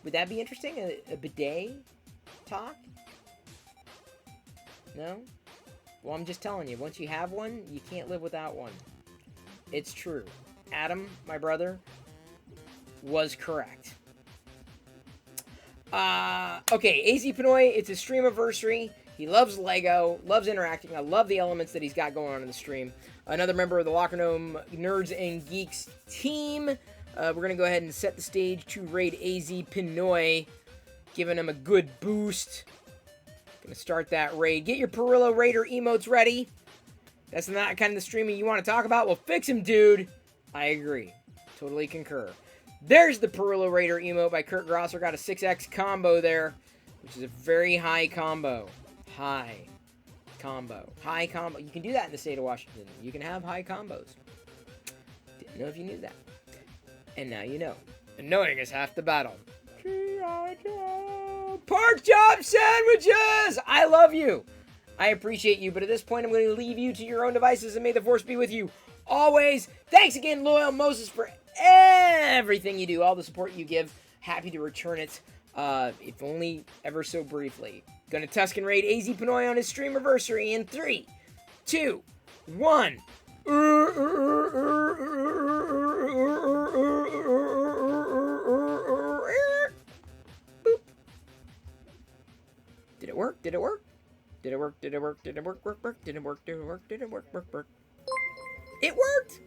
Would that be interesting? A bidet talk? No? Well, I'm just telling you, once you have one, you can't live without one. It's true. Adam, my brother, was correct. Okay, AZ Pinoy, it's his stream anniversary. He loves Lego, loves interacting. I love the elements that he's got going on in the stream. Another member of the Locker Gnome Nerds and Geeks team. We're going to go ahead and set the stage to raid AZ Pinoy, giving him a good boost. Going to start that raid. Get your Perillo Raider emotes ready. That's not kind of the streaming you want to talk about? Well, Fix Him Dude. I agree. Totally concur. There's the Perillo Raider emote by Kurt Grosser. Got a 6x combo there, which is a very high combo. High combo. High combo. You can do that in the state of Washington. You can have high combos. Didn't know if you knew that. And now you know. And knowing is half the battle. Pork chop sandwiches! I love you. I appreciate you. But at this point, I'm going to leave you to your own devices, and may the force be with you always. Thanks again, Loyal Moses, for everything you do, all the support you give. Happy to return it, if only ever so briefly. Gonna Tuscan raid AZ Pinoy on his stream anniversary in 3, 2, 1. Did it work? Did it work? Did it work? Did it work? Did it work? Work? Did it work? Did it work? Did it work? Did it work? Work? It worked!